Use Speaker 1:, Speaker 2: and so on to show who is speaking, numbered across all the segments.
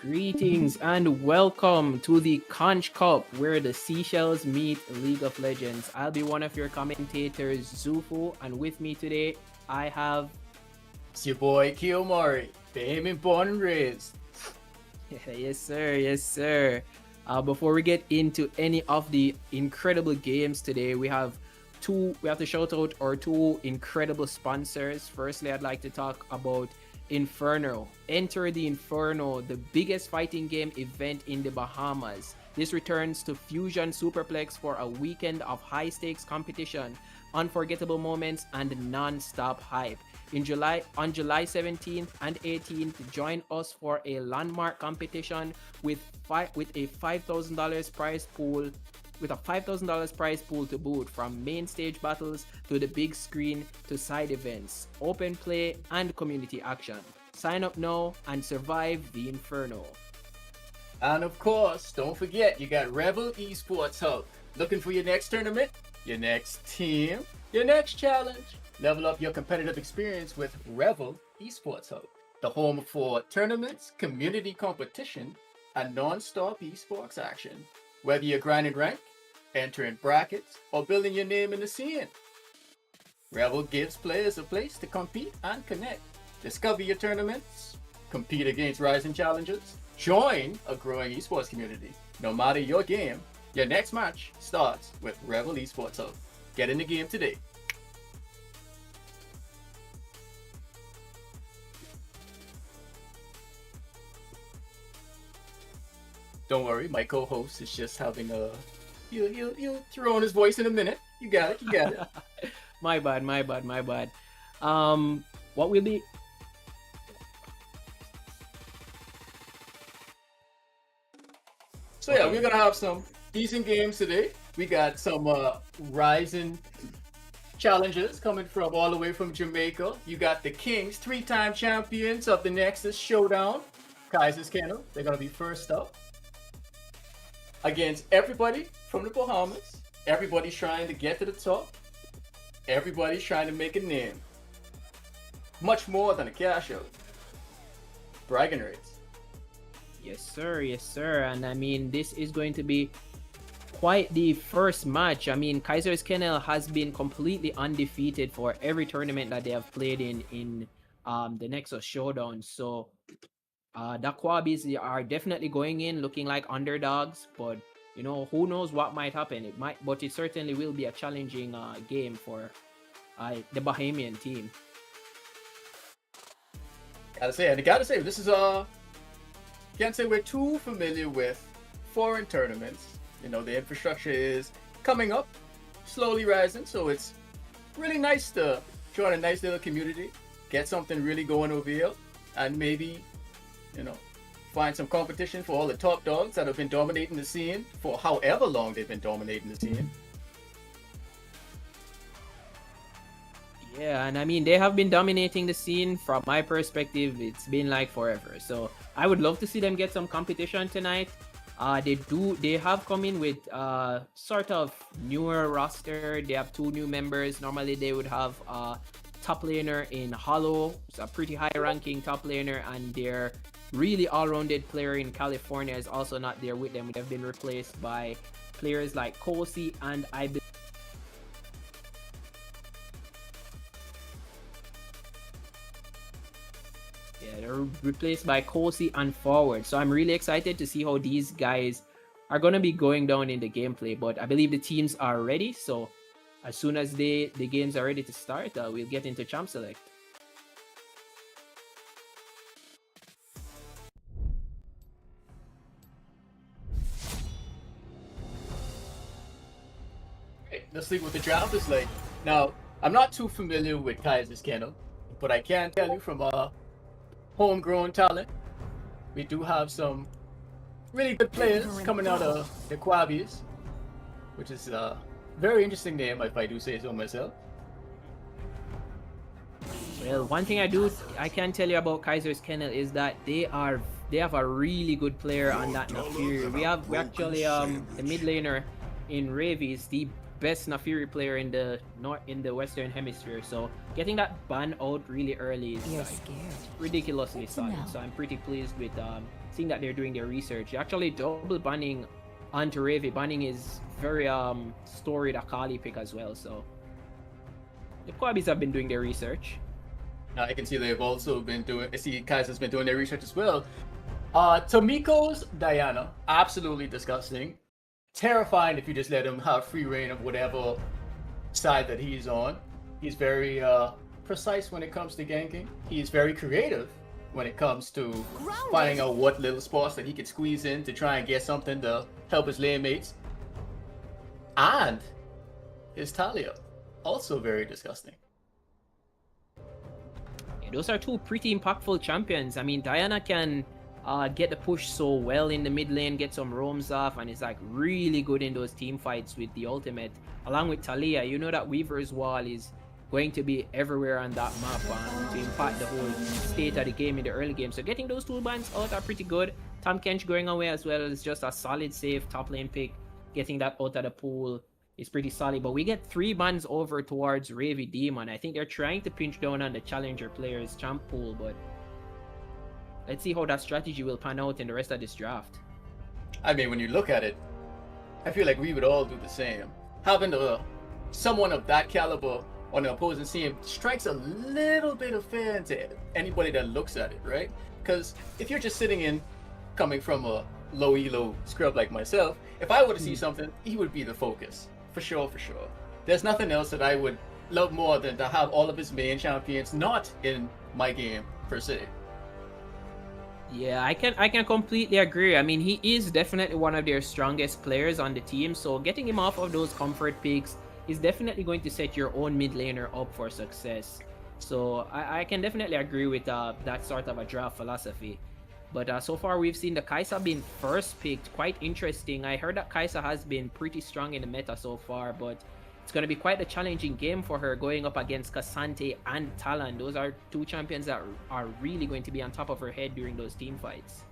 Speaker 1: Greetings and welcome to the Conch Cup, where the seashells meet League of Legends. I'll be one of your commentators, Zufu, and with me today I have.
Speaker 2: It's your boy Kiyomori, Bahamian born and raised.
Speaker 1: Yes, sir. Yes, sir. Before we get into any of the incredible games today, we have to shout out our two incredible sponsors. Firstly, I'd like to talk about Inferno. Enter the Inferno, the biggest fighting game event in the Bahamas. This returns to Fusion Superplex for a weekend of high stakes competition, unforgettable moments, and non-stop hype. On July 17th and 18th, join us for a landmark competition with a $5,000 prize pool with a $5,000 prize pool to boot, from main stage battles to the big screen to side events, open play, and community action. Sign up now and survive the Inferno.
Speaker 2: And of course, don't forget, you got Rebel Esports Hub. Looking for your next tournament, your next team, your next challenge? Level up your competitive experience with Rebel Esports Hub, the home for tournaments, community competition, and non-stop esports action. Whether you're grinding rank, entering brackets, or building your name in the scene, Rebel gives players a place to compete and connect. Discover your tournaments, compete against rising challenges, join a growing esports community. No matter your game, your next match starts with Rebel Esports Hub. Get in the game today. Don't worry, my co-host is just having a... He'll throw on his voice in a minute. You got it.
Speaker 1: My bad. What will be...
Speaker 2: So yeah, we're gonna have some decent games today. We got some rising challenges coming from all the way from Jamaica. You got the Kings, 3-time champions of the Nexus Showdown, Kaiser's Kennel. They're gonna be first up against everybody from the Bahamas. Everybody's trying to get to the top. Everybody's trying to make a name. Much more than a cash out. Bragging rights.
Speaker 1: Yes, sir. And I mean, this is going to be quite the first match. I mean, Kaiser's Kennel has been completely undefeated for every tournament that they have played in the Nexus Showdown. So the Quabbies are definitely going in looking like underdogs, but you know, who knows what might happen. It certainly will be a challenging game for the Bahamian team.
Speaker 2: Gotta say, this is can't say we're too familiar with foreign tournaments. You know, the infrastructure is coming up, slowly rising, so it's really nice to join a nice little community, get something really going over here, and maybe, you know, find some competition for all the top dogs that have been dominating the scene for however long they've been dominating the scene.
Speaker 1: Yeah, and I mean, they have been dominating the scene. From my perspective, it's been like forever. So I would love to see them get some competition tonight. They have come in with sort of newer roster. They have 2 new members. Normally they would have top laner in Hollow. It's a pretty high ranking top laner, and their really all-rounded player in California is also not there with them. They've been replaced by players like Kosi and they're replaced by Kosi and Forward. So I'm really excited to see how these guys are going to be going down in the gameplay. But I believe the teams are ready. So as soon as the games are ready to start, we'll get into Champ Select.
Speaker 2: Hey, let's see what the draft is like. Now, I'm not too familiar with Kaiser's Kennel, but I can tell you from homegrown talent, we do have some really good players coming out of the Quabbies, which is a very interesting name, if I do say so myself.
Speaker 1: Well, one thing I can tell you about Kaiser's Kennel is that they have a really good player on that Nafiri. We actually the mid laner in Ravies, best Nafiri player in the Western Hemisphere. So getting that ban out really early is
Speaker 3: You're
Speaker 1: like
Speaker 3: scared.
Speaker 1: ridiculously
Speaker 3: Good to
Speaker 1: solid.
Speaker 3: know.
Speaker 1: So I'm pretty pleased with seeing that they're doing their research. They're actually double banning onto Ravi. Banning is very storied Akali pick as well. So the Quabbies have been doing their research.
Speaker 2: I can see they've also been doing. I see Kaiser's been doing their research as well. Tomiko's Diana, absolutely disgusting, terrifying if you just let him have free reign of whatever side that he's on. He's very precise when it comes to ganking. He's very creative when it comes to finding out what little spots that he could squeeze in to try and get something to help his lane mates. And his Talia, also very disgusting.
Speaker 1: Yeah, those are two pretty impactful champions. I mean, Diana can get the push so well in the mid lane, get some roams off, and is like really good in those team fights with the ultimate. Along with Talia, you know that Weaver's Wall is going to be everywhere on that map to impact the whole state of the game in the early game. So getting those two bans out are pretty good. Tom Kench going away as well is just a solid safe top lane pick. Getting that out of the pool is pretty solid. But we get 3 bans over towards Ravi Demon. I think they're trying to pinch down on the challenger players champ pool, but let's see how that strategy will pan out in the rest of this draft.
Speaker 2: I mean, when you look at it, I feel like we would all do the same. Having someone of that caliber on the opposing team strikes a little bit of fear into anybody that looks at it, right? Because if you're just sitting in, coming from a low elo scrub like myself, if I were to see something, he would be the focus. For sure, for sure. There's nothing else that I would love more than to have all of his main champions not in my game, per se.
Speaker 1: Yeah, I can completely agree. I mean, he is definitely one of their strongest players on the team, so getting him off of those comfort picks is definitely going to set your own mid laner up for success. So I can definitely agree with that sort of a draft philosophy. But so far we've seen the Kai'Sa being first picked. Quite interesting. I heard that Kai'Sa has been pretty strong in the meta so far, but it's going to be quite a challenging game for her going up against Cassante and Talon. Those are two champions that are really going to be on top of her head during those team fights.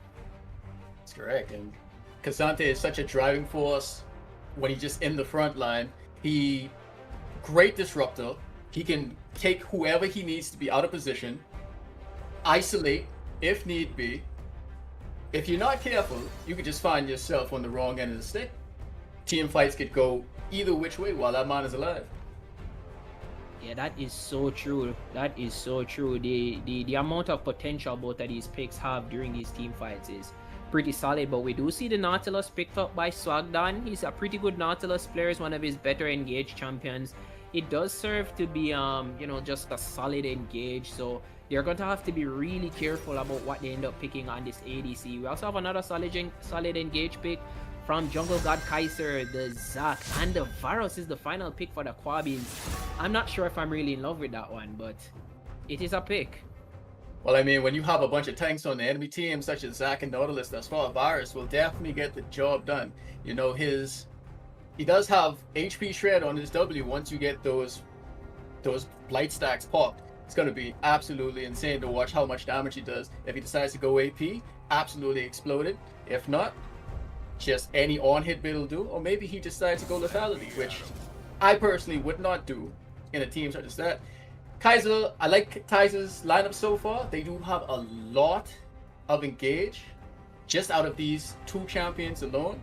Speaker 2: That's correct. And Cassante is such a driving force when he's just in the front line. He great disruptor. He can take whoever he needs to be out of position, isolate if need be. If you're not careful, you could just find yourself on the wrong end of the stick. Team fights could go either which way while that man is alive.
Speaker 1: Yeah, that is so true. That is so true. The amount of potential both of these picks have during these team fights is pretty solid. But we do see the Nautilus picked up by Swagdan. He's a pretty good Nautilus player. He's one of his better engaged champions. It does serve to be just a solid engage. So they're going to have to be really careful about what they end up picking on this ADC. We also have another solid engage pick from Jungle God Kaiser, the Zac, and the Varus is the final pick for the Quabbies. I'm not sure if I'm really in love with that one, but it is a pick.
Speaker 2: Well, I mean, when you have a bunch of tanks on the enemy team, such as Zac and Nautilus, that's far Varus will definitely get the job done. You know, he does have HP shred on his W once you get those blight stacks popped. It's going to be absolutely insane to watch how much damage he does. If he decides to go AP, absolutely exploded. If not, just any on-hit bit will do. Or maybe he decides to go lethality, which I personally would not do in a team such as that. Kaiser, I like Kaiser's lineup so far. They do have a lot of engage just out of these two champions alone.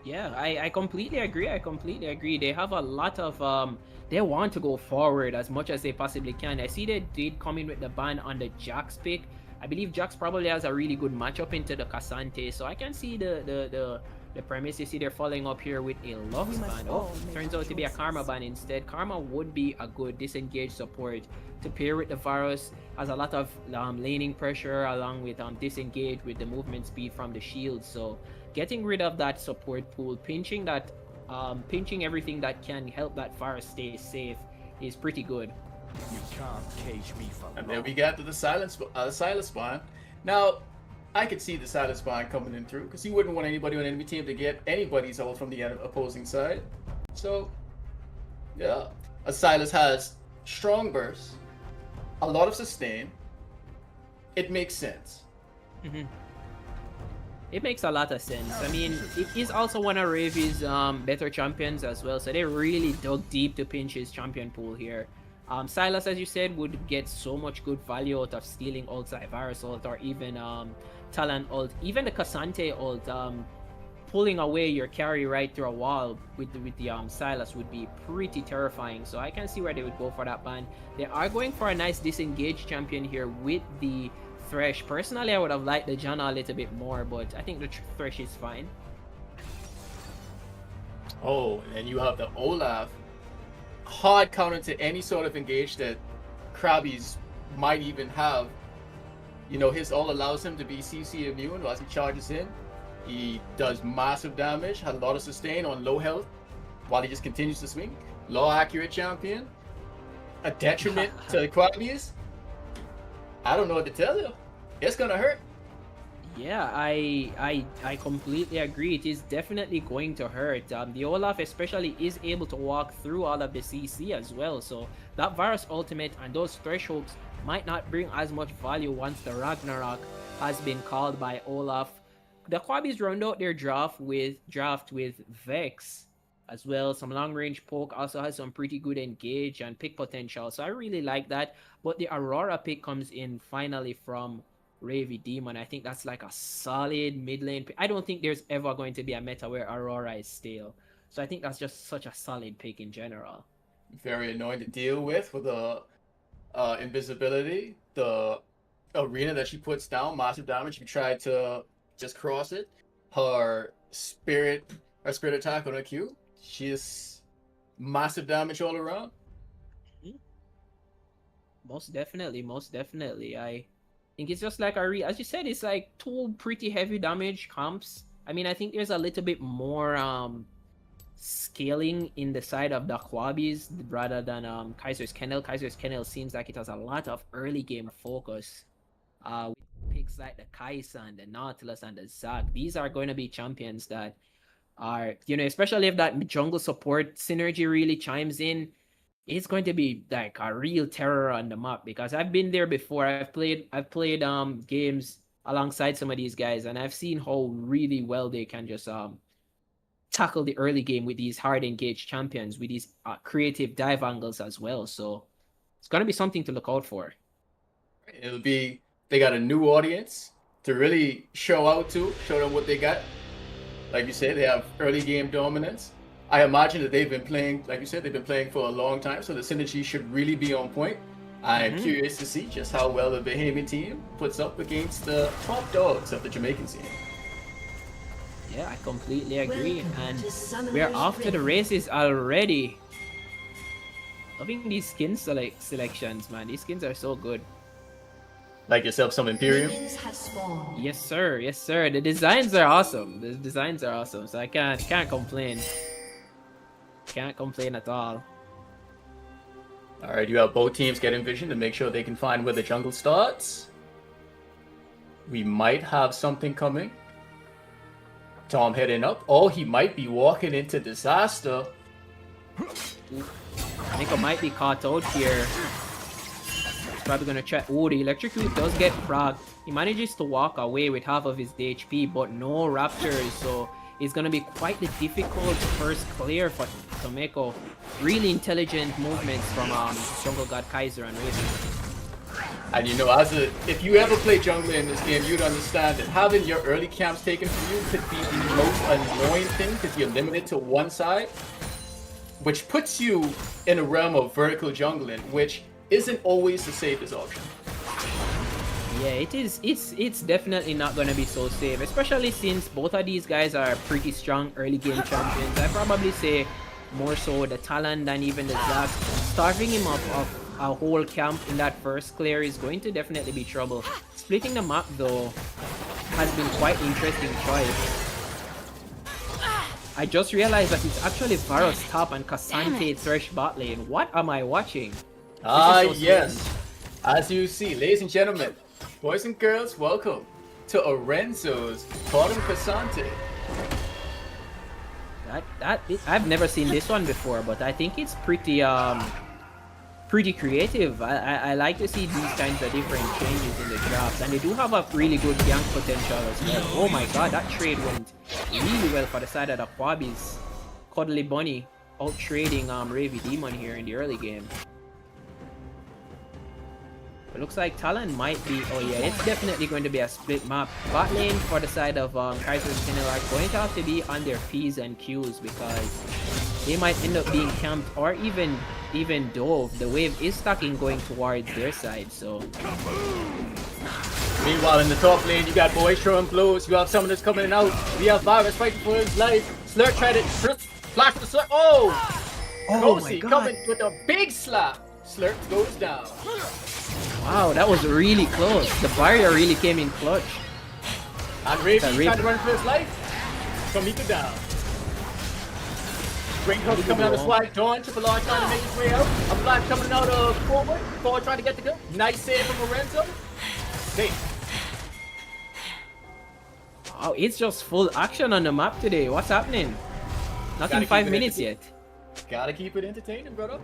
Speaker 1: Yeah, I completely agree. They have a lot of they want to go forward as much as they possibly can. I see they did come in with the ban on the Jax pick. I believe Jax probably has a really good matchup into the Cassante, so I can see the premise. You see they're following up here with a Lux ban. Oh, turns out to be a Karma ban instead. Karma would be a good disengage support to pair with the Varus. Has a lot of laning pressure along with disengage with the movement speed from the shield. So getting rid of that support pool, pinching everything that can help that Varus stay safe is pretty good.
Speaker 4: You can't cage me for
Speaker 2: And then we got to the Silas Spawn. Now, I could see the Silas Spawn coming in through because he wouldn't want anybody on the enemy team to get anybody's ult from the opposing side. So, yeah. A Silas has strong burst, a lot of sustain. It makes sense.
Speaker 1: Mm-hmm. It makes a lot of sense. I mean, it is also one of Ravi's better champions as well, so they really dug deep to pinch his champion pool here. Silas, as you said, would get so much good value out of stealing ults like Virus ult or even Talon ult, even the Cassante ult. Pulling away your carry right through a wall with the Silas would be pretty terrifying. So I can see where they would go for that ban. They are going for a nice disengaged champion here with the Thresh. Personally, I would have liked the Janna a little bit more, but I think the Thresh is fine.
Speaker 2: Oh, and you have the Olaf. Hard counter to any sort of engage that Krabby's might even have. You know, his ult allows him to be CC immune as he charges in. He does massive damage, has a lot of sustain on low health while he just continues to swing. Low accurate champion. A detriment to the Krabby's. I don't know what to tell you. It's gonna hurt.
Speaker 1: Yeah, I completely agree. It is definitely going to hurt. The Olaf especially is able to walk through all of the CC as well. So that Virus ultimate and those thresholds might not bring as much value once the Ragnarok has been called by Olaf. The Quabbies round out their draft with Vex as well. Some long range poke, also has some pretty good engage and pick potential. So I really like that. But the Aurora pick comes in finally from Ravy Demon. I think that's like a solid mid lane pick. I don't think there's ever going to be a meta where Aurora is stale. So I think that's just such a solid pick in general.
Speaker 2: Very annoying to deal with the invisibility. The arena that she puts down, massive damage. If you try to just cross it, her spirit attack on her Q, she's massive damage all around.
Speaker 1: Most definitely. I think it's just like as you said, it's like two pretty heavy damage comps. I mean, I think there's a little bit more scaling in the side of the Quabbies rather than Kaiser's Kennel. Kaiser's Kennel seems like it has a lot of early game focus. With picks like the Kai'Sa, the Nautilus, and the Zac. These are going to be champions that are, especially if that jungle support synergy really chimes in, it's going to be like a real terror on the map, because I've been there before. I've played games alongside some of these guys, and I've seen how really well they can just tackle the early game with these hard engaged champions with these creative dive angles as well. So it's going to be something to look out for.
Speaker 2: They got a new audience to really show them what they got. Like you said, they have early game dominance. I imagine that they've been playing, like you said, they've been playing for a long time, so the synergy should really be on point. I'm curious to see just how well the Bahamian team puts up against the top dogs of the Jamaican scene.
Speaker 1: Yeah, I completely agree. And we're off to the races already. Loving these skin selections, man. These skins are so good.
Speaker 2: Like yourself some Imperium?
Speaker 1: Yes, sir. Yes, sir. The designs are awesome. So I can't complain. Can't complain at all.
Speaker 2: All right, you have both teams getting vision to make sure they can find where the jungle starts. We might have something coming. Tom heading up. Oh, he might be walking into disaster.
Speaker 1: Nico might be caught out here. Probably gonna check. Oh, the electrocute does get fragged. He manages to walk away with half of his HP, but no raptors, so it's gonna be quite the difficult first clear for Tomeko. Really intelligent movements from Jungle God Kaiser and Raven.
Speaker 2: And if you ever play jungler in this game, you'd understand that having your early camps taken from you could be the most annoying thing, because you're limited to one side, which puts you in a realm of vertical jungling, which isn't always the safest option.
Speaker 1: Yeah, it is. It's definitely not gonna be so safe, especially since both of these guys are pretty strong early game champions. I probably say more so the Talon than even the Zac. Starving him of a whole camp in that first clear is going to definitely be trouble. Splitting the map though has been quite interesting choice. I just realized that it's actually Varus top and Cassante Thresh bot lane. What am I watching?
Speaker 2: Yes. As you see, ladies and gentlemen, boys and girls, welcome to Orenzo's Bottom Cassante.
Speaker 1: I've never seen this one before, but I think it's pretty pretty creative. I like to see these kinds of different changes in the drafts, and they do have a really good gank potential as well. Oh my god, that trade went really well for the side of the Quabbies. Cuddly Bunny out trading Ravy Demon here in the early game. It looks like Talon might be, oh yeah, it's definitely going to be a split map. Bot lane for the side of Kaiser's Kennel are going to have to be on their P's and Q's because they might end up being camped or even dove. The wave is stacking going towards their side, so.
Speaker 2: Meanwhile, in the top lane, you got boys throwing blows. You have summoners coming in and out. We have Virus fighting for his life. Slurk tried to flash the Slurk. Oh! Cozy coming with a big slap. Slurk goes down.
Speaker 1: Wow, that was really close. The barrier really came in clutch.
Speaker 2: And Ravy trying to run for his life. Kamika down. Great cover coming out of Swag. Dawn, Triple R trying to make his way out. A flash coming out of forward. Forward trying to get the kill. Nice save from Lorenzo. Safe.
Speaker 1: Wow, it's just full action on the map today. What's happening? Not in 5 minutes yet.
Speaker 2: Gotta keep it entertaining, brother.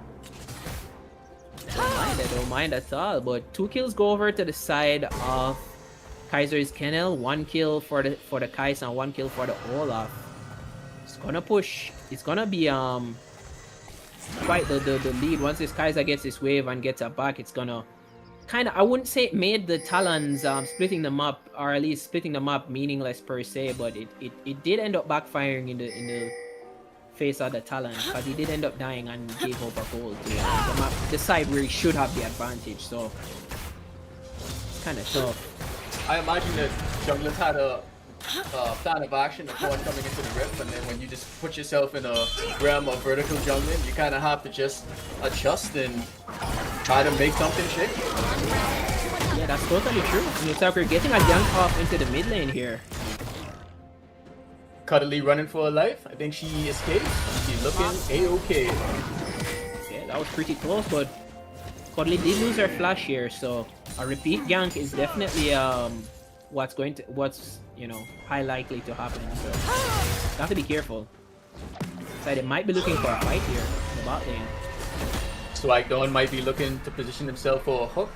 Speaker 1: I don't mind at all, but 2 kills go over to the side of Kaiser's Kennel. 1 kill for the Kais and 1 kill for the Olaf. It's gonna push. It's gonna be quite the lead. Once this Kaiser gets his wave and gets a back, it's gonna kind of, I wouldn't say it made the Talons splitting them up, or at least splitting them up, meaningless per se, but it did end up backfiring in the face of the Talon, because he did end up dying and gave up a goal to the side where he should have the advantage, so it's kind of tough.
Speaker 2: I imagine that junglers had a plan of action before coming into the rift, and then when you just put yourself in a realm of vertical jungling, you kind of have to just adjust and try to make something shake.
Speaker 1: Yeah, that's totally true. It looks like we're getting a gank off into the mid lane here.
Speaker 2: Cuddly running for her life. I think she escaped. She's looking a-okay.
Speaker 1: Yeah, that was pretty close, but Cuddly did lose her flash here, so a repeat gank is definitely what's you know, high likely to happen. So you have to be careful. So they might be looking for a fight here in the bot lane.
Speaker 2: Swag Dawn might be looking to position himself for a hook.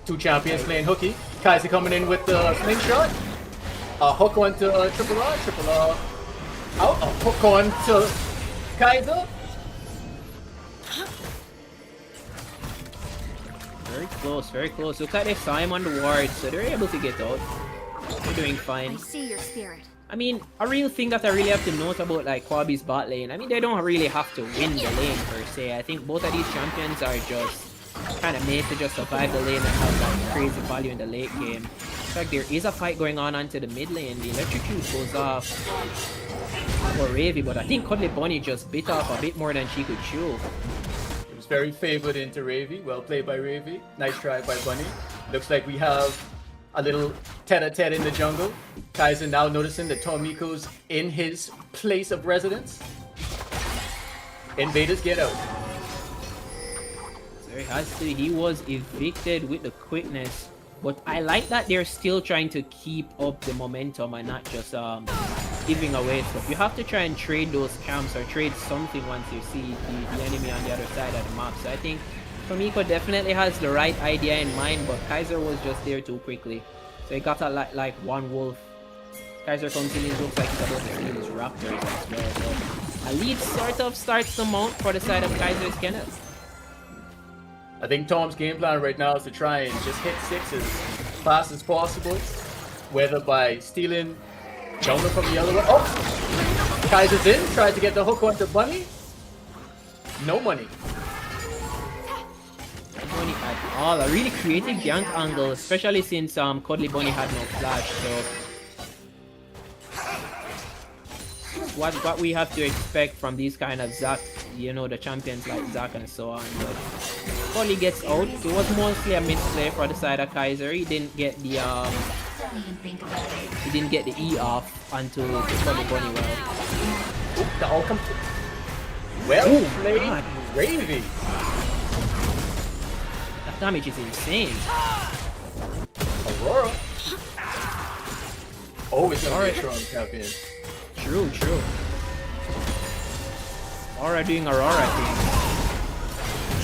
Speaker 2: 2 champions playing hooky. Kaiser coming in with the slingshot. A hook on to Triple R out. A hook on to Kaiser.
Speaker 1: Very close, very close. Look at they saw him on the ward, so they're able to get out. They're doing fine.
Speaker 3: I see your spirit.
Speaker 1: I mean, a real thing that I really have to note about like Quabby's bot lane, I mean, they don't really have to win the lane per se. I think both of these champions are just kind of made to just survive the lane and have like crazy value in the late game. In fact, there is a fight going on onto the mid lane. The electrocute goes off for Ravy, but I think Cuddly Bunny just bit off a bit more than she could chew.
Speaker 2: It was very favored into Ravy. Well played by Ravy. Nice try by Bunny. Looks like we have a little tete-a-tete in the jungle. Kaiser now noticing that Tomiko's in his place of residence. Invaders get out.
Speaker 1: So he was evicted with the quickness. But I like that they're still trying to keep up the momentum and not just giving away stuff. You have to try and trade those camps or trade something once you see the enemy on the other side of the map. So I think Tomiko definitely has the right idea in mind, but Kaiser was just there too quickly. So he got a like one wolf. Kaiser comes in, it looks like he's about to steal his raptors as well. So a lead sort of starts to mount for the side of Kaiser's Kennel.
Speaker 2: I think Tom's game plan right now is to try and just hit 6 as fast as possible. Whether by stealing jungle from the other one. Oh! Kaiser's in, tries to get the hook onto Bunny. No money.
Speaker 1: No money at all. A really creative gank angle, especially since Cuddly Bunny had no flash. So what we have to expect from these kind of Zac, you know, the champions like Zac and so on. But Cuddly gets out. It was mostly a misplay for the side of Kaiser. He didn't get the E off onto the Cuddly Bunny well.
Speaker 2: Oop, the all comes well played, Ravy.
Speaker 1: That damage is insane.
Speaker 2: Aurora. Oh, it's gonna be a strong champion.
Speaker 1: True. Aurora doing Aurora thing.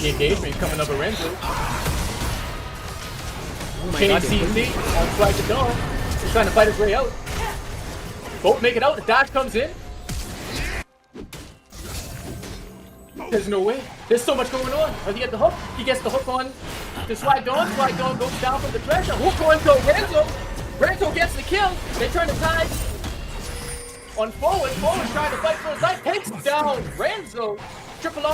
Speaker 2: The engagement coming up with Renzo.
Speaker 1: Oh my
Speaker 2: Chain
Speaker 1: god,
Speaker 2: CC on Swag the Dawn. He's trying to fight his way out. Both make it out. The dash comes in. There's no way. There's so much going on. Does he get the hook? He gets the hook on the Swag Dawn. Swag Dawn goes down from the treasure. Hook on to Renzo. Renzo gets the kill. They turn the tide on forward. Forward trying to fight for his life. Takes down Renzo. Triple O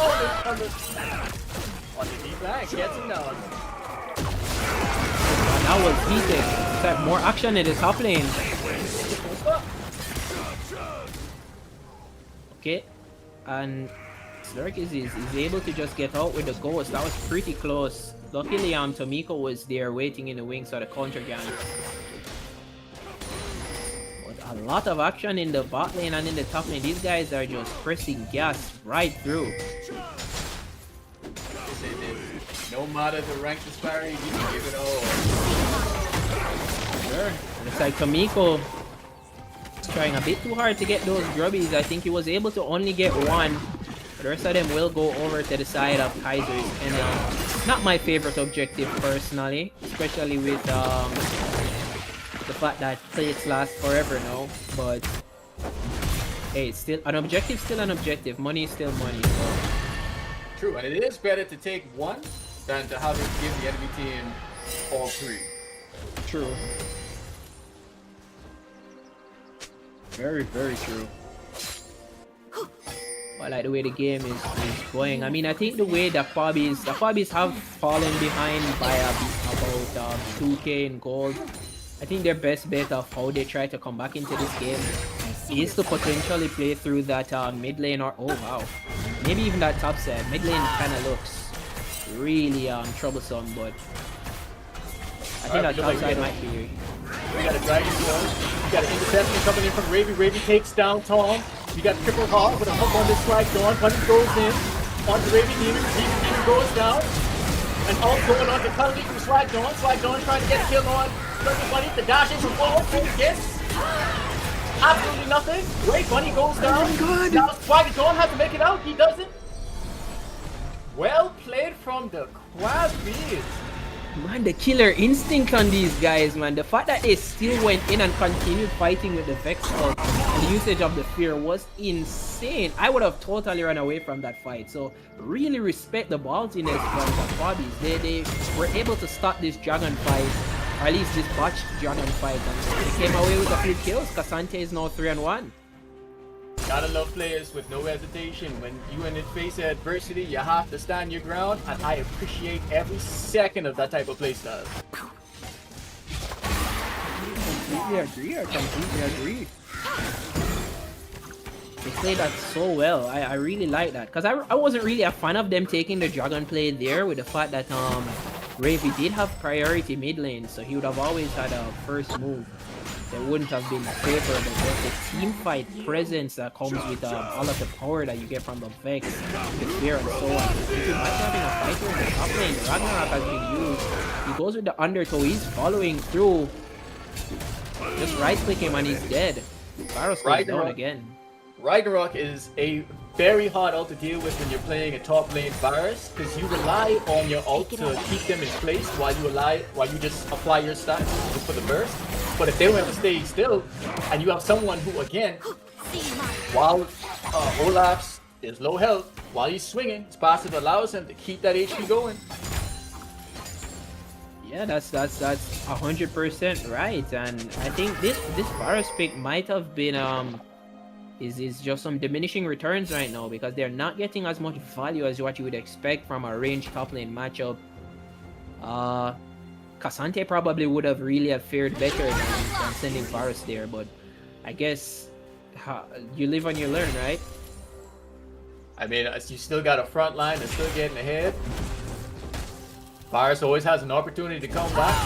Speaker 2: on the deep line. Gets him down.
Speaker 1: that was heated. It's like more action in the top lane. Okay, and Slurk is able to just get out with the ghost. That was pretty close. Luckily, Tomiko was there waiting in the wings so the counter can. But a lot of action in the bot lane and in the top lane. These guys are just pressing gas right through.
Speaker 2: No matter the rank disparity, you can give it all.
Speaker 1: Sure. Looks like Tomiko is trying a bit too hard to get those grubbies. I think he was able to only get one. The rest of them will go over to the side of Kaiser's, and not my favorite objective personally, especially with the fact that plates last forever now. But hey, it's still an objective. Still an objective. Money is still money. So.
Speaker 2: True, and it is better to take one than to have it give the enemy team all three.
Speaker 1: True. Very, very true. I like the way the game is going. I mean, I think the way the Fobbies have fallen behind by about 2k in gold. I think their best bet of how they try to come back into this game is to potentially play through that mid lane or oh wow, maybe even that top side. Mid lane kind of looks really troublesome, but I think that top side might be.
Speaker 2: We got a Dragon Ball. We got an interception coming in from Ravy. Ravy takes down Tom. We got Triple Hawk with a hook on this Swag Dawn. Bunny goes in onto Ravy Demon. Demon goes down. And all going on to Cuddly from Swag Dawn. Swag Dawn trying to get a kill on Circle Bunny. The dash in from forward. Gets absolutely nothing. Great, Bunny goes down. Now Swag Dawn has to make it out. He doesn't. Well played from the Quabies.
Speaker 1: Man, the killer instinct on these guys, man. The fact that they still went in and continued fighting with the Vex ult and the usage of the fear was insane. I would have totally run away from that fight. So really respect the ballsiness from the Fobbies. They were able to stop this dragon fight, or at least this botched dragon fight, and they came away with a few kills. Cassante is now 3-1.
Speaker 2: Gotta love players with no hesitation. When you in face adversity, you have to stand your ground, and I appreciate every second of that type of playstyle.
Speaker 1: I completely agree. They played that so well. I really like that. Because I wasn't really a fan of them taking the dragon play there with the fact that Ravy did have priority mid lane, so he would have always had a first move. It wouldn't have been favorable, but the team fight presence that comes with all of the power that you get from the Vex, the fear, and so on. If you might having a fighter in the top lane, Ragnarok has been used. He goes with the undertow, he's following through. Just right click him and he's dead. Varus goes down again.
Speaker 2: Ragnarok is a very hard ult to deal with when you're playing a top lane Varus, because you rely on your ult to keep them in place while you just apply your stats for the burst. But if they don't have to stay still, and you have someone who, again, while Olaf's is low health, while he's swinging, his passive allows him to keep that HP going.
Speaker 1: Yeah, that's 100% right, and I think this Varus pick might have been is just some diminishing returns right now because they're not getting as much value as what you would expect from a ranged top lane matchup. Cassante probably would have really fared better than sending Varus there, but I guess you live and you learn, right?
Speaker 2: I mean, you still got a front line that's still getting ahead. Varus always has an opportunity to come back.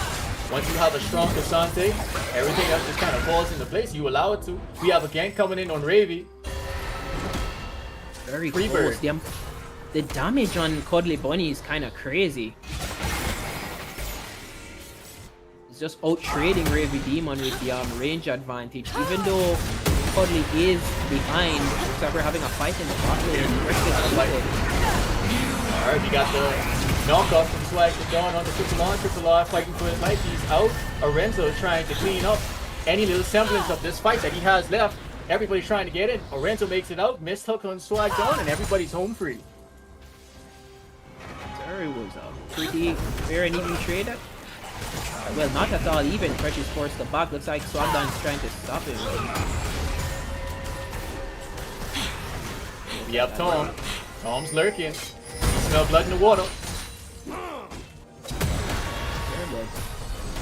Speaker 2: Once you have a strong Cassante, everything else just kind of falls into place. You allow it to. We have a gank coming in on Ravy.
Speaker 1: Very close. The damage on Cuddly Bunny is kind of crazy. It's just out trading Ravy Demon with the range advantage. Even though Cuddly is behind, looks like we're having a fight in the bot lane.
Speaker 2: Alright, we got the knockoff from Swag to Dawn on the Triple R fighting for his life. He's out. Orenzo trying to clean up any little semblance of this fight that he has left. Everybody's trying to get in. Orenzo makes it out, missed hook on Swag Dawn, and everybody's home free.
Speaker 1: It was a pretty fair and even trade. Well, not at all even. Fresh is forced the back. Looks like Swagdan's trying to stop him.
Speaker 2: We have Tom. Tom's lurking. Smell blood in the water.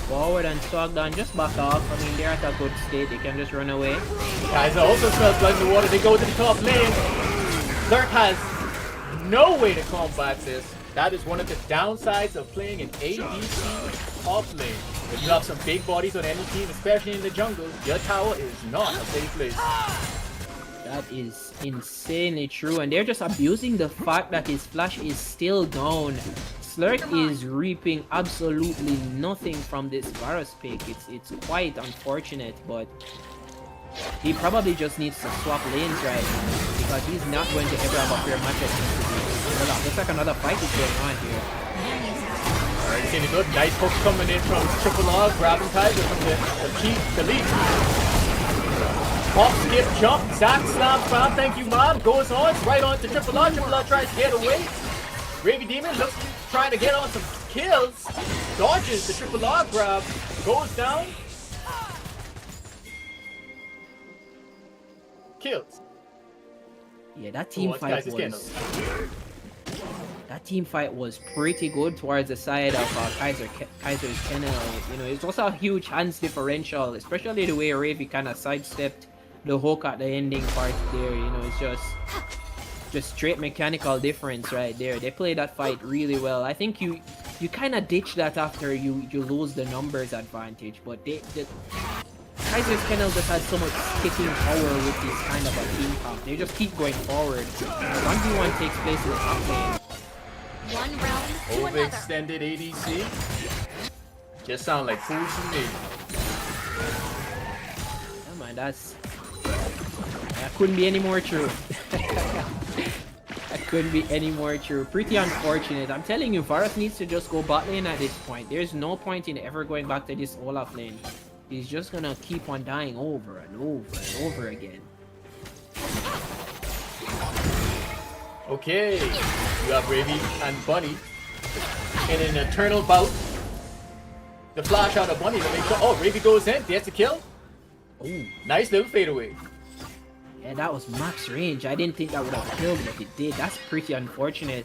Speaker 1: Forward and Swagdan just back off. I mean, they're at a good state. They can just run away.
Speaker 2: Guys also smells blood in the water. They go to the top lane. Lurk has no way to combat this. That is one of the downsides of playing an ADC top lane. If you have some big bodies on any team, especially in the jungle, your tower is not a safe place.
Speaker 1: That is insanely true, and they're just abusing the fact that his flash is still down. Slurk is reaping absolutely nothing from this Varus pick. It's quite unfortunate, but he probably just needs to swap lanes right now because he's not going to ever have a fair match against this. Looks like another fight is going on here.
Speaker 2: Alright, it's getting good. Nice hook coming in from Triple R, grabbing Tiger from the lead. Hop, skip, jump, Zack, slam, foul, thank you, Mob. Goes on, right on to Triple R. Triple R tries to get away. Gravy Demon looks trying to get on some kills. Dodges the Triple R grab. Goes down. Kills.
Speaker 1: Yeah, that team fight was pretty good towards the side of Kaiser's Kennel. You know, it was a huge hands differential, especially the way Ravy kind of sidestepped the hook at the ending part there. You know, it's just straight mechanical difference right there. They played that fight really well. I think you kind of ditch that after you lose the numbers advantage, but Kaiser's Kennel just has so much kicking power with this kind of a team comp. They just keep going forward. 1v1 takes place in the top lane.
Speaker 3: One round to another.
Speaker 2: Overextended ADC. Just sound like food to me.
Speaker 1: Oh man, that couldn't be any more true. That couldn't be any more true. Pretty unfortunate. I'm telling you, Varus needs to just go bot lane at this point. There's no point in ever going back to this Olaf lane. He's just gonna keep on dying over and over and over again.
Speaker 2: Okay, you have Ravy and Bunny in an eternal bout. The flash out of Bunny to make sure. Oh, Ravy goes in, gets a kill.
Speaker 1: Oh,
Speaker 2: Nice little fadeaway.
Speaker 1: yeah, that was max range. I didn't think that would have killed, but it did. That's pretty unfortunate.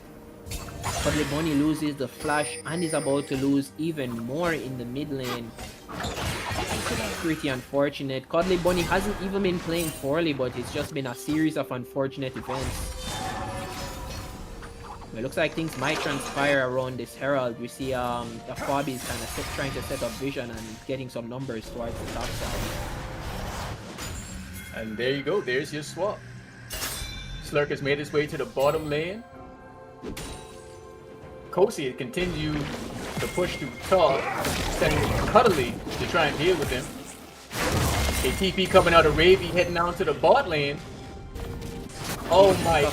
Speaker 1: Cuddly Bunny loses the flash and is about to lose even more in the mid lane. Pretty unfortunate. Cuddly Bunny hasn't even been playing poorly, but it's just been a series of unfortunate events. It looks like things might transpire around this Herald. We see the Fabi is kind of trying to set up vision and getting some numbers towards the top side.
Speaker 2: And there you go, there's your swap. Slurk has made his way to the bottom lane. Kosi continues to push through top, sending Cuddly to try and deal with him. A TP coming out of Ravy, heading down to the bot lane. Oh my.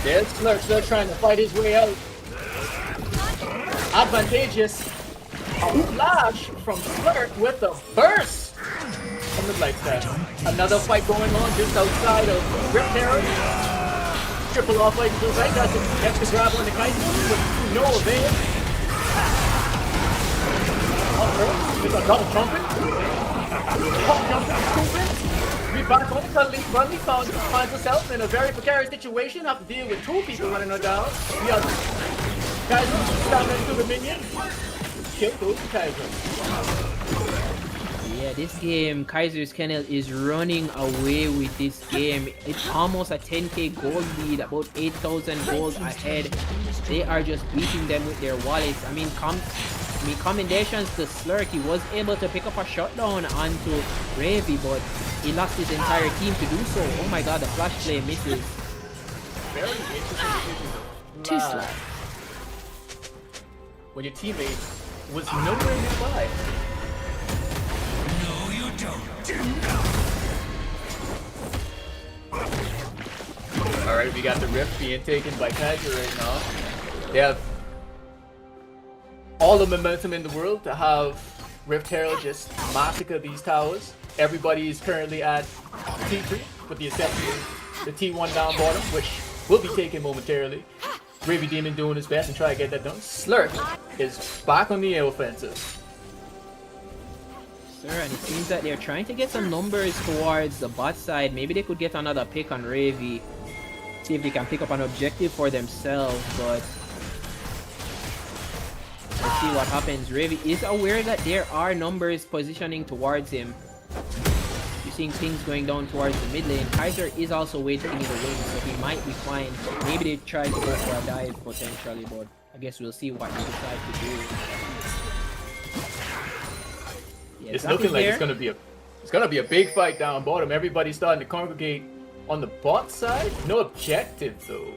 Speaker 2: There's Slurk still trying to fight his way out. Advantageous. A flash from Slurk with a burst from the light staff. Another fight going on just outside of Rip Terror. Triple off fight to the right. That's an extra grab on the Kaiser with no avail. There's a double trumpet. Pop jumping. We back on Cuddly. Bunny finds herself in a very precarious situation. Have to deal with two people running her down. The other Kaiser stabbing into the minion. Kill those Kaiser.
Speaker 1: Yeah, this game, Kaiser's Kennel is running away with this game. It's almost a 10k gold lead, about 8,000 gold ahead. They are just beating them with their wallets. I mean, commendations to Slurk. He was able to pick up a shutdown onto Ravy, but he lost his entire team to do so. Oh my god, the flash play misses.
Speaker 2: Very interesting decision.
Speaker 1: Too slow.
Speaker 2: When your teammate was nowhere nearby. Alright, Alright, we got the rift being taken by Kaiser right now. They have all the momentum in the world to have Rift Herald just massacre these towers. Everybody is currently at T3, with the exception of the T1 down bottom, which will be taken momentarily. Gravy Demon doing his best and try to get that done. Slurk is back on the air offensive.
Speaker 1: Sir, and it seems that they're trying to get some numbers towards the bot side. Maybe they could get another pick on Ravy. See if they can pick up an objective for themselves, but let's see what happens. Ravy is aware that there are numbers positioning towards him. You're seeing things going down towards the mid lane. Kaiser is also waiting in the wing, so he might be fine. Maybe they try to go for a dive potentially, but I guess we'll see what they decide to do. Yeah,
Speaker 2: It's looking like it's gonna be a big fight down bottom. Everybody's starting to congregate on the bot side. No objective though.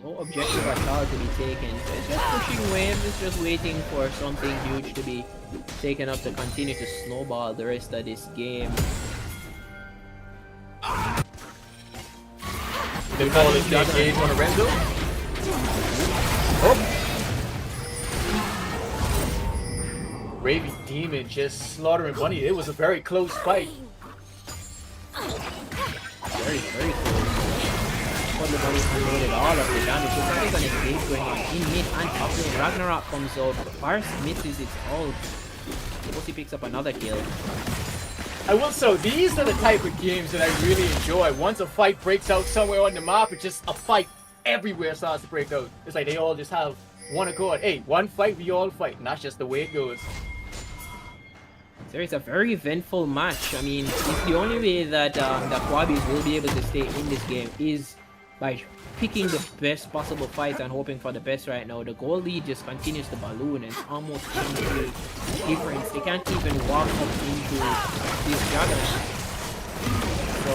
Speaker 1: No objective at all to be taken. So it's just pushing waves, it's just waiting for something huge to be taken up to continue to snowball the rest of this game.
Speaker 2: They call this the engage on Lorenzo. Oh! Ravy Demon just slaughtering Bunny. It was a very close fight.
Speaker 1: Very, very close. But the Bunny unloaded all of the damage. Looks like there's an engage going on in mid and top lane. Ragnarok comes out. First misses its ult. Suppose he picks up another kill.
Speaker 2: I will say, these are the type of games that I really enjoy. Once a fight breaks out somewhere on the map, it's just a fight everywhere starts to break out. It's like they all just have one accord. Hey, one fight, we all fight. And that's just the way it goes.
Speaker 1: There is a very eventful match. I mean, it's the only way that the Kwabis will be able to stay in this game is by picking the best possible fights and hoping for the best right now. The goal lead just continues to balloon and it's almost into difference. They can't even walk up into this juggernaut. So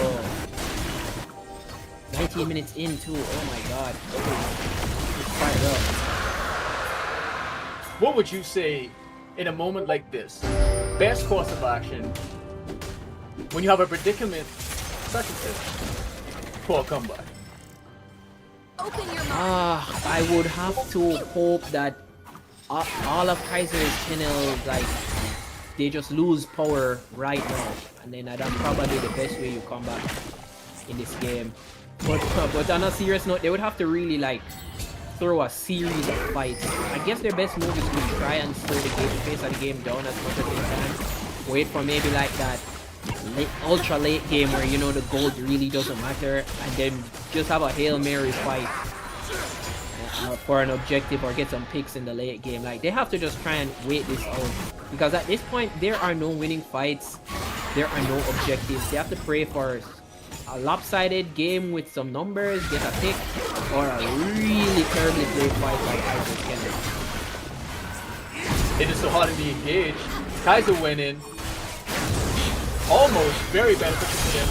Speaker 1: 19 minutes in too. Oh my god. It's fired up.
Speaker 2: What would you say in a moment like this? Best course of action when you have a predicament such as this for a comeback?
Speaker 3: Open your mouth.
Speaker 1: I would have to hope that all of Kaiser's channels, like, they just lose power right now, and then that's probably the best way you come back in this game. But on a serious note, they would have to really like throw a series of fights. I guess their best move is to try and slow the pace of the game down as much as they can. Wait for maybe like that ultra late game where you know the gold really doesn't matter, and then just have a Hail Mary fight for an objective or get some picks in the late game. Like, they have to just try and wait this out, because at this point there are no winning fights, there are no objectives. They have to pray for a lopsided game with some numbers, get a pick, or a really terribly played fight like Kaiser Kennedy.
Speaker 2: It is so hard to be engaged. Kaiser went in. Almost very beneficial for them.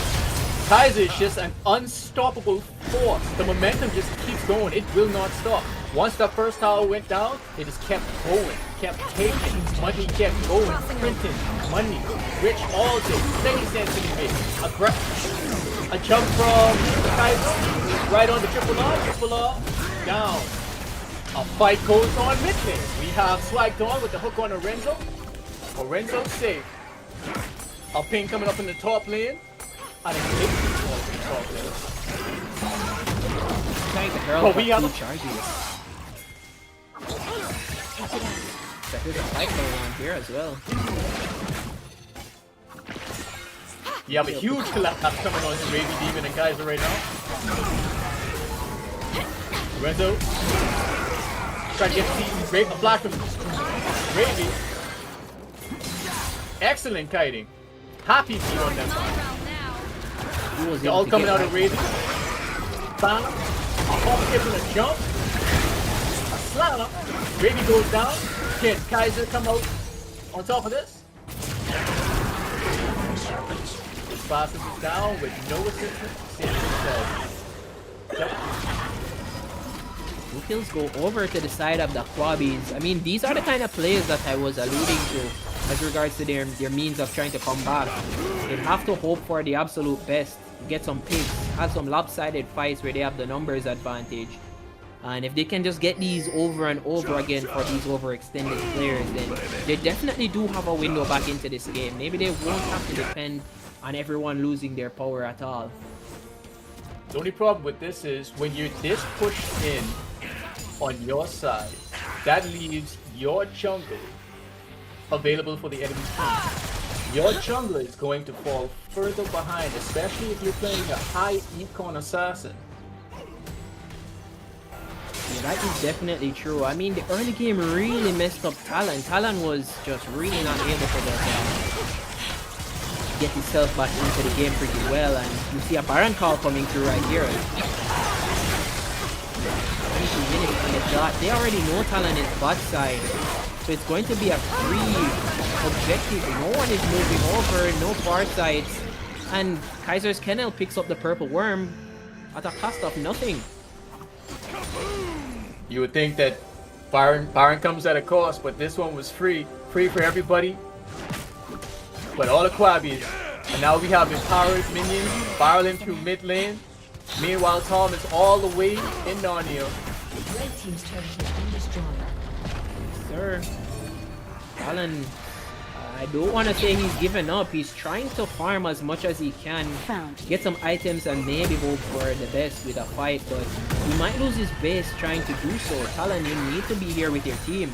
Speaker 2: Kaiser is just an unstoppable force. The momentum just keeps going. It will not stop. Once the first tower went down, it just kept going, kept taking. Money kept going, printing, money, rich all day. Many cents to be made. A jump from Kaiser, right on the triple R, down. A fight goes on mid lane. We have Swagged on with the hook on Lorenzo. Lorenzo safe. A ping coming up in the top lane. And a big ball in the top lane.
Speaker 1: But we have two charges. So there's a fight going on here as well.
Speaker 2: You have a huge collapse coming on to Ravy Demon and Kaiser right now. Lorenzo. Try to get the great flash from Ravy. Excellent kiting. Happy to be on them. They're all coming out of Ravy. Bam. A hop skip and a jump. A slam. Ravy goes down. Can Kaiser come out on top of this? Passes is down with no assistance.
Speaker 1: Two kills go over to the side of the Kwabis. I mean, these are the kind of plays that I was alluding to as regards to their means of trying to come back. They have to hope for the absolute best, get some picks, have some lopsided fights where they have the numbers advantage. And if they can just get these over and over again for these overextended players, then they definitely do have a window back into this game. Maybe they won't have to depend on everyone losing their power at all.
Speaker 2: The only problem with this is when you're this pushed in on your side, that leaves your jungle available for the enemy team. Your jungler is going to fall further behind, especially if you're playing a high econ assassin.
Speaker 1: Yeah, that is definitely true. I mean, the early game really messed up Talon. Talon was just really not able to get himself back into the game pretty well, and you see a Baron call coming through right here. 22 minutes on the dot. They already know Talon is bot side, so it's going to be a free objective. No one is moving over, no far sides, and Kaiser's Kennel picks up the purple worm at a cost of nothing.
Speaker 2: You would think that Baron comes at a cost, but this one was free for everybody. But all the Quabbies, and now we have empowered minions barreling through mid lane. Meanwhile, Tom is all the way in Narnia.
Speaker 3: Red team's turret has been destroyed.
Speaker 1: Sir, Talon, I don't want to say he's given up. He's trying to farm as much as he can, get some items and maybe hope for the best with a fight, but he might lose his base trying to do so. Talon, you need to be here with your team.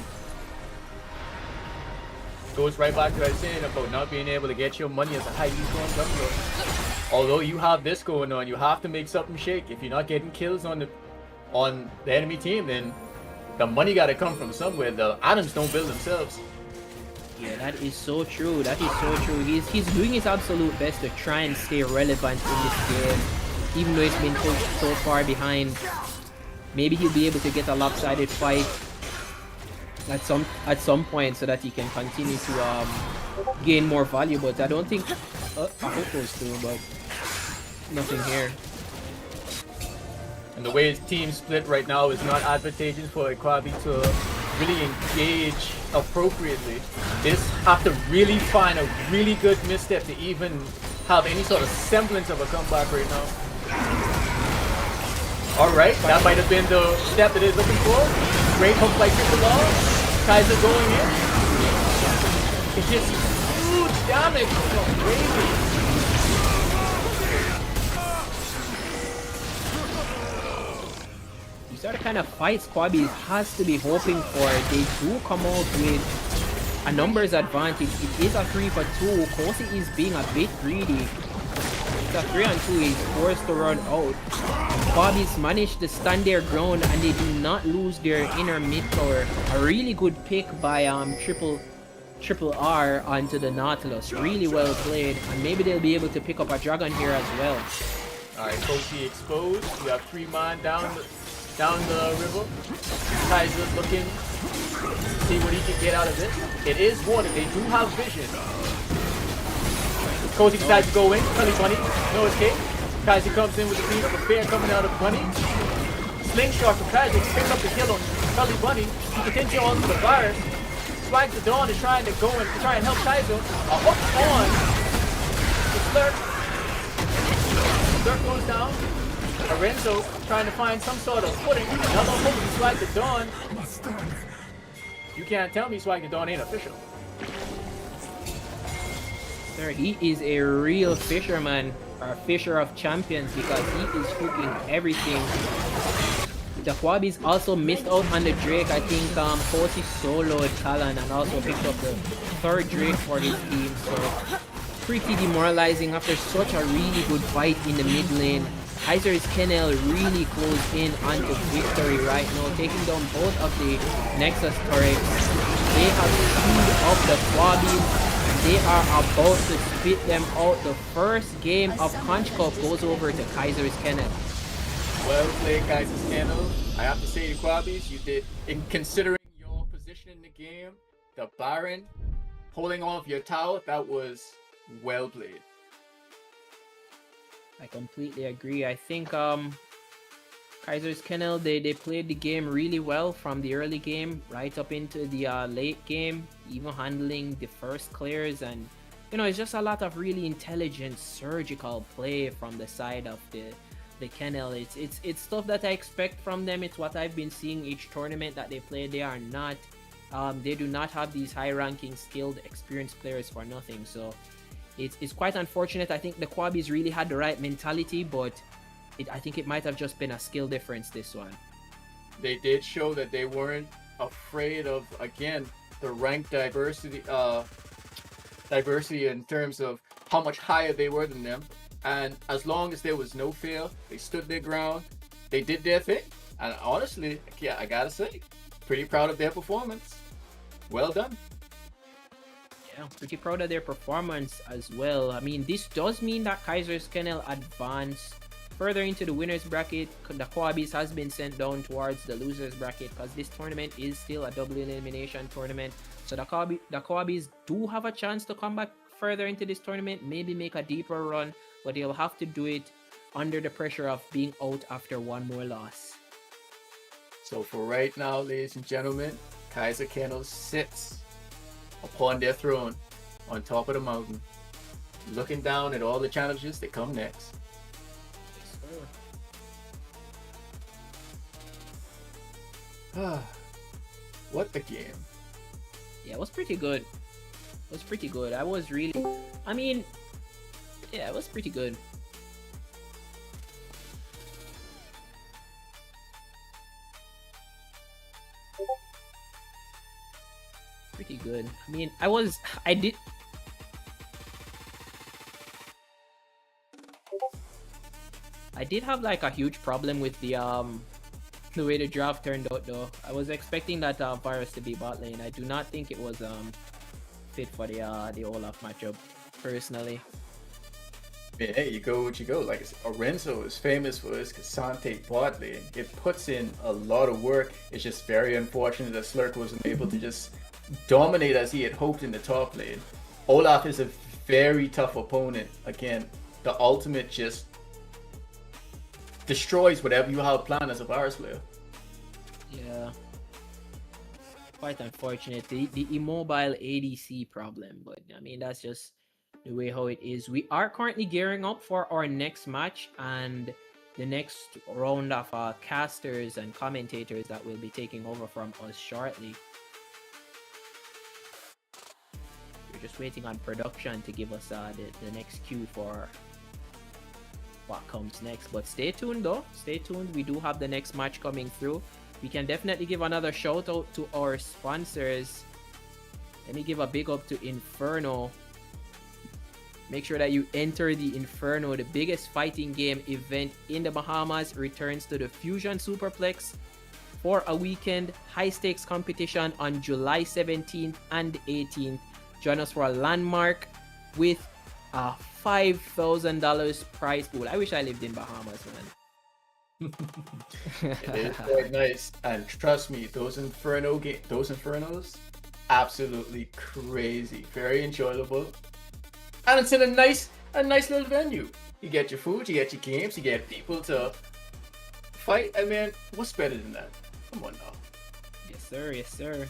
Speaker 2: Goes right back to what I was saying about not being able to get your money as a high econ jungler. Although you have this going on, you have to make something shake. If you're not getting kills on the enemy team, then the money got to come from somewhere. The items don't build themselves.
Speaker 1: Yeah, that is so true. That is so true. He's doing his absolute best to try and stay relevant in this game, even though he's been pushed so far behind. Maybe he'll be able to get a lopsided fight at some point so that he can continue to gain more value. But I don't think I hope goes through, but nothing here.
Speaker 2: And the way his team split right now is not advantageous for Quabi to really engage appropriately. They just have to really find a really good misstep to even have any sort of semblance of a comeback right now. Alright, that might have been the step that he's looking for. Great hook by Triple. Kaiser going in. It hits huge damage. Oh, crazy.
Speaker 1: These are the kind of fights Quabi has to be hoping for. They do come out with a numbers advantage. It is a 3-for-2. Kosi is being a bit greedy. It's a 3-on-2. He's forced to run out. Quabi's managed to stand their ground and they do not lose their inner mid tower. A really good pick by Triple R onto the Nautilus. Really well played, and maybe they'll be able to pick up a dragon here as well.
Speaker 2: Alright, Kosi exposed. We have 3 man down the river. Kaiser's looking to see what he can get out of it. It is water. They do have vision. Kosi decides to go in. Cully Bunny, no escape. Kaiser comes in with the beat of a bear coming out of Bunny. Slingshot from Kaiser picks up the kill on Cully Bunny. He continues on to the virus. Swag the Dawn is trying to go in to try and help Kaiser. A hook on the Slurp. Slurp goes down. Lorenzo trying to find some sort of footing. Another hook from Swag the Dawn. You can't tell me Swag the Dawn ain't official.
Speaker 1: Sir, he is a real fisherman, or fisher of champions, because he is hooking everything. The Quabbies also missed out on the Drake. I think Kosi soloed Talon and also picked up the 3rd Drake for his team. So pretty demoralizing after such a really good fight in the mid lane. Kaiser's Kennel really closed in onto victory right now, taking down both of the Nexus turrets. They have speed up the Quabbies. They are about to spit them out. The first game of Conch Cup goes over to Kaiser's Kennel.
Speaker 2: Well played, Kaiser's Kennel. I have to say to Quabbies, you did, in considering your position in the game, the Baron holding off your tower, that was well played.
Speaker 1: I completely agree. I think Kaiser's Kennel, they played the game really well from the early game right up into the late game, even handling the first clears. And it's just a lot of really intelligent surgical play from the side of the Kennel. It's stuff that I expect from them. It's what I've been seeing each tournament that they play. They do not have these high-ranking, skilled, experienced players for nothing. So it's quite unfortunate. I think the Quabbies really had the right mentality, but I think it might have just been a skill difference this one.
Speaker 2: They did show that they weren't afraid of, again, the rank diversity in terms of how much higher they were than them. And as long as there was no fear, they stood their ground, they did their thing. And honestly, yeah, I gotta say, pretty proud of their performance. Well done.
Speaker 1: Yeah, pretty proud of their performance as well. I mean, this does mean that Kaiser's Kennel advanced further into the winners bracket. The Quabbies has been sent down towards the losers bracket because this tournament is still a double elimination tournament. So the Quabbies do have a chance to come back further into this tournament, maybe make a deeper run, but they'll have to do it under the pressure of being out after one more loss.
Speaker 2: So for right now, ladies and gentlemen, Kaiser Kennel sits upon their throne on top of the mountain, looking down at all the challenges that come next. What a game.
Speaker 1: Yeah, it was pretty good. It was pretty good. It was pretty good. Pretty good. I did have like a huge problem with the way the draft turned out though. I was expecting that Virus to be bot lane. I do not think it was fit for the Olaf matchup, personally.
Speaker 2: Yeah, hey, you go what you go. Like Orenzo is famous for his Cassante bot lane. It puts in a lot of work. It's just very unfortunate that Slurk wasn't able to just dominate as he had hoped in the top lane. Olaf is a very tough opponent. Again, the ultimate just destroys whatever you have planned as a Virus player.
Speaker 1: Yeah. Quite unfortunate. The immobile ADC problem, but I mean that's just the way how it is. We are currently gearing up for our next match and the next round of casters and commentators that will be taking over from us shortly. We're just waiting on production to give us the next cue for what comes next, but stay tuned though. Stay tuned. We do have the next match coming through. We can definitely give another shout out to our sponsors. Let me give a big up to Inferno. Make sure that you enter the Inferno. The biggest fighting game event in the Bahamas returns to the Fusion Superplex for a weekend high stakes competition on July 17th and 18th. Join us for a landmark with a $5,000 prize pool. I wish I lived in Bahamas, man.
Speaker 2: It is quite nice, and trust me, those Infernos, absolutely crazy, very enjoyable, and it's in a nice little venue. You get your food, you get your games, you get people to fight. I mean, what's better than that? Come on now.
Speaker 1: Yes, sir. Yes, sir.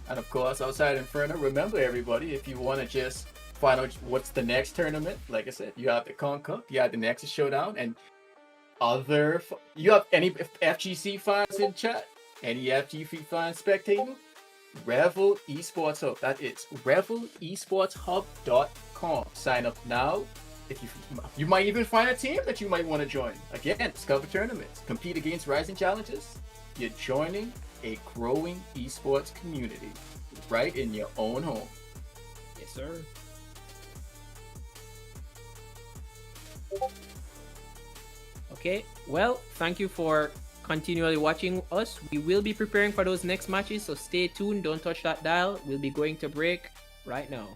Speaker 2: And of course, outside Inferno, remember everybody, if you want to just find out what's the next tournament, like I said, you have the Conch, you have the Nexus Showdown, and you have any FGC fans in chat, any FGC fans spectating, Revel Esports Hub. That is revelesportshub.com. Sign up now. If you might even find a team that you might want to join. Again, discover tournaments, compete against rising challenges. You're joining a growing esports community right in your own home.
Speaker 1: Yes, sir. Okay, well, thank you for continually watching us. We will be preparing for those next matches, so stay tuned. Don't touch that dial. We'll be going to break right now.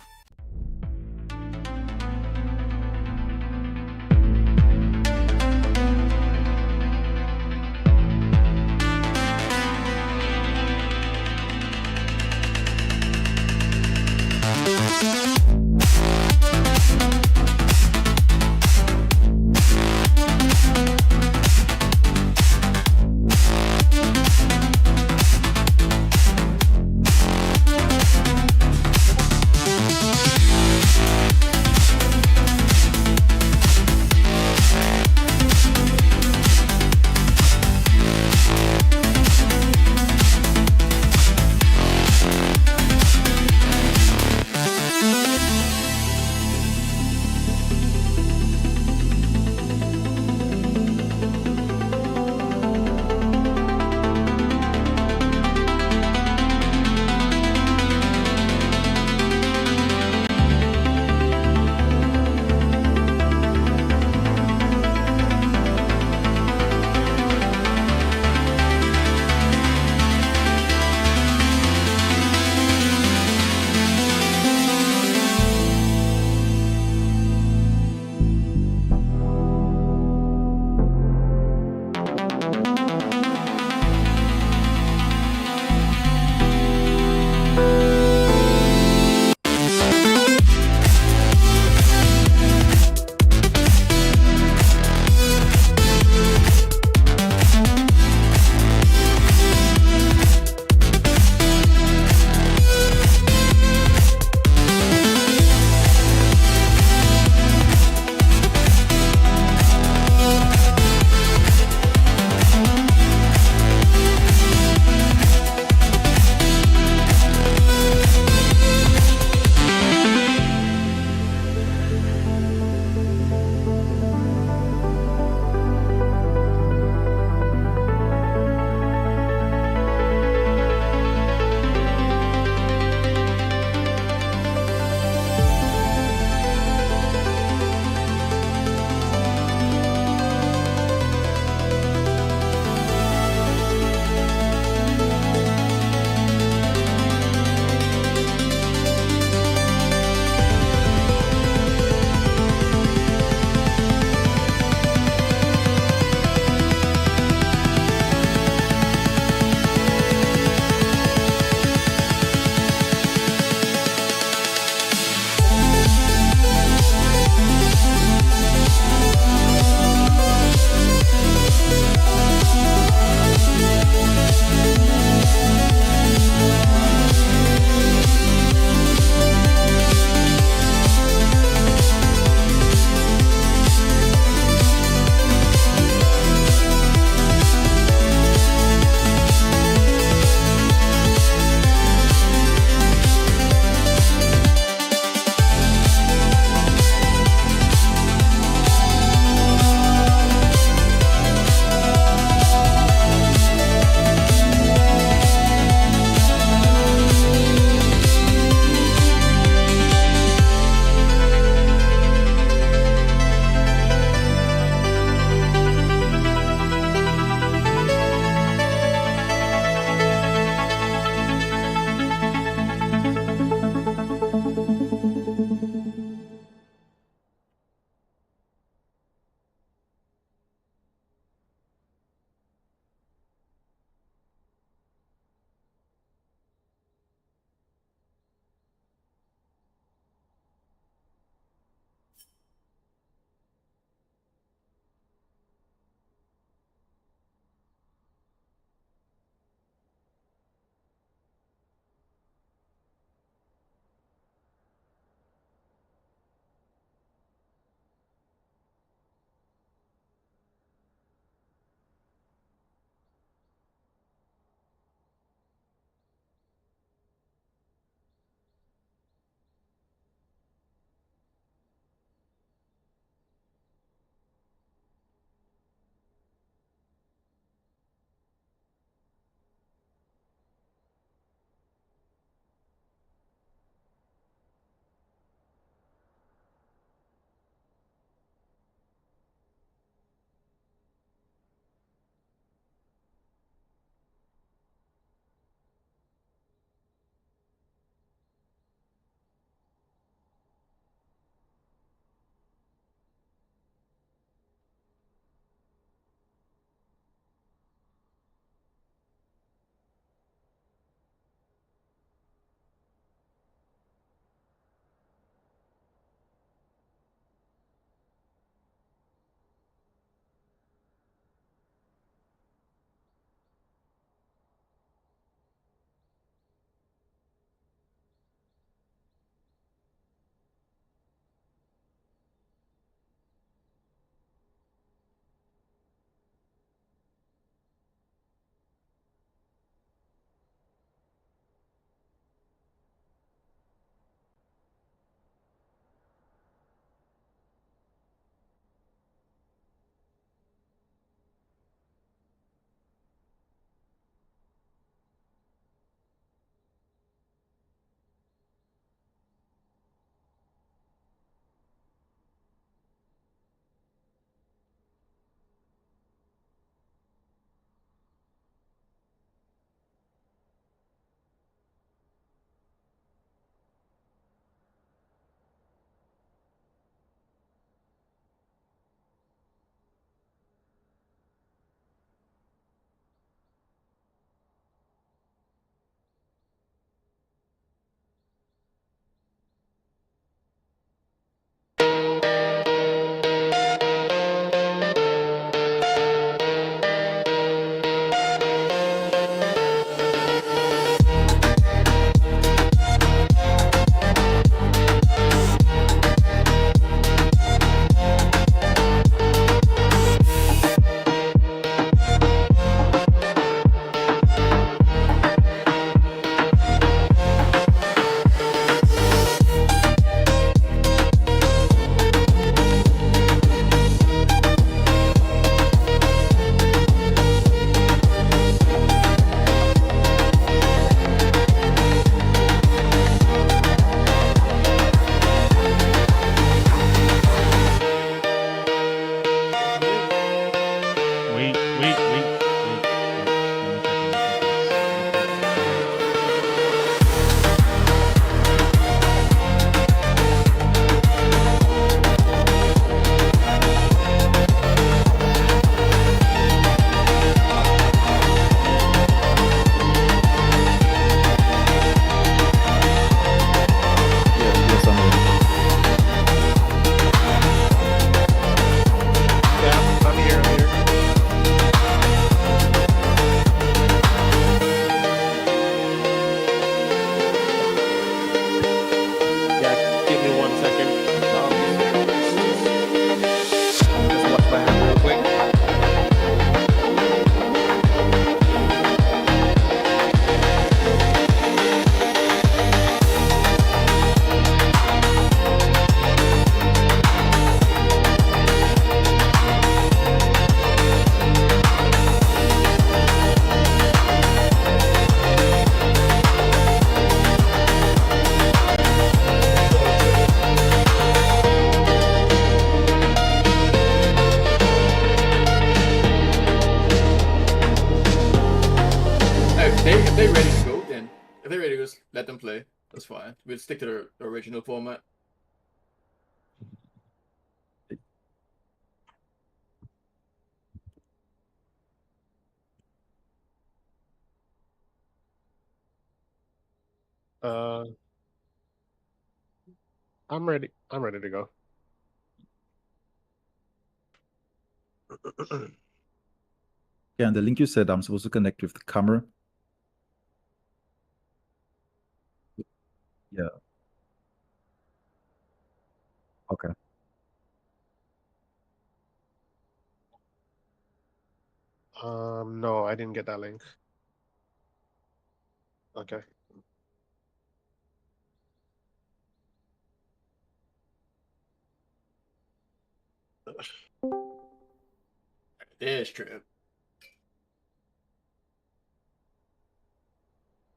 Speaker 2: If they're ready, just let them play. That's fine. We'll stick to the original format.
Speaker 5: Uh, I'm ready. I'm ready to go.
Speaker 6: Yeah, and the link you said I'm supposed to connect with the camera. Yeah. Okay.
Speaker 5: No, I didn't get that link. Okay.
Speaker 2: There's Trip.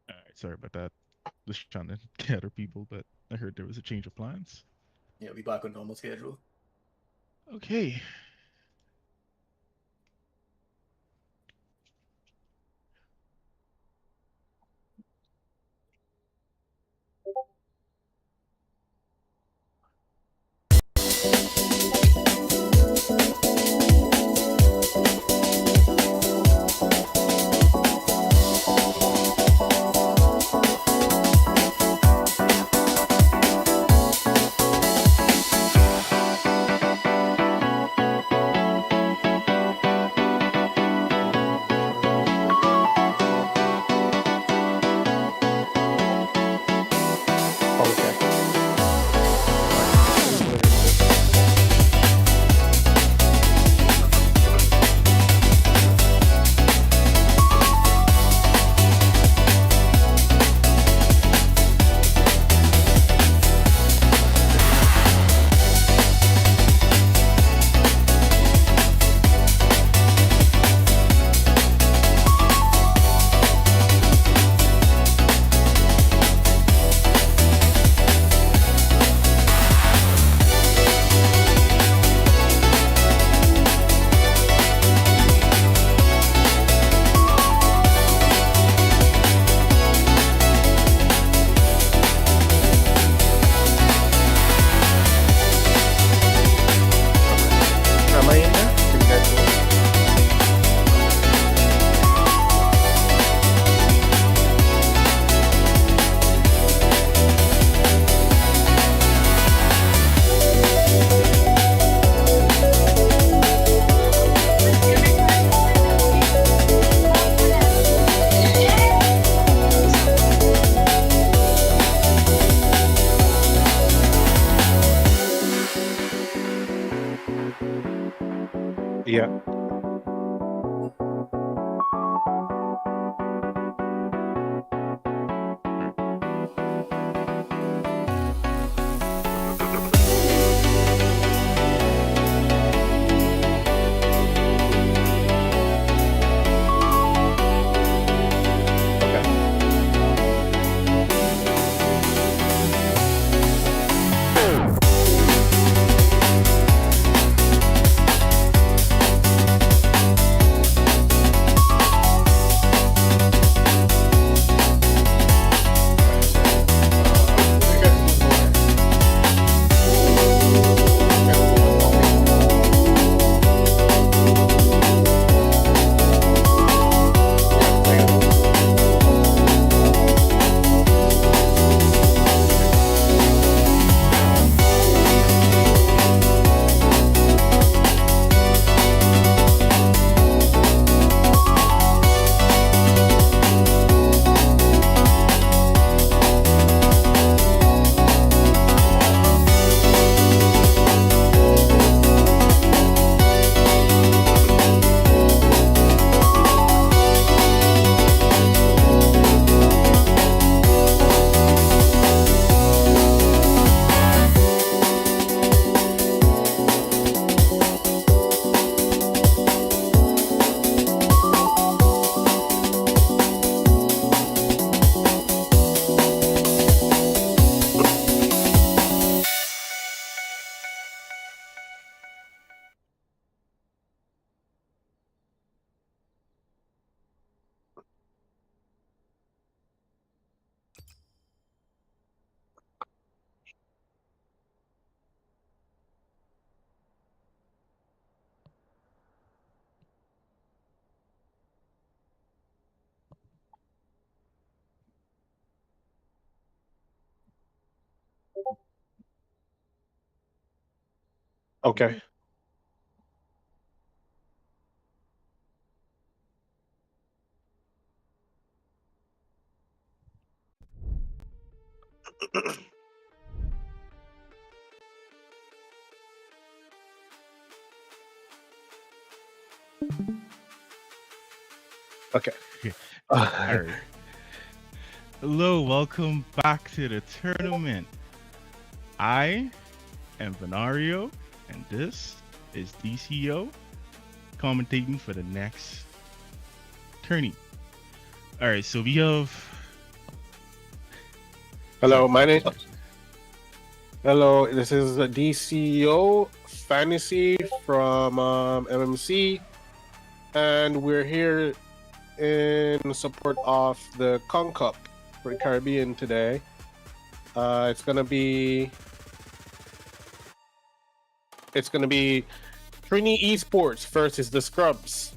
Speaker 7: All right, sorry about that. Just trying to gather people, but I heard there was a change of plans.
Speaker 2: Yeah, we back on normal schedule.
Speaker 7: Okay.
Speaker 5: Okay. Okay.
Speaker 7: All right. Hello, welcome back to the tournament. I am Venario, and this is DCO commentating for the next tourney. All right, so we have.
Speaker 5: Hello,
Speaker 7: Sorry,
Speaker 5: my name.
Speaker 7: sorry.
Speaker 5: Hello, this is DCO Fantasy from MMC, and we're here in support of the Conch Cup for the Caribbean today. It's gonna be Trini Esports versus the Scrubs.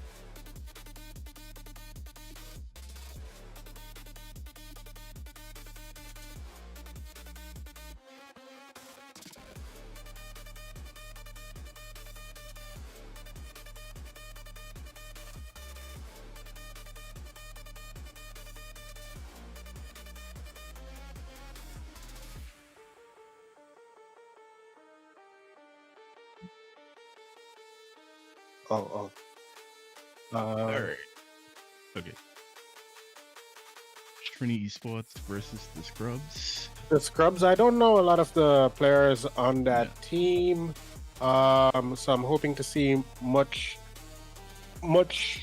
Speaker 5: Oh.
Speaker 7: All right. Okay. Trinity Esports versus the Scrubs.
Speaker 5: The Scrubs, I don't know a lot of the players on that team. So I'm hoping to see much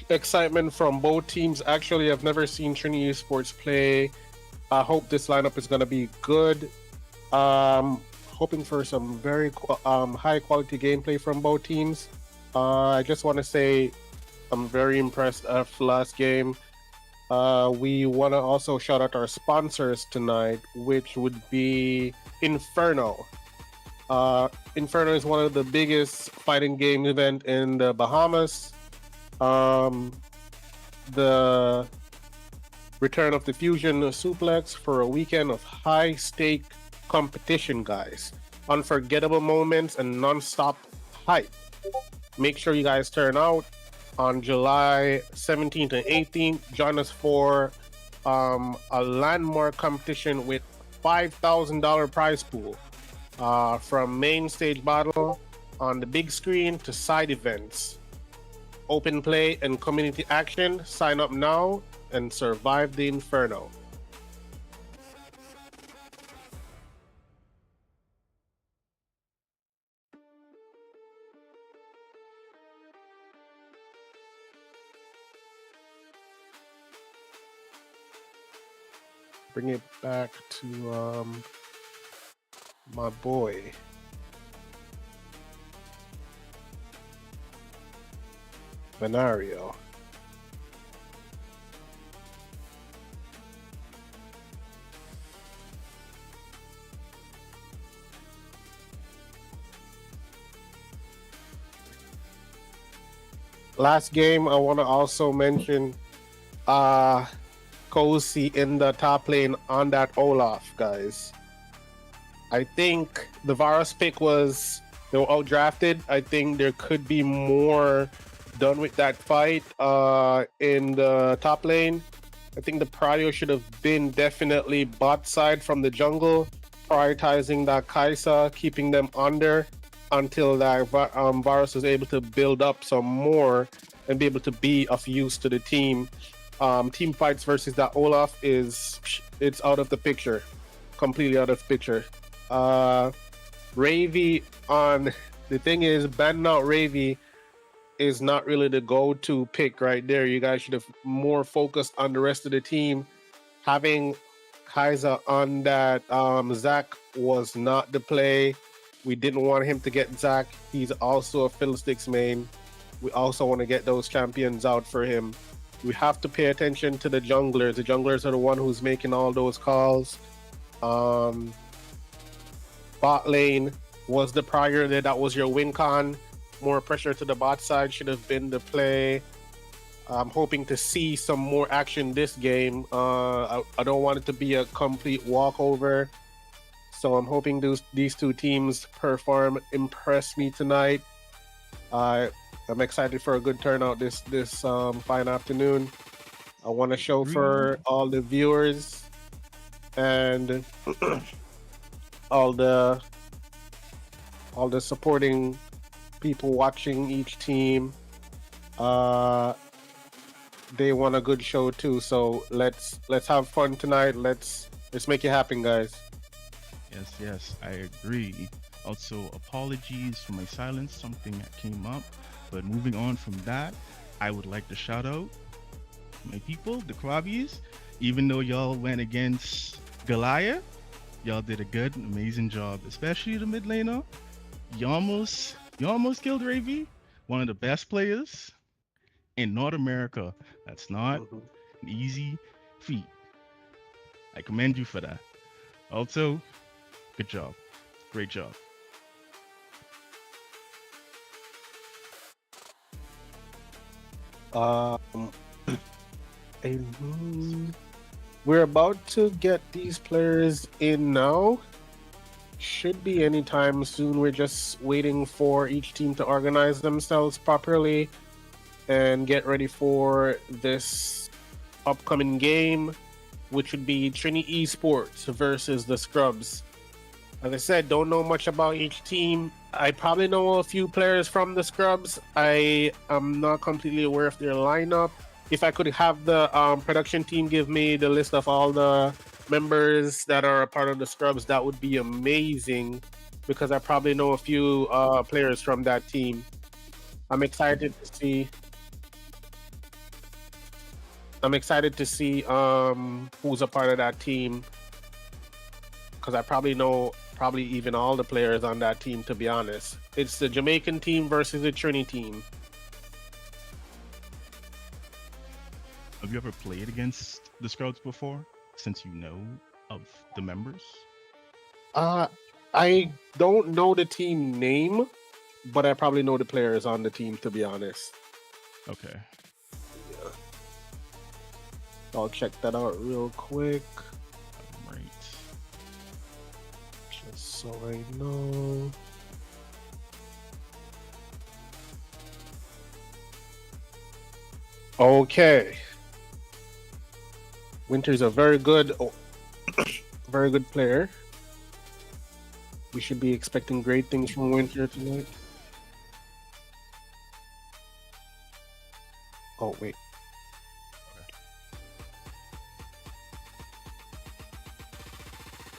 Speaker 5: excitement from both teams. Actually, I've never seen Trinity Esports play. I hope this lineup is going to be good. Hoping for some very high quality gameplay from both teams. I just want to say I'm very impressed after last game. We want to also shout out our sponsors tonight, which would be Inferno. Inferno is one of the biggest fighting game event in the Bahamas. The return of the Fusion Suplex for a weekend of high-stake competition, guys. Unforgettable moments and non-stop hype. Make sure you guys turn out on July 17th and 18th. Join us for a landmark competition with $5,000 prize pool. From main stage battle on the big screen to side events. Open play and community action. Sign up now and survive the inferno. Bring it back to my boy. Venario. Last game, I want to also mention Cozy in the top lane on that Olaf, guys. I think the Varus pick was they were outdrafted. I think there could be more done with that fight in the top lane. I think the prio should have been definitely bot side from the jungle, prioritizing that Kaisa, keeping them under until that Varus was able to build up some more and be able to be of use to the team. Team fights versus that Olaf it's out of the picture, completely out of the picture. Ravy on the thing is banning out Ravy is not really the go-to pick right there. You guys should have more focused on the rest of the team. Having Kaiser on that Zach was not the play. We didn't want him to get Zach. He's also a Fiddlesticks main. We also want to get those champions out for him. We have to pay attention to the junglers. The junglers are the one who's making all those calls. Bot lane was the prior there. That was your win con. More pressure to the bot side should have been the play. I'm hoping to see some more action this game. I don't want it to be a complete walkover. So I'm hoping these two teams impress me tonight. I'm excited for a good turnout this fine afternoon. I want to show for all the viewers and all the supporting people watching each team. They want a good show too, so let's have fun tonight. Let's make it happen, guys.
Speaker 7: Yes, I agree. Also, apologies for my silence, something that came up. But moving on from that, I would like to shout out my people, the Krabies. Even though y'all went against Goliath, y'all did a good, amazing job, especially the mid laner. You almost killed Ravy, one of the best players in North America. That's not an easy feat. I commend you for that. Also, good job. Great job.
Speaker 5: We're about to get these players in now. Should be anytime soon. We're just waiting for each team to organize themselves properly and get ready for this upcoming game, which would be Trinity Esports versus the Scrubs. As I said, don't know much about each team. I probably know a few players from the Scrubs. I am not completely aware of their lineup. If I could have the production team give me the list of all the members that are a part of the Scrubs, that would be amazing, because I probably know a few players from that team. I'm excited to see who's a part of that team, because I probably know even all the players on that team, to be honest. It's the Jamaican team versus the Trini team.
Speaker 7: Have you ever played against the Scouts before, since you know of the members?
Speaker 5: I don't know the team name, but I probably know the players on the team, to be honest.
Speaker 7: Okay.
Speaker 5: Yeah. I'll check that out real quick.
Speaker 7: Right.
Speaker 5: Just so I know. Okay. Winter's a very good player. We should be expecting great things from Winter tonight. Oh, wait.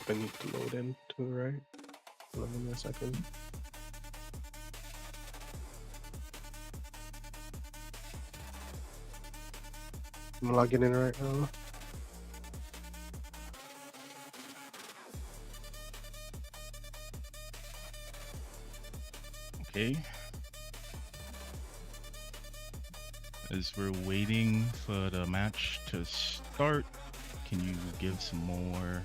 Speaker 5: I need to load in too, right? Hold on a second. I'm logging in right now.
Speaker 7: Okay. As we're waiting for the match to start, can you give some more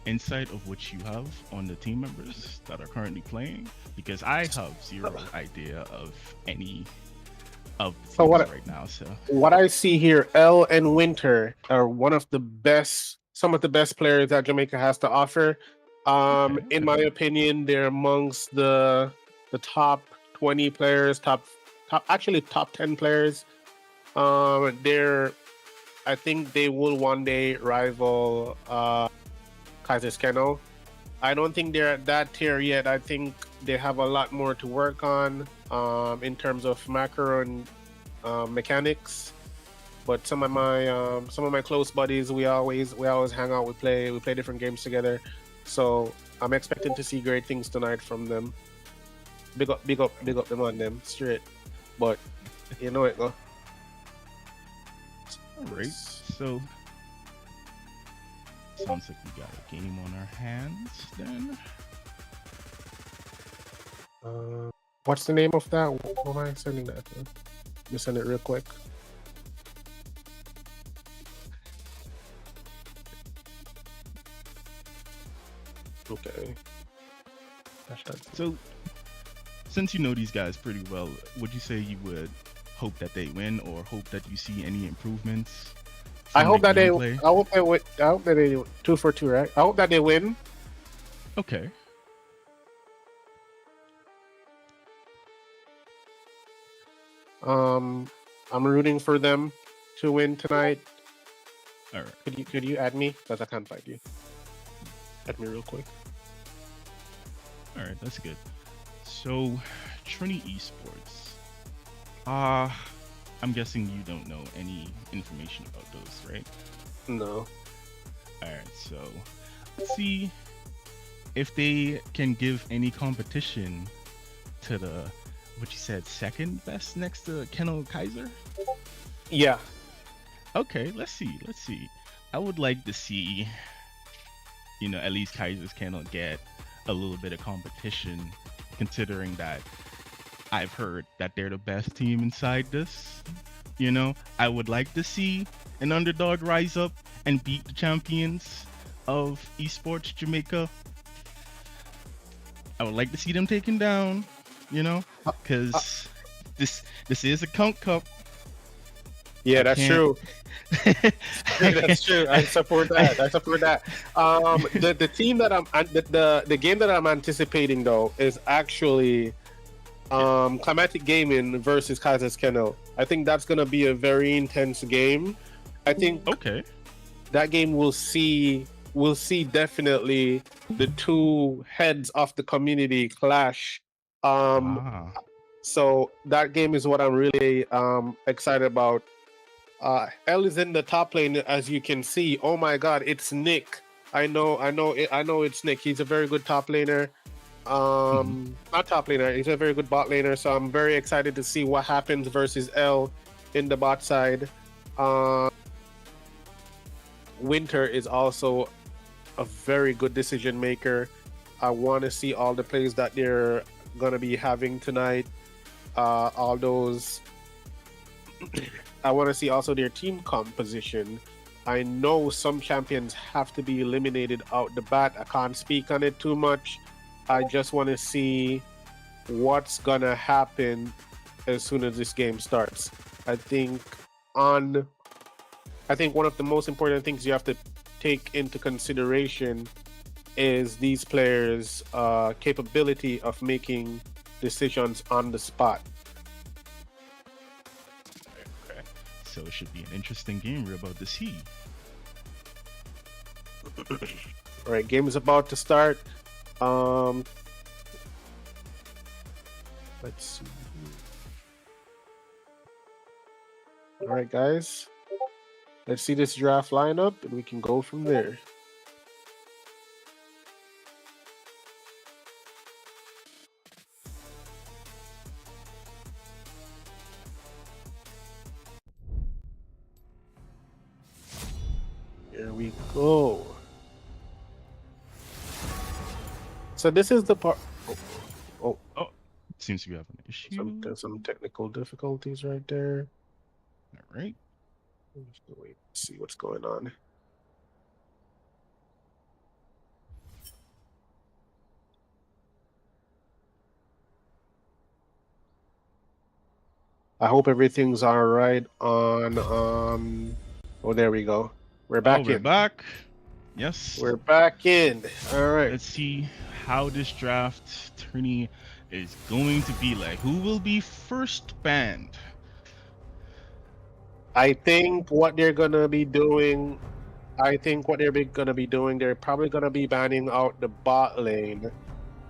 Speaker 7: insight of what you have on the team members that are currently playing? Because I have zero idea of any of the teams right now. So
Speaker 5: what I see here, L and Winter are some of the best players that Jamaica has to offer. In my opinion, they're amongst the top 20 players, top 10 players. I think they will one day rival Kaiser's Kennel. I don't think they're at that tier yet. I think they have a lot more to work on in terms of macro and mechanics. But some of my close buddies, we always hang out. We play different games together. So I'm expecting to see great things tonight from them. Big up them on them straight. But you know it, go.
Speaker 7: Alright, so sounds like we got a game on our hands then.
Speaker 5: What's the name of that? What am I sending that to? Let me send it real quick. Okay.
Speaker 7: So, since you know these guys pretty well, would you say you would hope that they win, or hope that you see any improvements?
Speaker 5: I hope that they 2 for 2, right? I hope that they win.
Speaker 7: Okay.
Speaker 5: I'm rooting for them to win tonight.
Speaker 7: All right.
Speaker 5: Could you add me? Because I can't find you. Add me real quick.
Speaker 7: All right. That's good. So, Trinity Esports. I'm guessing you don't know any information about those, right?
Speaker 5: No.
Speaker 7: All right. So, let's see if they can give any competition to the what you said second best next to Kennel Kaiser.
Speaker 5: Yeah.
Speaker 7: Okay, let's see. I would like to see, at least Kaiser's Kennel get a little bit of competition, considering that I've heard that they're the best team inside this. I would like to see an underdog rise up and beat the champions of esports Jamaica. I would like to see them taken down, because this is a Conch Cup.
Speaker 5: Yeah, that's true. That's true. I support that. The team that the game that I'm anticipating though is actually Climatic Gaming versus Kaiser's Kennel. I think that's gonna be a very intense game. I think that game will see definitely the two heads of the community clash. So that game is what I'm really excited about. L is in the top lane, as you can see. Oh my God, it's Nick. I know it's Nick. He's a very good top laner. Not top laner. He's a very good bot laner. So I'm very excited to see what happens versus L in the bot side. Winter is also a very good decision maker. I want to see all the plays that they're gonna be having tonight. All those. I want to see also their team composition. I know some champions have to be eliminated out the bat. I can't speak on it too much. I just want to see what's gonna happen as soon as this game starts. I think one of the most important things you have to take into consideration is these players' capability of making decisions on the spot.
Speaker 7: So it should be an interesting game we're about to see.
Speaker 5: All right, game is about to start. Let's see. All right, guys. Let's see this draft lineup, and we can go from there. Here we go. So this is the part. Oh,
Speaker 7: Seems to be having an issue.
Speaker 5: there's some technical difficulties right there.
Speaker 7: All right.
Speaker 5: Let's wait, see what's going on. I hope everything's all right on. Oh, there we go. We're back
Speaker 7: We're
Speaker 5: in.
Speaker 7: back. Yes.
Speaker 5: We're back in. All right.
Speaker 7: Let's see how this draft tourney is going to be like. Who will be first banned?
Speaker 5: I think what they're gonna be doing. They're probably gonna be banning out the bot lane.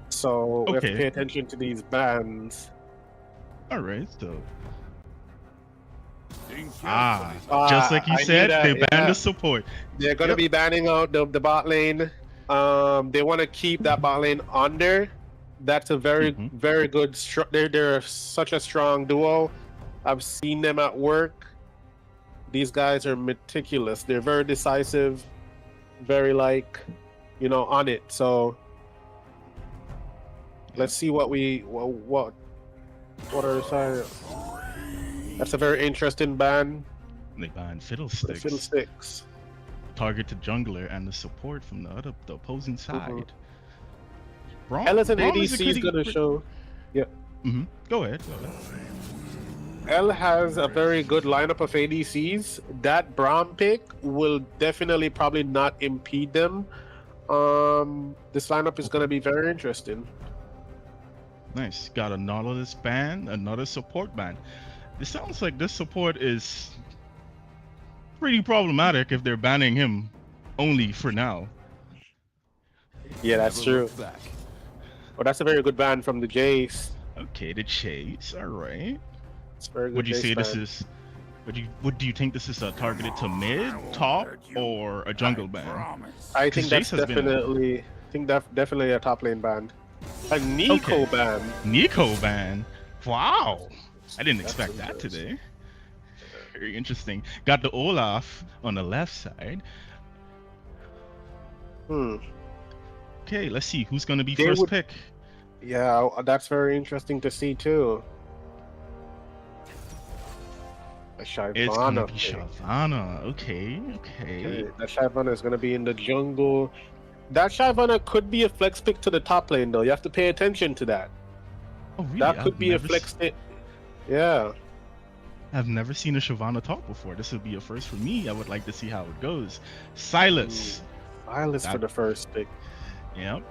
Speaker 5: So we have to pay attention to these bans.
Speaker 7: All right. So.
Speaker 4: Ah,
Speaker 7: Just like you
Speaker 5: I knew
Speaker 7: said,
Speaker 5: that,
Speaker 7: they banned
Speaker 5: yeah.
Speaker 7: the support.
Speaker 5: They're gonna be banning out the bot lane. They want to keep that bot lane under. That's a very very good. They're such a strong duo. I've seen them at work. These guys are meticulous. They're very decisive, very on it. So let's see what are the signs. That's a very interesting ban.
Speaker 7: They banned Fiddlesticks.
Speaker 5: Fiddlesticks.
Speaker 7: Targeted jungler and the support from the opposing side. Braum,
Speaker 5: L as an
Speaker 7: Braum
Speaker 5: ADC is gonna show. Yeah.
Speaker 7: Go ahead.
Speaker 5: L has a very good lineup of ADCs. That Braum pick will definitely probably not impede them. This lineup is going to be very interesting.
Speaker 7: Nice. Got a Nautilus ban, another support ban. It sounds like this support is pretty problematic if they're banning him only for now.
Speaker 5: Yeah, that's
Speaker 4: Never
Speaker 5: true.
Speaker 4: look back.
Speaker 5: Well, that's a very good ban from the Jace.
Speaker 7: Okay, the chase. All right.
Speaker 5: It's a very good.
Speaker 7: Would you
Speaker 5: Jace
Speaker 7: say this
Speaker 5: ban.
Speaker 7: is? What do you think this is targeted to mid, top, or a jungle ban?
Speaker 5: I
Speaker 7: 'Cause
Speaker 5: think that's
Speaker 7: Jace has been-
Speaker 5: definitely. I think that's definitely a top lane ban. A Nico
Speaker 7: Okay.
Speaker 5: ban.
Speaker 7: Nico ban. Wow. I didn't expect that today. Very interesting. Got the Olaf on the left side. Okay, let's see who's gonna be
Speaker 5: They
Speaker 7: first
Speaker 5: would-
Speaker 7: pick.
Speaker 5: Yeah, that's very interesting to see too. A
Speaker 7: It's gonna
Speaker 5: Shyvana
Speaker 7: be
Speaker 5: pick.
Speaker 7: Shyvana. Okay, okay.
Speaker 5: Okay, that Shyvana is going to be in the jungle. That Shyvana could be a flex pick to the top lane, though. You have to pay attention to that.
Speaker 7: Oh, really?
Speaker 5: That could be a
Speaker 7: never
Speaker 5: flex pick. Yeah.
Speaker 7: I've never seen a Shyvana talk before. This would be a first for me. I would like to see how it goes. Silas.
Speaker 5: Silas for
Speaker 7: That-
Speaker 5: the first pick.
Speaker 7: Yep.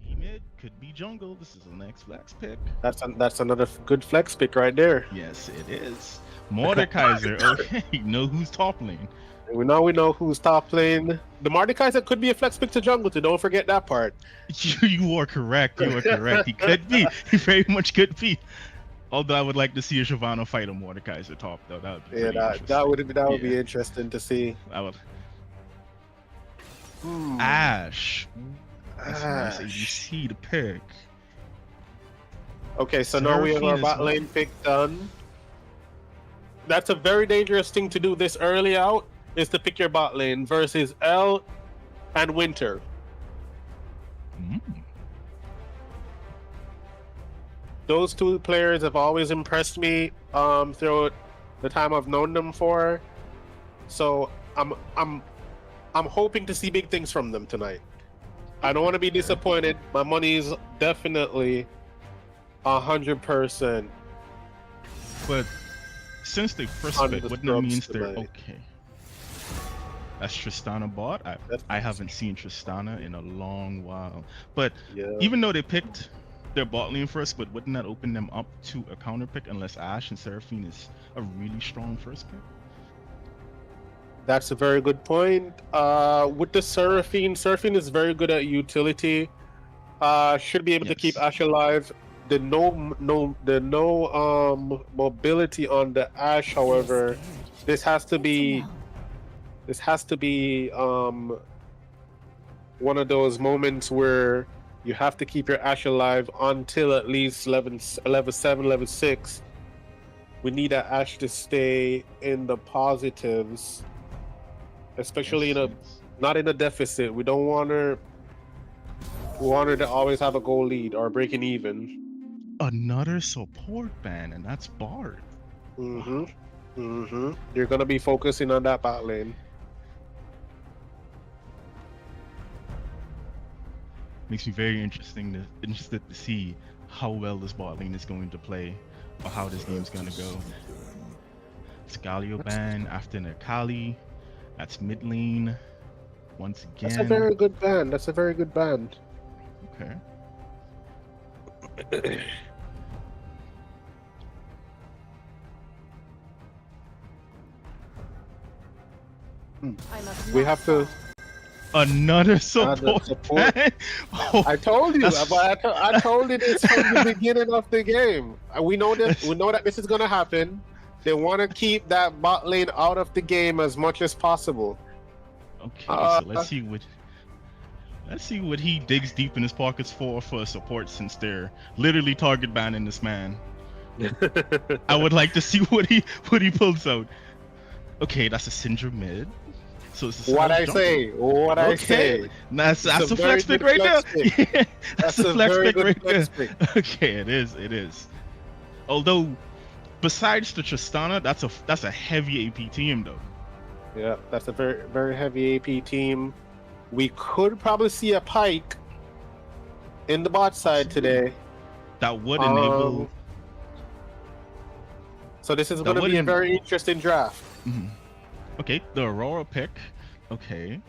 Speaker 7: Be mid, could be jungle. This is the next flex pick.
Speaker 5: That's another good flex pick right there.
Speaker 7: Yes, it is. Mordekaiser. Okay, know who's top lane.
Speaker 5: We know who's top lane. The Mordekaiser could be a flex pick to jungle too. Don't forget that part.
Speaker 7: You are correct. You are correct. He could be. He very much could be. Although I would like to see a Shyvana fight a Mordekaiser top, though. That would be
Speaker 5: Yeah,
Speaker 7: pretty
Speaker 5: that
Speaker 7: interesting.
Speaker 5: would be
Speaker 7: Yeah.
Speaker 5: interesting to see.
Speaker 7: I would. Ash. That's a nice
Speaker 5: Ash.
Speaker 7: ADC to pick.
Speaker 5: Okay, so now we have our
Speaker 7: Seraphine
Speaker 5: bot
Speaker 7: as
Speaker 5: lane pick done. That's a very dangerous thing to do this early out, is to pick your bot lane versus L and Winter.
Speaker 7: Mm.
Speaker 5: Those two players have always impressed me throughout the time I've known them for. So I'm hoping to see big things from them tonight. I don't want to be disappointed. My money is definitely 100%.
Speaker 7: But since they first
Speaker 5: On
Speaker 7: pick,
Speaker 5: the
Speaker 7: wouldn't it
Speaker 5: scrubs
Speaker 7: means they're
Speaker 5: tonight.
Speaker 7: okay? That's Tristana bot. I haven't seen Tristana in a long while. But
Speaker 5: Yeah.
Speaker 7: even though they picked their bot lane first, but wouldn't that open them up to a counter pick unless Ashe and Seraphine is a really strong first pick?
Speaker 5: That's a very good point. With the Seraphine is very good at utility. Should be able to keep
Speaker 7: Yes.
Speaker 5: Ashe alive. The no mobility on the Ashe, however, this has to be one of those moments where you have to keep your Ashe alive until at least level 7, level 6. We need that Ashe to stay in the positives, especially not in a deficit. We don't want her. We want her to always have a goal lead or breaking even.
Speaker 7: Another support ban, and that's Bard.
Speaker 5: You're gonna be focusing on that bot lane.
Speaker 7: Makes me very interested to see how well this bot lane is going to play, or how this game's gonna go. Scalio ban after Nakali. That's mid lane. Once again.
Speaker 5: That's a very good band. That's a very good band.
Speaker 7: Okay.
Speaker 5: We have to.
Speaker 7: Another support.
Speaker 5: support.
Speaker 7: ban? Oh,
Speaker 5: I told you.
Speaker 7: That's-
Speaker 5: But I told you this from the beginning of the game. We know that. We know that this is gonna happen. They want to keep that bot lane out of the game as much as possible.
Speaker 7: okay, so let's see what he digs deep in his pockets for support, since they're literally target banning this man. I would like to see what he pulls out. Okay, that's a Syndra mid. So it's a
Speaker 5: What
Speaker 7: Sylas
Speaker 5: I
Speaker 7: jungle.
Speaker 5: say. What I
Speaker 7: Okay.
Speaker 5: say.
Speaker 7: That's
Speaker 5: It's
Speaker 7: a
Speaker 5: a very
Speaker 7: flex pick
Speaker 5: good
Speaker 7: right there.
Speaker 5: flex pick.
Speaker 7: Yeah,
Speaker 5: That's
Speaker 7: a
Speaker 5: a
Speaker 7: flex
Speaker 5: very
Speaker 7: pick
Speaker 5: good
Speaker 7: right
Speaker 5: flex
Speaker 7: there.
Speaker 5: pick.
Speaker 7: Okay, it is. Although, besides the Tristana, that's a heavy AP team though.
Speaker 5: Yeah, that's a very very heavy AP team. We could probably see a Pike in the bot side today.
Speaker 7: That would enable.
Speaker 5: So this is
Speaker 7: That
Speaker 5: going to be a
Speaker 7: wouldn't-
Speaker 5: very interesting draft.
Speaker 7: Mhm. Okay, the Aurora pick. Okay.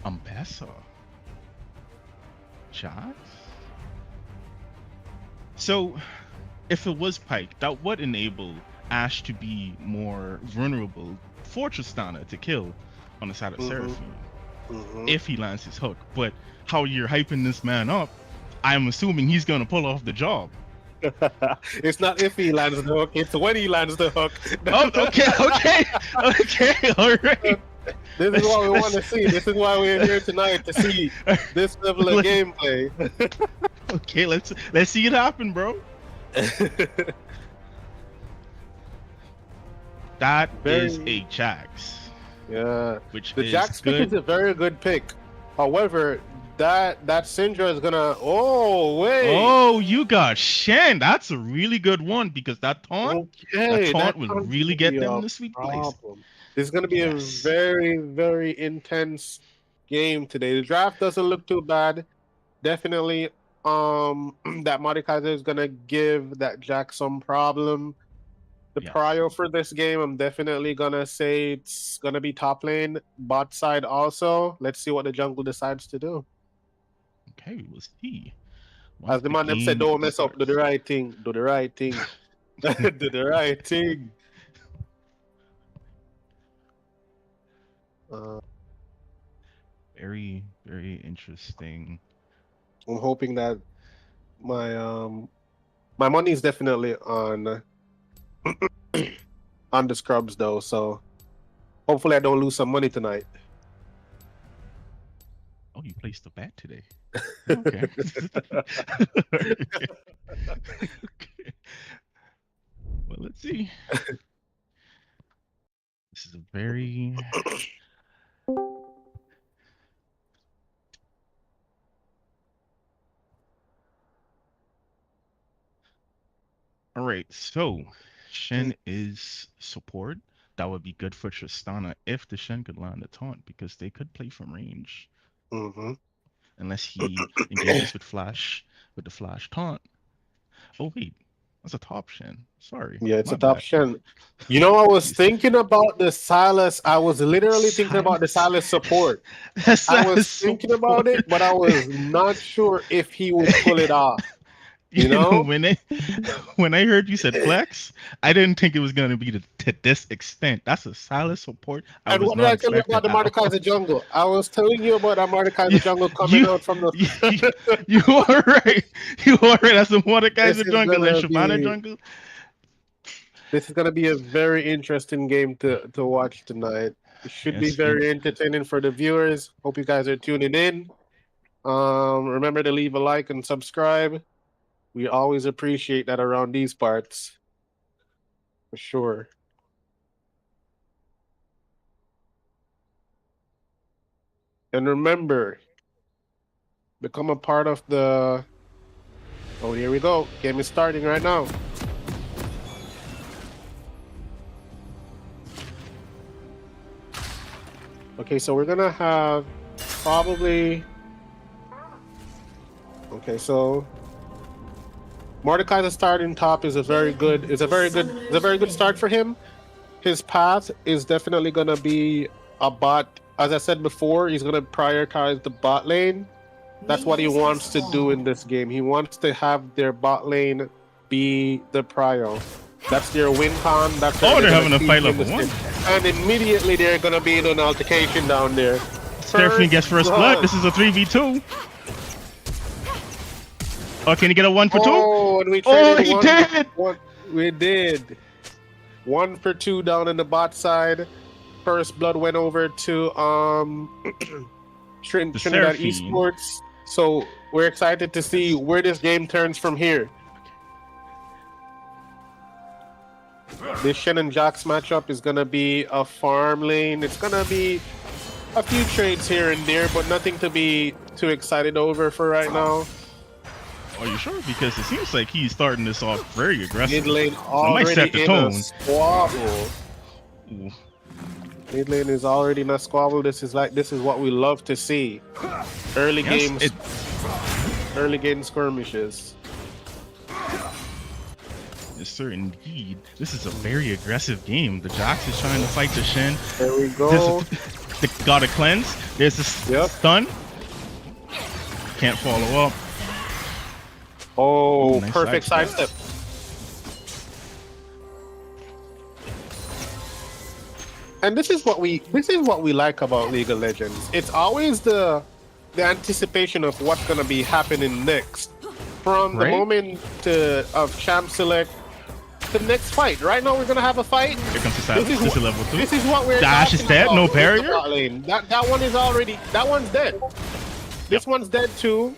Speaker 7: Umpessa. Jax? So, if it was Pike, that would enable Ash to be more vulnerable for Tristana to kill on the side of Seraphine if he lands his hook. But how you're hyping this man up, I'm assuming he's gonna pull off the job.
Speaker 5: It's not if he lands the hook, it's when he lands the hook.
Speaker 7: Oh, okay, all right.
Speaker 5: This is what we want to see. This is why we're here tonight, to see this level of gameplay.
Speaker 7: Okay, let's see it happen, bro. That is a Jax.
Speaker 5: Yeah,
Speaker 7: Which
Speaker 5: the
Speaker 7: is
Speaker 5: Jax
Speaker 7: good.
Speaker 5: pick is a very good pick. However, that Syndra is gonna. Oh wait.
Speaker 7: Oh, you got Shen. That's a really good one because that taunt
Speaker 5: Okay,
Speaker 7: will
Speaker 5: taunt's
Speaker 7: really
Speaker 5: gonna
Speaker 7: get
Speaker 5: be
Speaker 7: them
Speaker 5: a
Speaker 7: in the sweet place.
Speaker 5: problem. This is gonna be
Speaker 7: Yes.
Speaker 5: a very, very intense game today. The draft doesn't look too bad. Definitely, that Mordekaiser is gonna give that Jack some problem. The
Speaker 7: Yes.
Speaker 5: prio for this game, I'm definitely gonna say it's gonna be top lane, bot side also. Let's see what the jungle decides to do.
Speaker 7: Okay, we'll see.
Speaker 5: As the man them said, don't mess up. Do the right thing. Do the right thing. Do the right thing.
Speaker 7: Very, very interesting.
Speaker 5: I'm hoping that my my money is definitely on on the scrubs though, so hopefully I don't lose some money tonight.
Speaker 7: Oh, you placed a bet today. Okay. Okay. Well, let's see. This is a very all right. So Shen is support. That would be good for Tristana if the Shen could land a taunt because they could play from range. Unless he engages with Flash with the Flash taunt. Oh wait, that's a top Shen. Sorry.
Speaker 5: Yeah, it's
Speaker 7: my
Speaker 5: a top
Speaker 7: bad.
Speaker 5: Shen. You know, I was thinking about the Silas. I was literally thinking about the Silas support. I was thinking about it, but I was not sure if he would pull it off. You know?
Speaker 7: when I heard you said flex, I didn't think it was gonna be to this extent. That's a Silas support.
Speaker 5: And what did I tell you about the Mordekaiser jungle? I was telling you about that Mordekaiser jungle coming out from the.
Speaker 7: You are right. You are right. That's the Mordekaiser
Speaker 5: This is
Speaker 7: jungle and
Speaker 5: gonna
Speaker 7: Shyvana
Speaker 5: be-
Speaker 7: jungle.
Speaker 5: This is gonna be a very interesting game to watch tonight. It should be
Speaker 7: Yes,
Speaker 5: very entertaining for the viewers. Hope you guys are tuning in. Remember to leave a like and subscribe. We always appreciate that around these parts. For sure. And remember, become a part of the. Oh, here we go. Game is starting right now. Okay, so we're gonna have probably. Okay, so Mordekaiser starting top is a very good start for him. His path is definitely gonna be a bot. As I said before, he's gonna prioritize the bot lane. That's what he wants to do in this game. He wants to have their bot lane be the prio. That's their win con. That's
Speaker 7: Oh, they're having a fight level 1.
Speaker 5: And immediately they're gonna be in an altercation down there.
Speaker 7: Seraphine gets first blood. This is a 3v2. Oh, can he get a 1 for 2?
Speaker 5: Oh, and we
Speaker 7: he did!
Speaker 5: We did. 1 for 2 down in the bot side. First blood went over to Trinidad
Speaker 7: Seraphine.
Speaker 5: Esports. So we're excited to see where this game turns from here. This Shen and Jax matchup is gonna be a farm lane. It's gonna be a few trades here and there, but nothing to be too excited over for right now.
Speaker 7: Are you sure? Because it seems like he's starting this off very aggressive.
Speaker 5: Mid lane
Speaker 7: I might
Speaker 5: already
Speaker 7: set the
Speaker 5: in
Speaker 7: tone.
Speaker 5: a squabble.
Speaker 7: Ooh.
Speaker 5: Mid lane is already in a squabble. This is what we love to see. Early
Speaker 7: Yes,
Speaker 5: early game skirmishes.
Speaker 7: Yes, sir, indeed. This is a very aggressive game. The Jax is trying to fight the Shen.
Speaker 5: There we go.
Speaker 7: Gotta cleanse. There's a
Speaker 5: Yep.
Speaker 7: stun. Can't follow up.
Speaker 5: Oh,
Speaker 7: Nice
Speaker 5: perfect
Speaker 7: sidestep.
Speaker 5: sidestep. And this is what we like about League of Legends. It's always the anticipation of what's gonna be happening next. From the
Speaker 7: Right.
Speaker 5: moment of champ select to the next fight. Right now we're gonna have a fight.
Speaker 7: Here comes the silence. This is level 2.
Speaker 5: This is what we're
Speaker 7: Dash is
Speaker 5: talking
Speaker 7: dead,
Speaker 5: about
Speaker 7: no
Speaker 5: with the
Speaker 7: barrier?
Speaker 5: bot lane. That one is already, that one's dead. This one's dead too.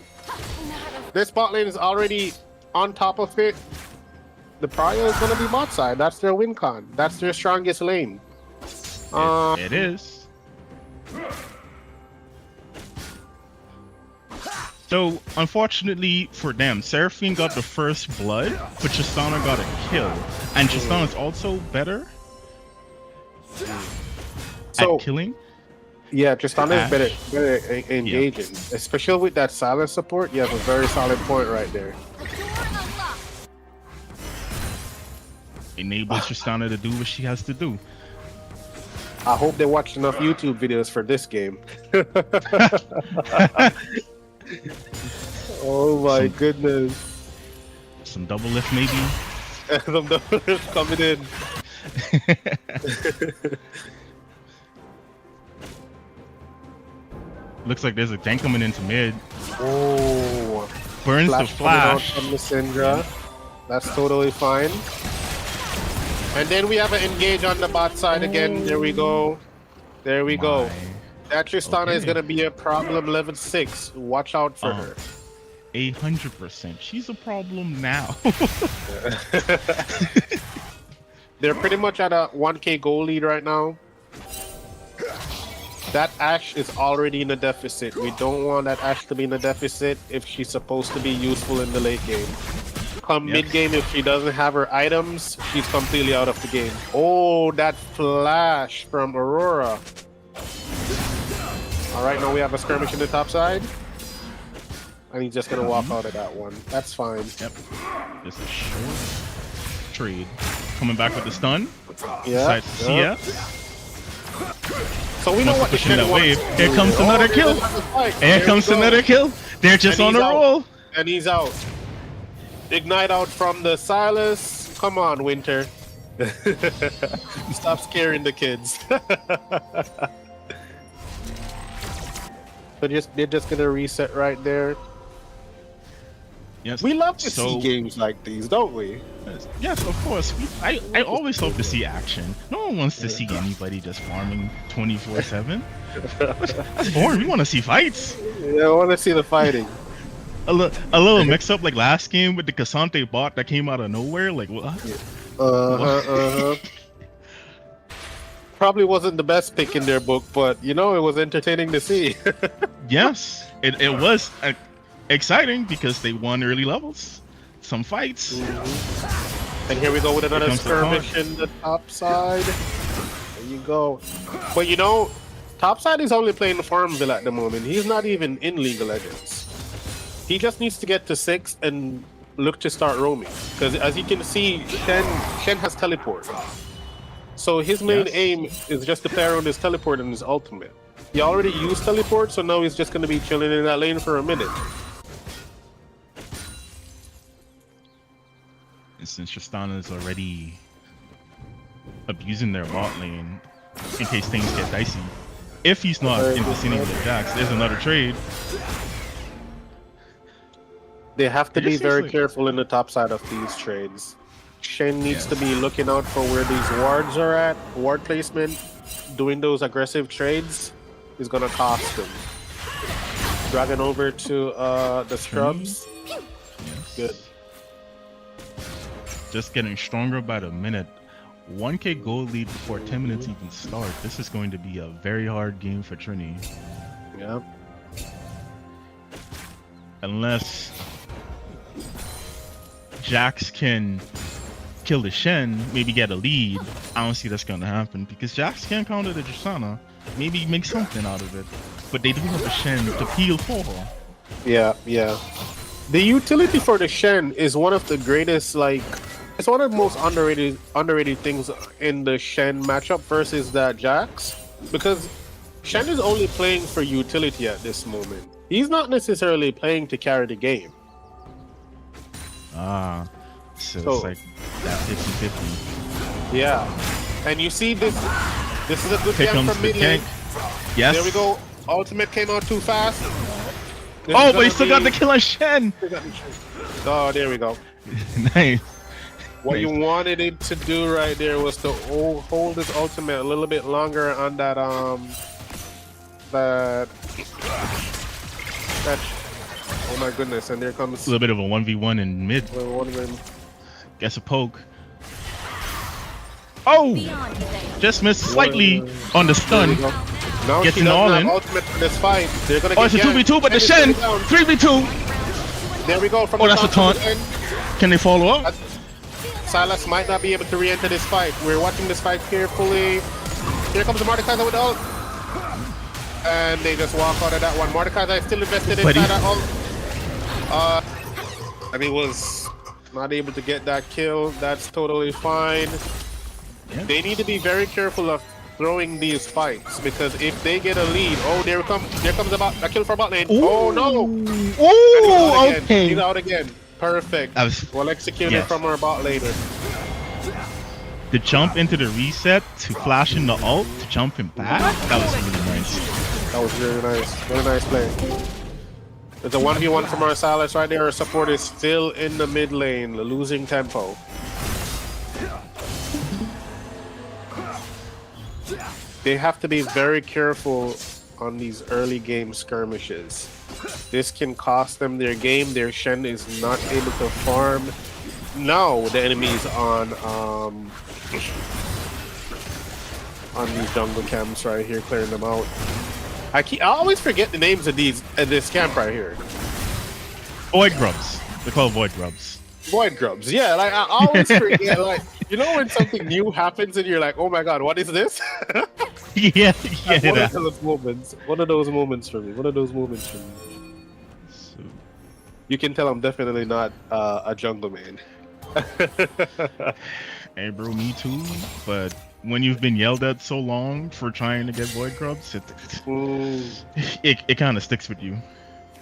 Speaker 5: This bot lane is already on top of it. The prio is gonna be bot side. That's their win con. That's their strongest lane.
Speaker 7: It is. So, unfortunately for them, Seraphine got the first blood, but Tristana got a kill. And Tristana's also better
Speaker 5: So
Speaker 7: at killing.
Speaker 5: yeah, Tristana is better,
Speaker 7: Ash.
Speaker 5: engaging, especially with that silent support. You have a very solid point right there.
Speaker 7: Enables Tristana to do what she has to do.
Speaker 5: I hope they watch enough YouTube videos for this game. Oh my goodness.
Speaker 7: Some double lift maybe.
Speaker 5: Some numbers coming in.
Speaker 7: Looks like there's a tank coming into mid.
Speaker 5: Oh,
Speaker 7: Burns the
Speaker 5: coming out
Speaker 7: flash.
Speaker 5: from Lysindra. That's totally fine. And then we have an engage on the bot side again. There we go. There we go.
Speaker 7: My.
Speaker 5: That Tristana is
Speaker 7: Okay.
Speaker 5: gonna be a problem level 6. Watch out for her.
Speaker 7: 100%. She's a problem now.
Speaker 5: They're pretty much at a 1k goal lead right now. That Ashe is already in a deficit. We don't want that Ashe to be in a deficit if she's supposed to be useful in the late game. Come
Speaker 7: Yep.
Speaker 5: mid game, if she doesn't have her items, she's completely out of the game. Oh, that flash from Aurora. All right, now we have a skirmish in the top side. And he's just gonna walk out of that one. That's fine.
Speaker 7: Yep. Just a short trade. Coming back with the stun.
Speaker 5: Yeah.
Speaker 7: Decides to
Speaker 5: yeah.
Speaker 7: see ya.
Speaker 5: So we know what the
Speaker 7: Pushing that
Speaker 5: Shen wants
Speaker 7: wave.
Speaker 5: to
Speaker 7: Here
Speaker 5: do.
Speaker 7: comes
Speaker 5: Oh,
Speaker 7: another
Speaker 5: there's
Speaker 7: kill.
Speaker 5: another fight.
Speaker 7: Here
Speaker 5: There
Speaker 7: comes
Speaker 5: we go.
Speaker 7: another kill. They're just
Speaker 5: And
Speaker 7: on
Speaker 5: he's
Speaker 7: a
Speaker 5: out.
Speaker 7: roll.
Speaker 5: And he's out. Ignite out from the Silas. Come on, Winter. Stop scaring the kids. So they're just gonna reset right there.
Speaker 7: Yes.
Speaker 5: We love to
Speaker 7: So-
Speaker 5: see games like these, don't we?
Speaker 7: Yes, of course. I always love to see action. No one wants to see anybody just farming 24/7. That's boring. We want to see fights.
Speaker 5: Yeah, I want to see the fighting.
Speaker 7: A little mix up like last game with the Cassante bot that came out of nowhere. Like what?
Speaker 5: Probably wasn't the best pick in their book, but you know, it was entertaining to see.
Speaker 7: Yes, it was exciting because they won early levels, some fights.
Speaker 5: And here we go with another
Speaker 7: comes the
Speaker 5: skirmish in the top side. There you go. But you know, top side is only playing Farmville at the moment. He's not even in League of Legends. He just needs to get to 6 and look to start roaming. Because as you can see, Shen has teleport. So his main
Speaker 7: Yes.
Speaker 5: aim is just to play around his teleport and his ultimate. He already used teleport, so now he's just going to be chilling in that lane for a minute.
Speaker 7: And since Tristana is already abusing their bot lane in case things get dicey, if he's not in the vicinity of Jax, there's another trade.
Speaker 5: They have to
Speaker 7: It
Speaker 5: be
Speaker 7: just
Speaker 5: very
Speaker 7: seems like-
Speaker 5: careful in the top side of these trades. Shen needs to be looking out for where these wards are at. Ward placement, doing those aggressive trades is gonna cost him. Dragging over to the scrubs.
Speaker 7: Yes.
Speaker 5: Good.
Speaker 7: Just getting stronger by the minute. 1k gold lead before 10 minutes even start. This is going to be a very hard game for Trini.
Speaker 5: Yeah.
Speaker 7: Unless Jax can kill the Shen, maybe get a lead. I don't see that's gonna happen because Jax can counter the Tristana. Maybe make something out of it. But they do have a Shen to peel for her.
Speaker 5: Yeah, yeah. The utility for the Shen is one of the greatest, like, it's one of the most underrated things in the Shen matchup versus that Jax. Because Shen is only playing for utility at this moment. He's not necessarily playing to carry the game.
Speaker 7: Ah, so
Speaker 5: So-
Speaker 7: it's like that 50-50.
Speaker 5: Yeah. And you see this is a good
Speaker 7: Here
Speaker 5: game
Speaker 7: comes
Speaker 5: from
Speaker 7: the
Speaker 5: mid lane.
Speaker 7: gank. Yes.
Speaker 5: There we go. Ultimate came out too fast. This
Speaker 7: Oh,
Speaker 5: is
Speaker 7: but he
Speaker 5: gonna
Speaker 7: still got
Speaker 5: be-
Speaker 7: the kill on Shen.
Speaker 5: Oh, there we go.
Speaker 7: Nice.
Speaker 5: What
Speaker 7: Nice.
Speaker 5: you wanted it to do right there was to hold his ultimate a little bit longer on that that oh my goodness, and there comes
Speaker 7: A little bit of a 1v1 in mid.
Speaker 5: one of them.
Speaker 7: Guess a poke. Oh! Just missed slightly on the stun.
Speaker 5: Now
Speaker 7: Gets
Speaker 5: she
Speaker 7: an
Speaker 5: doesn't
Speaker 7: all
Speaker 5: have
Speaker 7: in.
Speaker 5: ultimate for this fight. They're gonna
Speaker 7: Oh,
Speaker 5: get
Speaker 7: it's a 2v2, but the
Speaker 5: Shen
Speaker 7: Shen!
Speaker 5: is going down.
Speaker 7: 3v2!
Speaker 5: There we go. From
Speaker 7: Oh,
Speaker 5: the
Speaker 7: that's a
Speaker 5: top to
Speaker 7: taunt.
Speaker 5: the end.
Speaker 7: Can they follow up?
Speaker 5: Silas might not be able to re-enter this fight. We're watching this fight carefully. Here comes the Mordekaiser with ult. And they just walk out of that one. Mordekaiser is still invested inside
Speaker 7: Buddy.
Speaker 5: that ult. And he was not able to get that kill. That's totally fine.
Speaker 7: Yeah.
Speaker 5: They need to be very careful of throwing these fights because if they get a lead, oh, there comes a kill for bot lane. Oh no! And he's out
Speaker 7: Ooh,
Speaker 5: again.
Speaker 7: okay.
Speaker 5: He's out again. Perfect.
Speaker 7: That was-
Speaker 5: Well executed
Speaker 7: yes.
Speaker 5: from our bot later.
Speaker 7: The jump into the reset to flash in the ult to jump him back, that was really nice.
Speaker 5: That was really nice. Very nice play. There's a 1v1 from our Silas right there. Our support is still in the mid lane, losing tempo. They have to be very careful on these early game skirmishes. This can cost them their game. Their Shen is not able to farm. Now the enemy's on these jungle camps right here, clearing them out. I always forget the names of this camp right here.
Speaker 7: Void grubs. They call it void grubs.
Speaker 5: Void grubs. Yeah, like I always forget. Like you know when something new happens and you're like, oh my god, what is this?
Speaker 7: Yeah,
Speaker 5: Like,
Speaker 7: yeah.
Speaker 5: one of those moments. One of those moments for me. One of those moments for me.
Speaker 7: So,
Speaker 5: You can tell I'm definitely not a jungle man.
Speaker 7: hey, bro, me too. But when you've been yelled at so long for trying to get void grubs, it kind of sticks with you.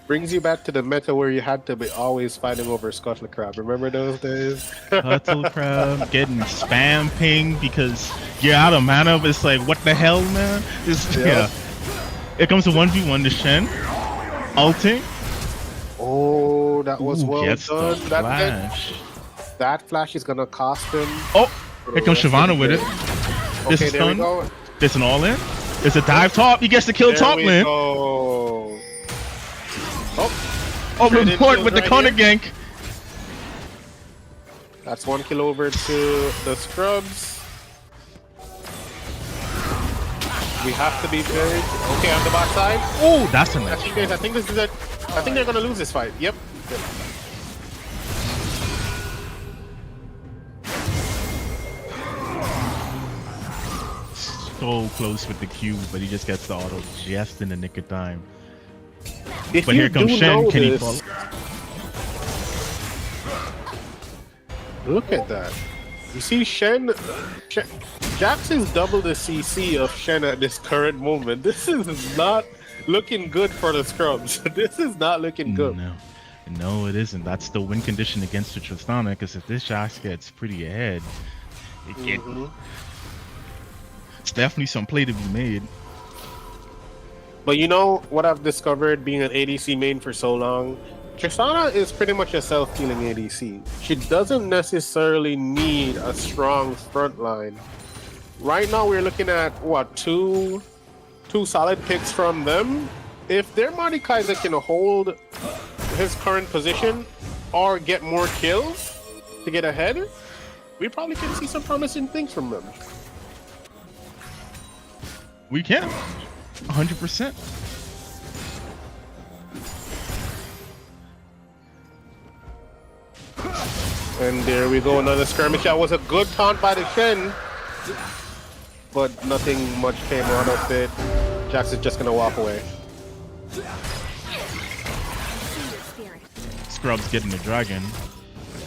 Speaker 5: Brings you back to the meta where you had to be always fighting over Scuttle Crab. Remember those days?
Speaker 7: Cuttle crab, getting spam ping because you're out of mana, but it's like, what the hell, man? Yeah. It comes to 1v1 to Shen. Ulting.
Speaker 5: Oh, that was
Speaker 7: Ooh,
Speaker 5: well
Speaker 7: gets the
Speaker 5: done.
Speaker 7: flash.
Speaker 5: That flash is gonna cost him.
Speaker 7: Oh, here comes Shyvana with it. This
Speaker 5: Okay,
Speaker 7: is
Speaker 5: there we
Speaker 7: stun.
Speaker 5: go.
Speaker 7: It's an all-in. It's a dive top. He gets to kill
Speaker 5: There
Speaker 7: top
Speaker 5: we
Speaker 7: lane.
Speaker 5: go.
Speaker 7: Oh,
Speaker 5: Traded
Speaker 7: report
Speaker 5: kills
Speaker 7: with the
Speaker 5: right
Speaker 7: counter
Speaker 5: here.
Speaker 7: gank.
Speaker 5: That's 1 kill over to the scrubs. We have to be very okay on the bot side.
Speaker 7: Oh, that's a
Speaker 5: I
Speaker 7: nice.
Speaker 5: think this is it. I think they're gonna lose this fight. Yep.
Speaker 7: So close with the Q, but he just gets the auto just in the nick of time.
Speaker 5: If
Speaker 7: But
Speaker 5: you
Speaker 7: here comes
Speaker 5: do
Speaker 7: Shen. Can he
Speaker 5: notice-
Speaker 7: follow?
Speaker 5: Look at that. You see Shen Jax is double the CC of Shen at this current moment. This is not looking good for the scrubs. This is not looking good.
Speaker 7: No, it isn't. That's the win condition against the Tristana, because if this Jax gets pretty ahead, it's definitely some play to be made.
Speaker 5: But you know what I've discovered being an ADC main for so long? Tristana is pretty much a self-healing ADC. She doesn't necessarily need a strong front line. Right now we're looking at what, two solid picks from them. If their Mordekaiser can hold his current position or get more kills to get ahead, we probably can see some promising things from them.
Speaker 7: We can. 100%.
Speaker 5: And there we go, another skirmish. That was a good taunt by the Shen, but nothing much came out of it. Jax is just gonna walk away.
Speaker 7: Scrub's getting the dragon.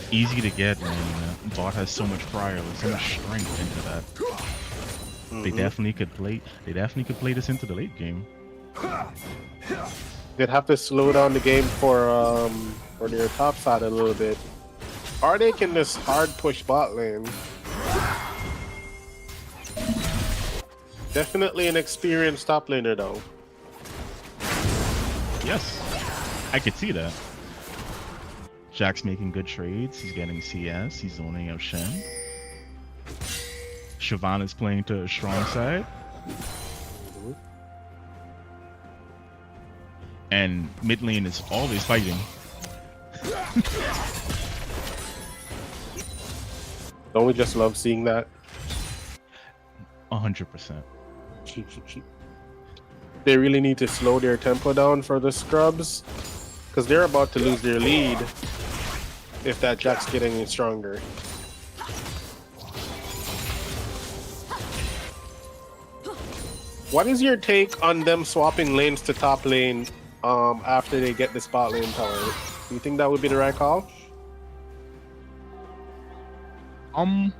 Speaker 7: Easy to get, man. Bot has so much prior, so much strength into that. They definitely could play. They definitely could play this into the late game.
Speaker 5: They'd have to slow down the game for their top side a little bit. Or they can just hard push bot lane. Definitely an experienced top laner though.
Speaker 7: Yes, I could see that. Jack's making good trades. He's getting CS. He's zoning out Shen. Siobhan is playing to a strong side. And mid lane is always fighting.
Speaker 5: Don't we just love seeing that?
Speaker 7: 100%.
Speaker 5: They really need to slow their tempo down for the scrubs, because they're about to lose their lead if that Jack's getting stronger. What is your take on them swapping lanes to top lane after they get this bot lane tower? Do you think that would be the right call?
Speaker 7: I'm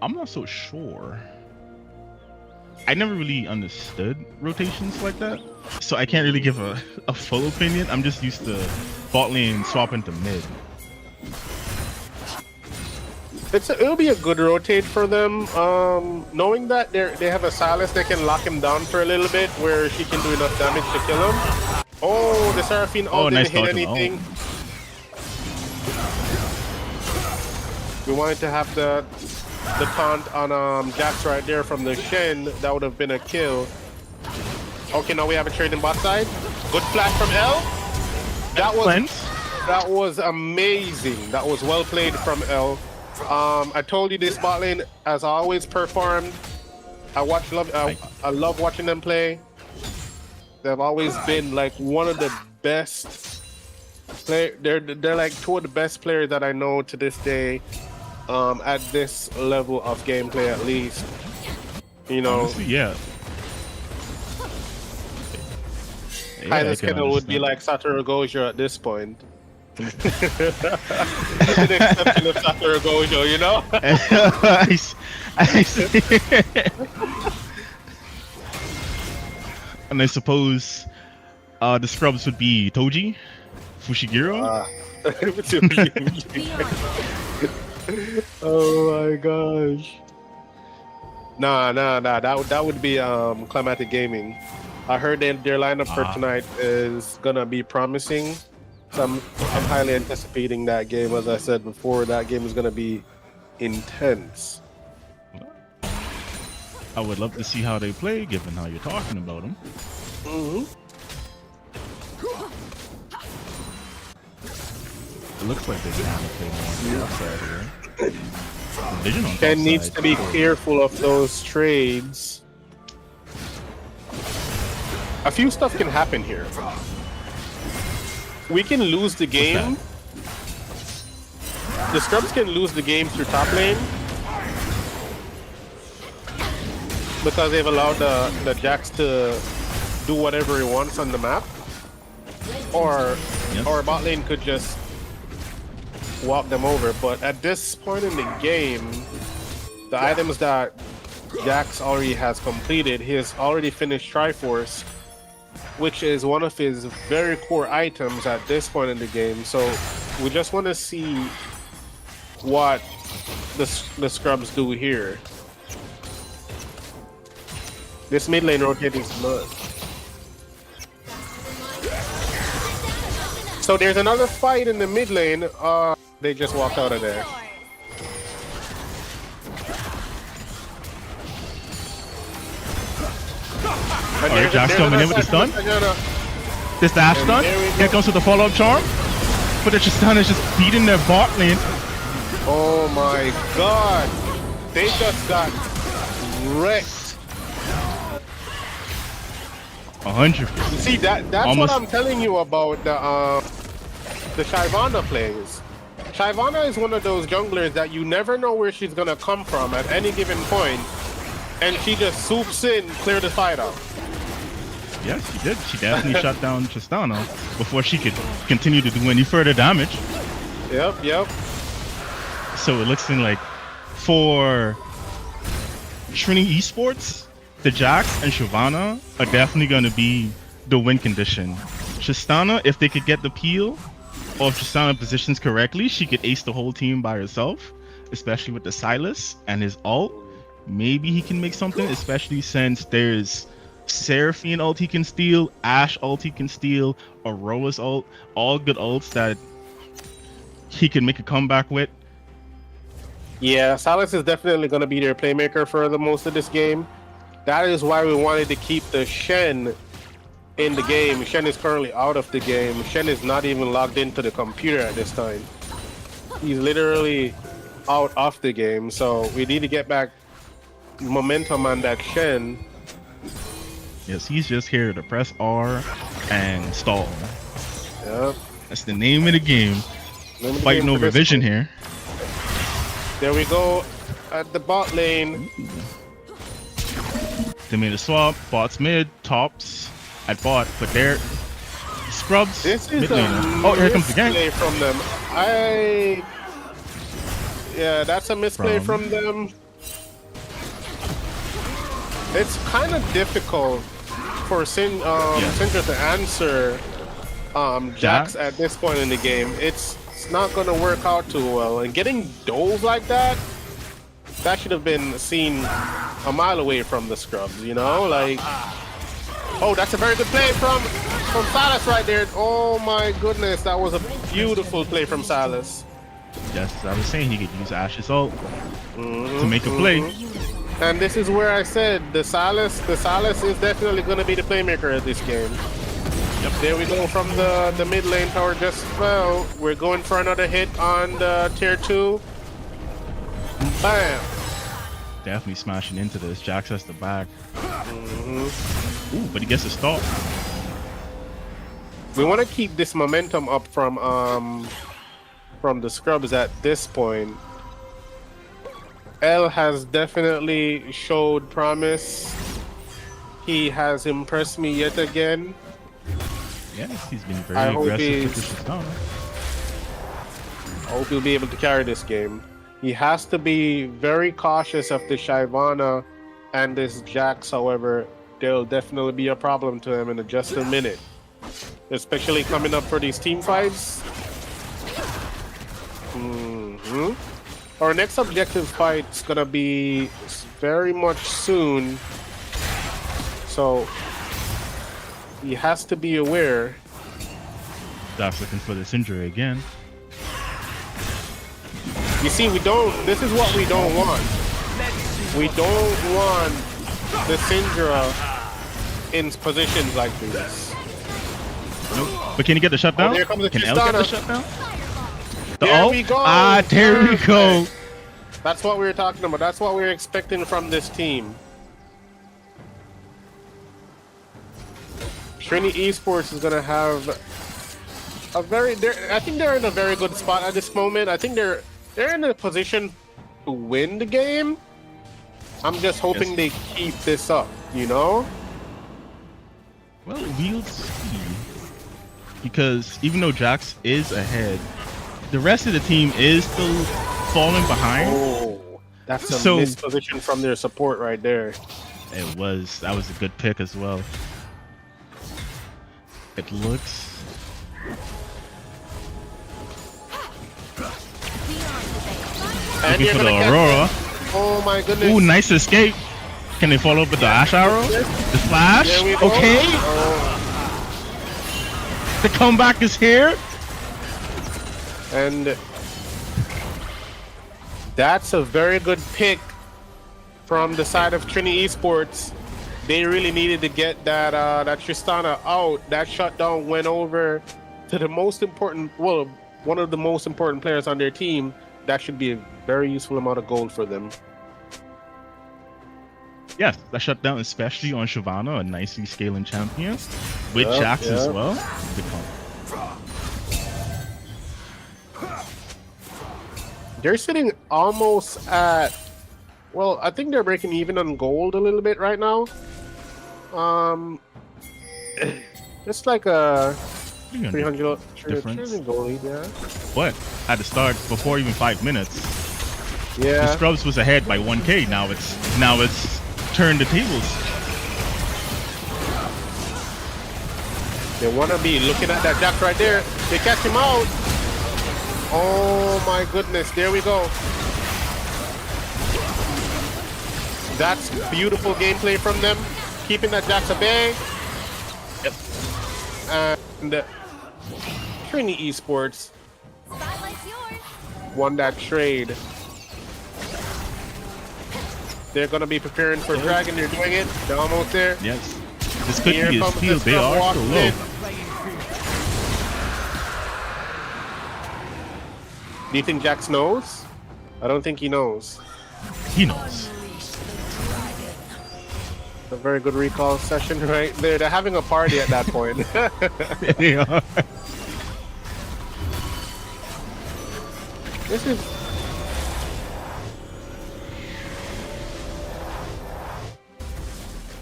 Speaker 7: not so sure. I never really understood rotations like that, so I can't really give a full opinion. I'm just used to bot lane swapping to mid.
Speaker 5: It'll be a good rotate for them, knowing that they have a Silas that can lock him down for a little bit, where she can do enough damage to kill him. Oh, the Seraphine ult didn't hit anything. We wanted to have the taunt on Jax right there from the Shen. That would have been a kill. Okay, now we have a trade in bot side. Good flash from L. That was amazing. That was well played from L. I told you this bot lane has always performed. I love watching them play. They've always been like one of the best they're like two of the best players that I know to this day, at this level of gameplay at least. You know,
Speaker 7: honestly, yeah.
Speaker 5: Hylas Kendall would be like Satoru Gojo at this point. With the exception of Satoru Gojo, you know?
Speaker 7: I see. And I suppose the scrubs would be Toji, Fushiguro.
Speaker 5: Oh my gosh. Nah. That would be Climatic Gaming. I heard that their lineup for tonight is gonna be promising. So I'm highly anticipating that game. As I said before, that game is gonna be intense.
Speaker 7: I would love to see how they play, given how you're talking about them. It looks like they're trying to play more on the side here. Vision on
Speaker 5: Ken
Speaker 7: top
Speaker 5: needs
Speaker 7: side.
Speaker 5: to be careful of those trades. A few stuff can happen here. We can lose the game. The scrubs can lose the game through top lane because they've allowed the Jax to do whatever he wants on the map, or bot lane could just walk them over. But at this point in the game, the items that Jax already has completed, he has already finished Triforce, which is one of his very core items at this point in the game. So we just want to see what the scrubs do here. This mid lane rotating smart. So there's another fight in the mid lane. They just walked out of there.
Speaker 7: Alright, Jack's coming in with the stun. This dash stun. Here comes with the follow-up charm. But the stun is just beating their bot lane.
Speaker 5: Oh my god. They just got wrecked.
Speaker 7: 100%.
Speaker 5: See, that's
Speaker 7: Almost.
Speaker 5: what I'm telling you about the Shyvana plays. Shyvana is one of those junglers that you never know where she's gonna come from at any given point, and she just swoops in, clear the fight out.
Speaker 7: Yes, she did. She definitely shut down Tristana before she could continue to do any further damage.
Speaker 5: Yep.
Speaker 7: So it looks like for Trini Esports, the Jax and Shyvana are definitely going to be the win condition. Tristana, if they could get the peel, or if Tristana positions correctly, she could ace the whole team by herself, especially with the Silas and his ult. Maybe he can make something, especially since there's Seraphine ult he can steal, Ashe ult he can steal, Aurora's ult, all good ults that he can make a comeback with.
Speaker 5: Yeah, Silas is definitely going to be their playmaker for the most of this game. That is why we wanted to keep the Shen in the game. Shen is currently out of the game. Shen is not even logged into the computer at this time. He's literally out of the game, so we need to get back momentum on that Shen.
Speaker 7: Yes, he's just here to press R and stall.
Speaker 5: Yep.
Speaker 7: That's the name of the game. Fighting over vision here.
Speaker 5: There we go at the bot lane.
Speaker 7: They made a swap. Bots mid, tops at bot, but they're scrubs.
Speaker 5: This is
Speaker 7: mid
Speaker 5: a
Speaker 7: laner. Oh, here comes the gang.
Speaker 5: misplay from them. Yeah, that's a misplay from them. It's kind of difficult for Syndra to answer Jax at this point in the game. It's not going to work out too well. And getting dove like that should have been seen a mile away from the scrubs, you know? Like, oh, that's a very good play from Silas right there. Oh my goodness, that was a beautiful play from Silas.
Speaker 7: Yes, as I was saying, he could use Ashe's ult to make a play.
Speaker 5: And this is where I said the Silas is definitely going to be the playmaker of this game. Yep, there we go from the mid lane tower just fell. We're going for another hit on the tier 2. Bam!
Speaker 7: Definitely smashing into this. Jax has the back. Ooh, but he gets a stop.
Speaker 5: We want to keep this momentum up from the scrubs at this point. L has definitely showed promise. He has impressed me yet again.
Speaker 7: Yes, he's been very aggressive with this stone.
Speaker 5: I hope he'll be able to carry this game. He has to be very cautious of the Shyvana and this Jax, however, they'll definitely be a problem to him in just a minute. Especially coming up for these team fights. Our next objective fight is gonna be very much soon, so he has to be aware.
Speaker 7: Doc's looking for this injury again.
Speaker 5: You see, this is what we don't want. We don't want the Syndra in positions like this.
Speaker 7: Nope. But can he get the shutdown?
Speaker 5: Oh, here comes the
Speaker 7: Can L get the
Speaker 5: Tristana.
Speaker 7: shutdown?
Speaker 5: There we go.
Speaker 7: Ah, there we go.
Speaker 5: That's what we were talking about. That's what we were expecting from this team. Trini Esports is gonna have a I think they're in a very good spot at this moment. I think they're in a position to win the game. I'm just hoping they keep this up, you know?
Speaker 7: Well, we'll see. Because even though Jax is ahead, the rest of the team is still falling behind.
Speaker 5: Oh, that's a missed position from their support right there.
Speaker 7: That was a good pick as well. It looks.
Speaker 5: And
Speaker 7: Looking for the Aurora.
Speaker 5: Oh my goodness.
Speaker 7: Ooh, nice escape. Can they follow up with the Ashe arrow? The flash?
Speaker 5: There we go.
Speaker 7: Okay.
Speaker 5: Oh.
Speaker 7: The comeback is here.
Speaker 5: And that's a very good pick from the side of Trini Esports. They really needed to get that Tristana out. That shutdown went over to the most important, well, one of the most important players on their team. That should be a very useful amount of gold for them.
Speaker 7: Yes, that shutdown, especially on Shyvana, a nicely scaling champion, with Jax as well. Good call.
Speaker 5: They're sitting almost at, well, I think they're breaking even on gold a little bit right now. It's like a 300
Speaker 7: difference.
Speaker 5: gold, yeah.
Speaker 7: But at the start, before even 5 minutes,
Speaker 5: Yeah.
Speaker 7: Scrubs was ahead by 1K. Now it's turned the tables.
Speaker 5: They want to be looking at that Jax right there. They catch him out. Oh my goodness. There we go. That's beautiful gameplay from them. Keeping that Jax at bay.
Speaker 7: Yep.
Speaker 5: And Trini Esports won that trade. They're going to be preparing for Dragon. They're doing it. They're almost there.
Speaker 7: Yes. This could
Speaker 5: Here
Speaker 7: be a
Speaker 5: comes
Speaker 7: steal.
Speaker 5: the
Speaker 7: They
Speaker 5: scrub
Speaker 7: are
Speaker 5: walking
Speaker 7: so low.
Speaker 5: in. Do you think Jax knows? I don't think he knows.
Speaker 7: He knows.
Speaker 5: A very good recall session right there. They're having a party at that point.
Speaker 7: They are.
Speaker 5: This is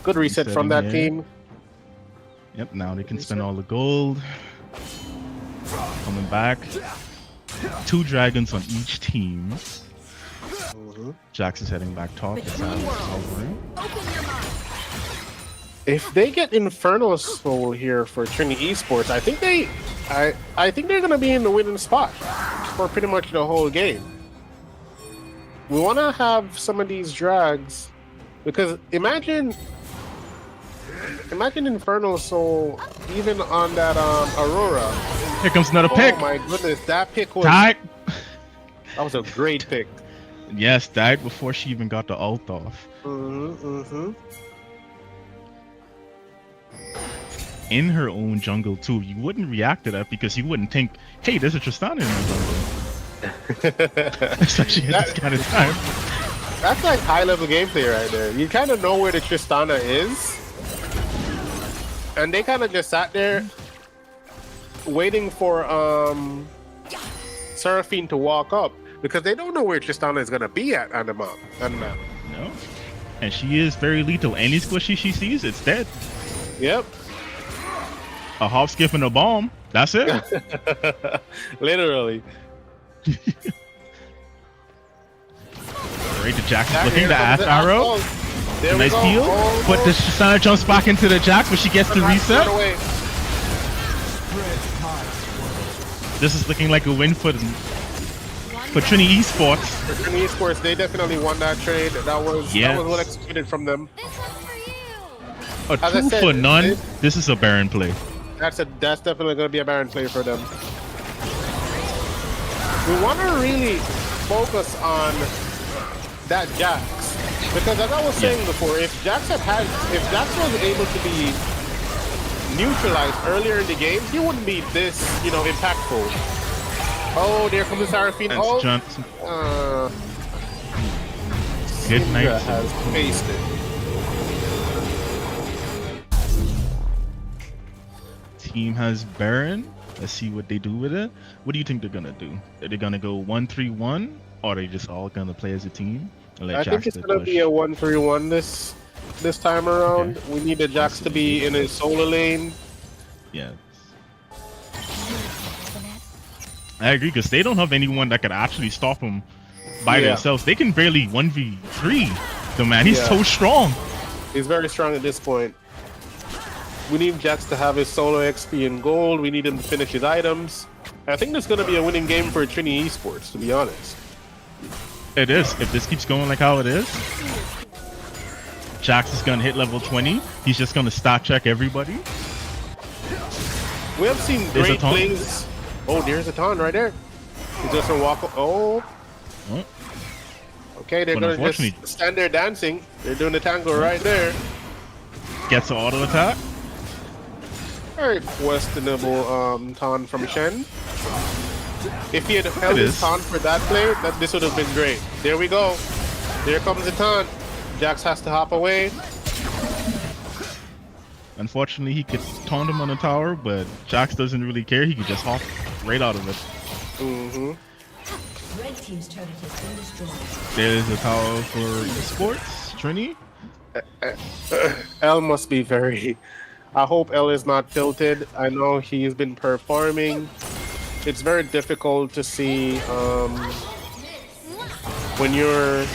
Speaker 5: good reset from that
Speaker 7: Resetting
Speaker 5: team.
Speaker 7: Yep, now they can spend all the gold. Coming back. 2 dragons on each team. Jax is heading back top.
Speaker 5: If they get Infernal Soul here for Trini Esports, I think they're gonna be in the winning spot for pretty much the whole game. We want to have some of these drags because imagine Infernal Soul even on that Aurora.
Speaker 7: Here comes another pick.
Speaker 5: Oh my goodness, that pick was
Speaker 7: Died.
Speaker 5: that was a great pick.
Speaker 7: Yes, died before she even got the ult off. In her own jungle too. You wouldn't react to that because you wouldn't think, hey, there's a Tristana in the jungle. Especially at this kind of time.
Speaker 5: That's like high level gameplay right there. You kind of know where the Tristana is. And they kind of just sat there waiting for Seraphine to walk up because they don't know where Tristana is going to be at on the map.
Speaker 7: No. And she is very lethal. Any squishy she sees, it's dead.
Speaker 5: Yep.
Speaker 7: A hop, skip, and a bomb. That's it.
Speaker 5: Literally.
Speaker 7: Right, the Jax is looking, the ass arrow.
Speaker 5: There
Speaker 7: Nice heal. But the Tristana jumps back into the Jax, but she gets the reset. This is looking like a win for Trini Esports.
Speaker 5: For Trini Esports, they definitely won that trade. That was well executed from them.
Speaker 7: A 2 for none. This is a Baron play.
Speaker 5: That's definitely going to be a Baron play for them. We want to really focus on that Jax because, as I was saying before, if Jax was able to be neutralized earlier in the game, he wouldn't be this, impactful. Oh, there comes the Seraphine.
Speaker 7: That's Johnson. Good night.
Speaker 5: Has faced it.
Speaker 7: Team has Baron. Let's see what they do with it. What do you think they're gonna do? Are they gonna go 1-3-1, or are they just all gonna play as a team? And let
Speaker 5: I think it's gonna be a 1-3-1 this time around. Okay. We need the Jax to be in his solo lane.
Speaker 7: Yes. I agree because they don't have anyone that could actually stop him by themselves. They can barely 1v3 the man. He's so strong.
Speaker 5: He's very strong at this point. We need Jax to have his solo XP and gold. We need him to finish his items. I think this is going to be a winning game for Trini Esports, to be honest.
Speaker 7: It is. If this keeps going like how it is, Jax is going to hit level 20. He's just going to stat check everybody.
Speaker 5: We have seen great plays. Oh, there's a taunt right there. He's just going to walk. Oh. Okay, they're going to just stand there dancing. They're doing the tango right there.
Speaker 7: Gets an auto attack.
Speaker 5: Very questionable taunt from Shen. If he had held his taunt for that play, this would have been great. There we go. There comes the taunt. Jax has to hop away.
Speaker 7: Unfortunately, he could taunt him on the tower, but Jax doesn't really care. He could just hop right out of it.
Speaker 3: Red team's turret has been destroyed.
Speaker 7: There's a tower for esports. Trini.
Speaker 5: L must be very... I hope L is not tilted. I know he's been performing. It's very difficult to see when you're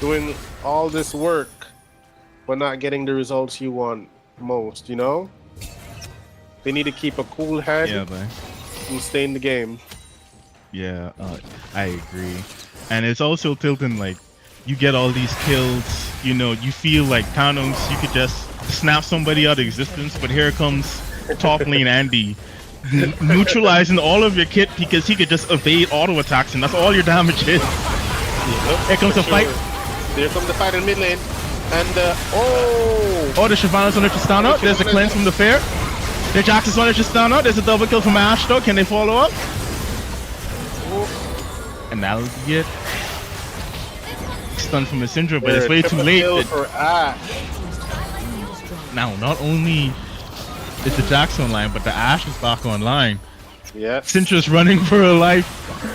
Speaker 5: doing all this work but not getting the results you want most, you know? They need to keep a cool head
Speaker 7: Yeah, man.
Speaker 5: and stay in the game.
Speaker 7: Yeah, I agree. And it's also tilting, like, you get all these kills, you know, you feel like Thanos, you could just snap somebody out of existence, but here comes top lane Andy, neutralizing all of your kit because he could just evade auto attacks, and that's all your damage is. Here comes the fight.
Speaker 5: Here comes the fight in mid lane. And,
Speaker 7: Oh, the Shyvana's on the Tristana. There's a cleanse from the Fair. The Jax is on the Tristana. There's a double kill from Ash, though. Can they follow up? And that'll be it. Stun from the Syndra, but it's way too late. Now, not only is the Jax online, but the Ash is back online.
Speaker 5: Yeah.
Speaker 7: Syndra's running for her life,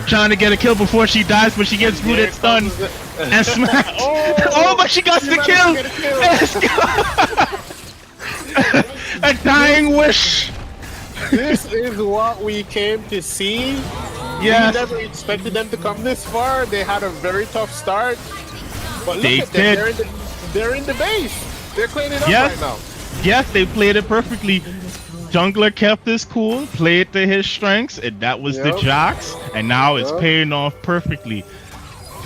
Speaker 7: trying to get a kill before she dies, but she gets booted, stunned, and smacked. Oh, but she got the kill! Let's go! A dying wish!
Speaker 5: This is what we came to see.
Speaker 7: Yes.
Speaker 5: We never expected them to come this far. They had a very tough start. But look
Speaker 7: They
Speaker 5: at them.
Speaker 7: did.
Speaker 5: They're in the base. They're cleaning up
Speaker 7: Yes.
Speaker 5: right now.
Speaker 7: Yes, they played it perfectly. Jungler kept his cool, played to his strengths, and that was the
Speaker 5: Yep.
Speaker 7: Jax, and now it's
Speaker 5: Yep.
Speaker 7: paying off perfectly.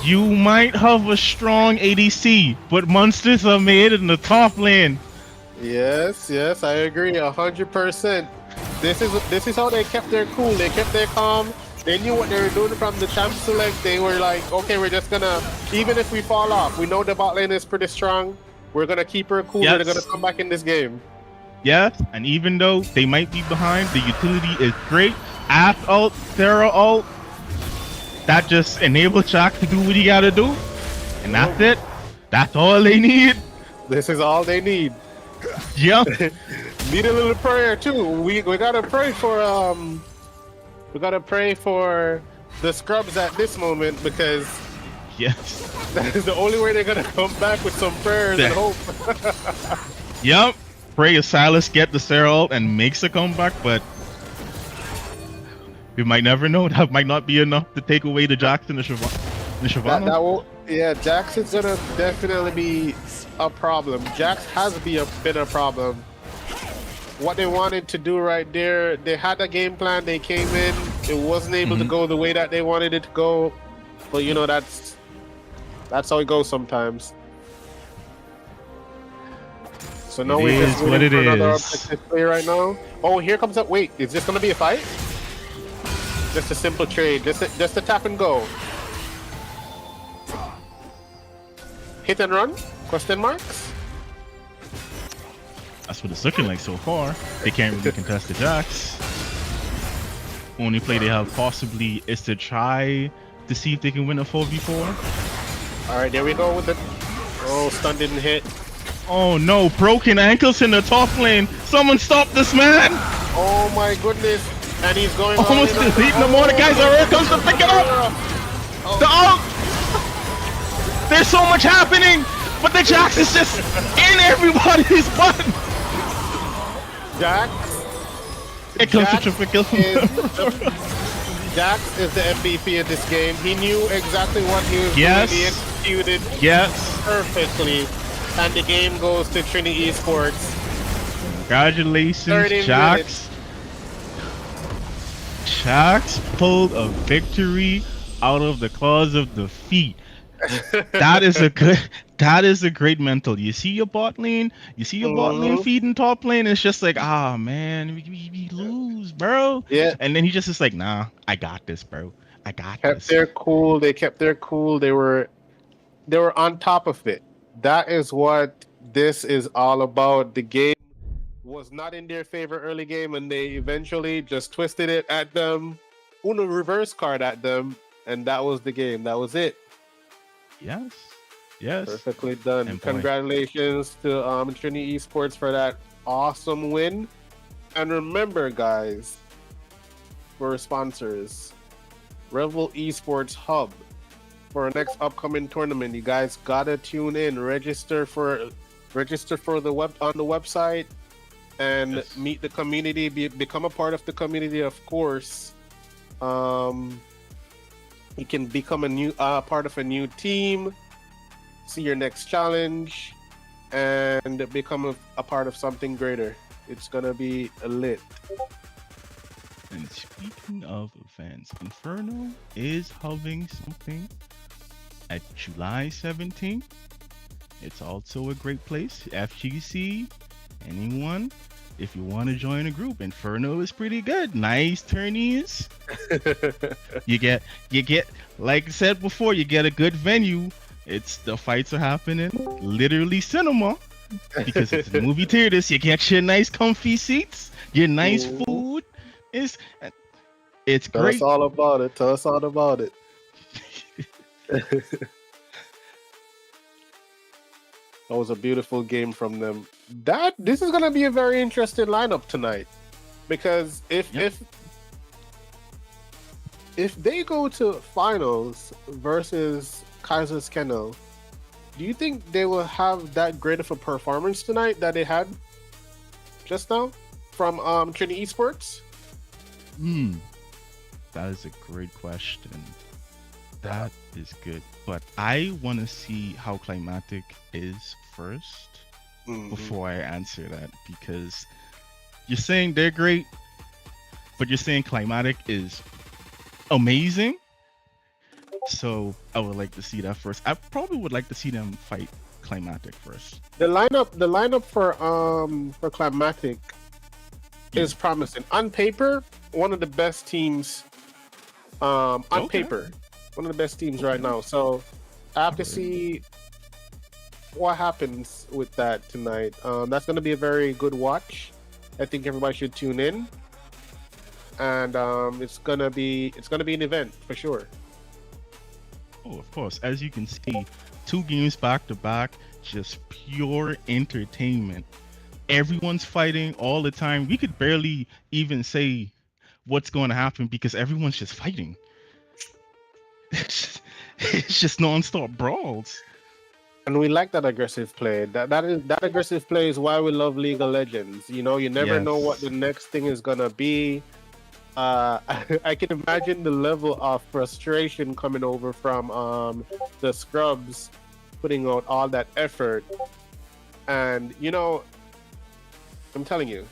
Speaker 7: You might have a strong ADC, but monsters are made in the top lane.
Speaker 5: Yes, yes, I agree 100%. This is how they kept their cool. They kept their calm. They knew what they were doing from the champ select. They were like, okay, we're just gonna, even if we fall off, we know the bot lane is pretty strong. We're gonna keep her cool.
Speaker 7: Yes.
Speaker 5: They're gonna come back in this game.
Speaker 7: Yes, and even though they might be behind, the utility is great. Ash ult, Sarah ult, that just enables Jack to do what he gotta do. And that's it. That's all they need.
Speaker 5: This is all they need.
Speaker 7: Yeah.
Speaker 5: Need a little prayer too. We gotta pray for the scrubs at this moment, because
Speaker 7: Yes.
Speaker 5: that is the only way they're gonna come back with some prayers and hope.
Speaker 7: Yep. Pray if Silas get the Sarah ult and makes a comeback, but we might never know. That might not be enough to take away the Jax and the Shyvana.
Speaker 5: That will, yeah, Jax is gonna definitely be a problem. Jax has been a problem. What they wanted to do right there, they had a game plan. They came in, it wasn't able to go the way that they wanted it to go. But you know, that's how it goes sometimes. So now we're just waiting for another objective play right now. Oh, here comes up. Wait, is this gonna be a fight? Just a simple trade. Just a tap and go. Hit and run? Question marks?
Speaker 7: That's what it's looking like so far. They can't really contest the Jax. Only play they have possibly is to try to see if they can win a 4v4.
Speaker 5: Alright, there we go with the... Oh, stun didn't hit.
Speaker 7: Oh no, broken ankles in the top lane. Someone stop this man!
Speaker 5: Oh my goodness. And he's going
Speaker 7: Almost
Speaker 5: all in on
Speaker 7: deleting the mortar, guys. Here comes to pick it up! The ult! There's so much happening! But the Jax is just in everybody's butt!
Speaker 5: Jax.
Speaker 7: It comes to
Speaker 5: Jax
Speaker 7: triple kill.
Speaker 5: Jax is the MVP of this game. He knew exactly what he was doing. He executed perfectly. And the game goes to Trinity Esports.
Speaker 7: Congratulations, Jax. Jax pulled a victory out of the claws of defeat. That is a great mental. You see your bot lane, bot lane feeding top lane. It's just like, ah man, we lose, bro.
Speaker 5: Yeah.
Speaker 7: And then he just is like, nah, I got this, bro. I got
Speaker 5: Kept
Speaker 7: this.
Speaker 5: their cool. They kept their cool. They were on top of it. That is what this is all about. The game was not in their favor early game, and they eventually just twisted it at them. Uno reverse card at them, and that was the game. That was it.
Speaker 7: Yes. Yes.
Speaker 5: Perfectly done.
Speaker 7: And
Speaker 5: congratulations to Trinity Esports for that awesome win. And remember, guys, for sponsors, Revel Esports Hub, for our next upcoming tournament, you guys gotta tune in. Register for the on the website, and meet the community. Become a part of the community, of course. You can become a new part of a new team, see your next challenge, and become a part of something greater. It's gonna be lit.
Speaker 7: And speaking of events, Inferno is having something at July 17th. It's also a great place. FGC, anyone, if you want to join a group, Inferno is pretty good. Nice tourneys. You get, like I said before, you get a good venue. The fights are happening literally cinema because it's movie theaters. You get your nice comfy seats, your nice food. It's
Speaker 5: Tell us
Speaker 7: great.
Speaker 5: all about it. Tell us all about it. That was a beautiful game from them. This is gonna be a very interesting lineup tonight, because if they go to finals versus Kaiser's Kennel, do you think they will have that great of a performance tonight that they had just now from Trinity Esports?
Speaker 7: That is a great question. That is good, but I want to see how Climatic is first before I answer that, because you're saying they're great, but you're saying Climatic is amazing. So I would like to see that first. I probably would like to see them fight Climatic first.
Speaker 5: The lineup for Climatic is promising. On paper, one of the best teams. On paper, one of the best teams right now. So I have to see what happens with that tonight. That's going to be a very good watch. I think everybody should tune in, and it's gonna be an event for sure.
Speaker 7: Oh, of course. As you can see, 2 games back to back, just pure entertainment. Everyone's fighting all the time. We could barely even say what's going to happen because everyone's just fighting. It's just non-stop brawls.
Speaker 5: And we like that aggressive play. That aggressive play is why we love League of Legends. You know, you never know what the next thing is gonna be. I can imagine the level of frustration coming over from the scrubs putting out all that effort. And you know, I'm telling you,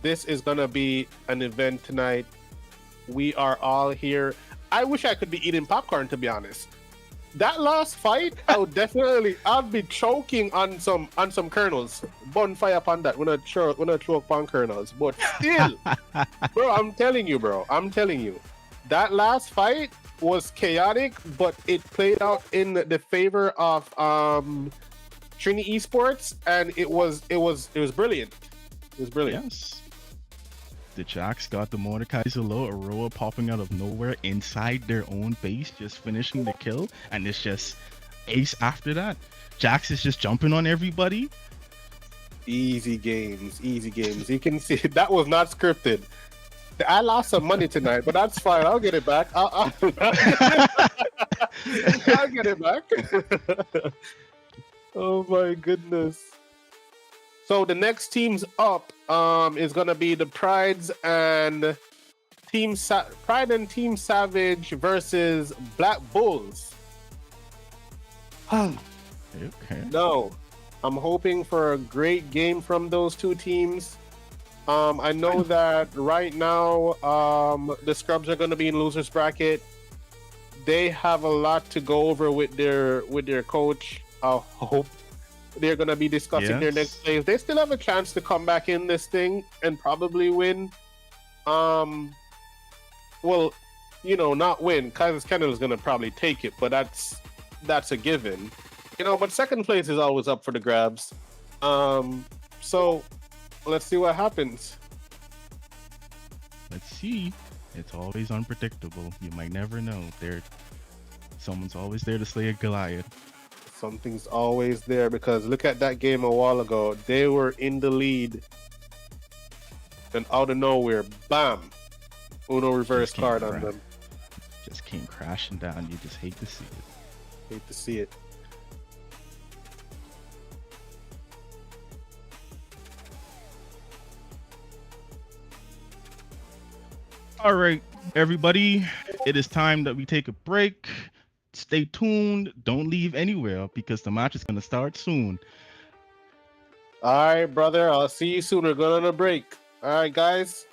Speaker 5: this is gonna be an event tonight. We are all here. I wish I could be eating popcorn, to be honest. That last fight, I'll be choking on some kernels. Bonfire upon that when I choke on kernels. But still, bro, I'm telling you, that last fight was chaotic, but it played out in the favor of Trinity Esports, and it was brilliant. It was brilliant.
Speaker 7: Yes. The Jax got the Mordekaiser low, Aurora popping out of nowhere inside their own base, just finishing the kill, and it's just ace after that. Jax is just jumping on everybody.
Speaker 5: Easy games. You can see that was not scripted. I lost some money tonight, but that's fine. I'll get it back. I'll get it back. Oh my goodness. So the next teams up is gonna be the Prides and Team Savage versus Black Bulls.
Speaker 7: Okay.
Speaker 5: No, I'm hoping for a great game from those two teams. I know that right now the Scrubs are gonna be in losers bracket. They have a lot to go over with their coach. I hope they're going to be discussing their next plays. They still have a chance to come back in this thing and probably win. Well, you know, not win. Kaiser's Kennel is going to probably take it, but that's a given. You know, but second place is always up for the grabs. So let's see what happens.
Speaker 7: Let's see. It's always unpredictable. You might never know. Someone's always there to slay a Goliath.
Speaker 5: Something's always there, because look at that game a while ago. They were in the lead, and out of nowhere, bam! Uno reverse card on them.
Speaker 7: Just came crashing down. You just hate to see it.
Speaker 5: Hate to see it.
Speaker 7: All right, everybody. it is time that we take a break. Stay tuned. Don't leave anywhere because the match is going to start soon.
Speaker 5: All right, brother. I'll see you soon. We're going on a break. All right, guys.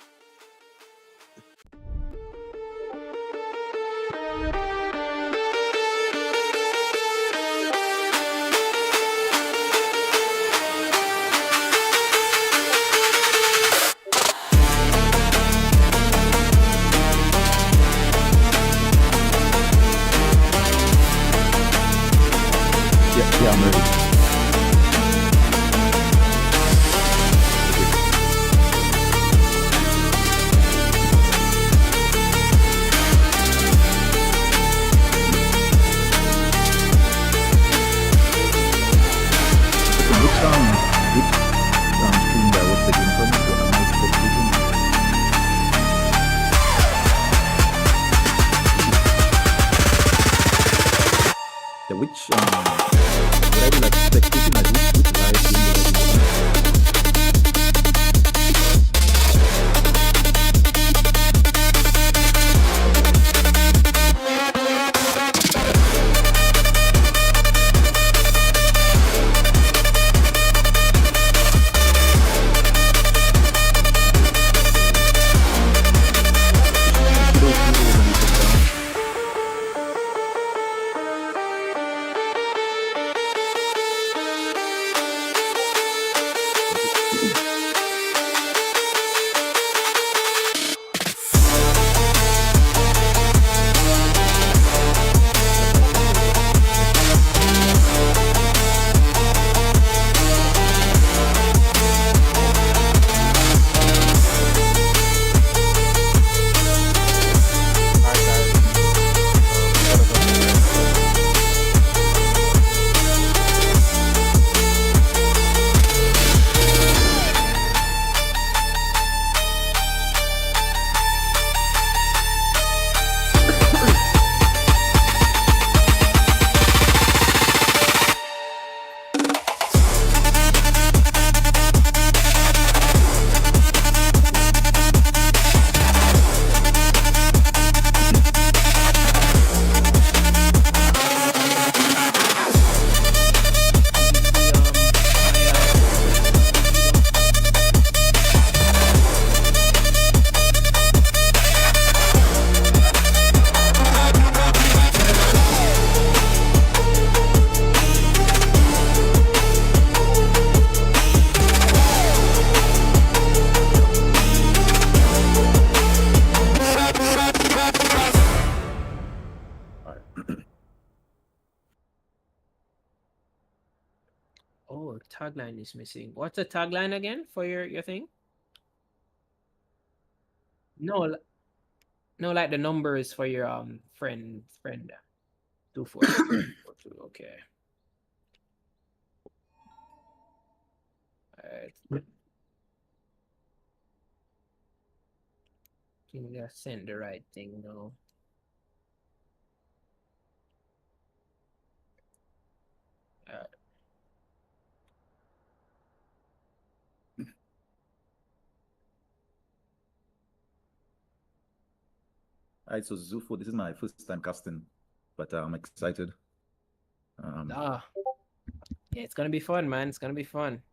Speaker 6: Yeah, I'm ready. Which stream that was the game from? Am I spectating? Yeah, which would I be like spectating like which live stream would I be watching?
Speaker 1: Oh, tagline is missing. What's the tagline again for your thing? No, no, like the numbers for your friend 242. Okay. Alright. Can you send the right thing now? Alright.
Speaker 6: Alright, so Zufo, this is my first time casting, but I'm excited.
Speaker 1: Yeah, it's gonna be fun, man. It's gonna be fun.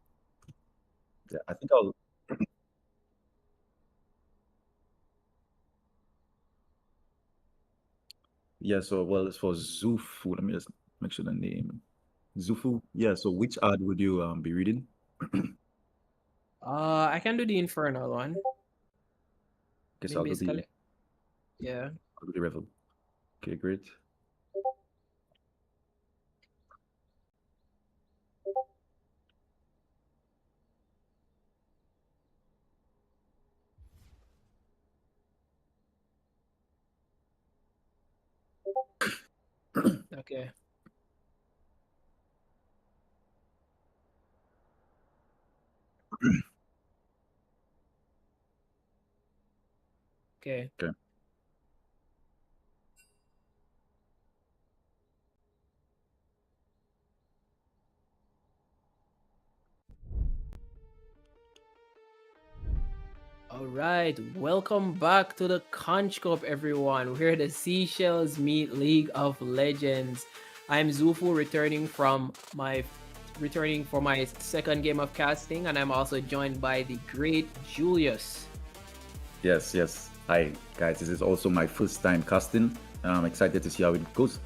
Speaker 6: Yeah, I think I'll. Yeah, so well, it's for Zufu. Let me just make sure the name. Zufu. Yeah, so which ad would you be reading?
Speaker 1: I can do the infernal one.
Speaker 6: Okay,
Speaker 1: I
Speaker 6: so
Speaker 1: mean, basically, yeah.
Speaker 6: I'll do the Revel. Okay, great.
Speaker 1: Okay. Okay.
Speaker 6: Okay.
Speaker 1: All right, welcome back to the Conch Cup, everyone. Where the Seashells meet League of Legends. I'm Zufu, returning for my second game of casting, and I'm also joined by the great Julius.
Speaker 6: Yes, yes. Hi, guys. This is also my first time casting. I'm excited to see how it goes.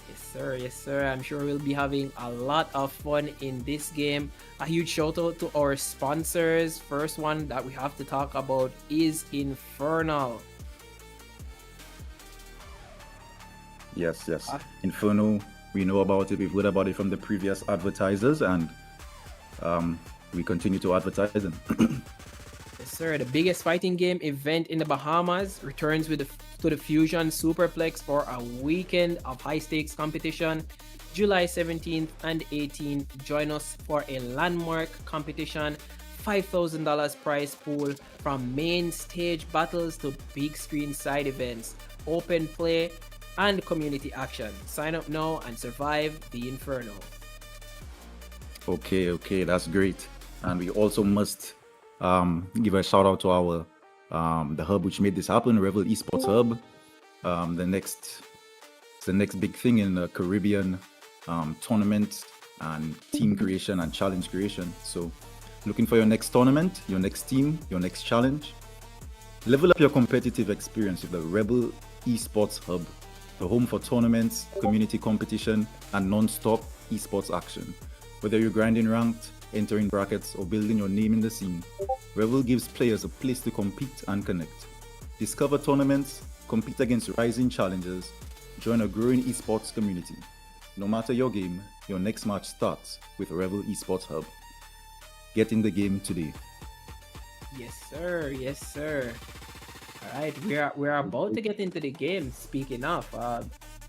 Speaker 1: Yes, sir. Yes, sir. I'm sure we'll be having a lot of fun in this game. A huge shout out to our sponsors. First one that we have to talk about is Infernal.
Speaker 6: Yes, yes. Inferno, we know about it. We've heard about it from the previous advertisers, and we continue to advertise them.
Speaker 1: Yes, sir. The biggest fighting game event in the Bahamas returns to the Fusion Superplex for a weekend of high stakes competition. July 17th and 18th, join us for a landmark competition, $5,000 prize pool, from main stage battles to big screen side events, open play, and community action. Sign up now and survive the Inferno.
Speaker 6: Okay, that's great. And we also must give a shout out to our the hub which made this happen, Revel Esports Hub. The next big thing in the Caribbean tournament and team creation and challenge creation. So looking for your next tournament, your next team, your next challenge. Level up your competitive experience with the Rebel Esports Hub, the home for tournaments, community competition, and non-stop esports action. Whether you're grinding ranked, entering brackets, or building your name in the scene, Revel gives players a place to compete and connect. Discover tournaments, compete against rising challengers, join a growing esports community. No matter your game, your next match starts with Revel Esports Hub. Get in the game today.
Speaker 1: Yes, sir. Yes, sir. All right, we're about to get into the game. Speaking of,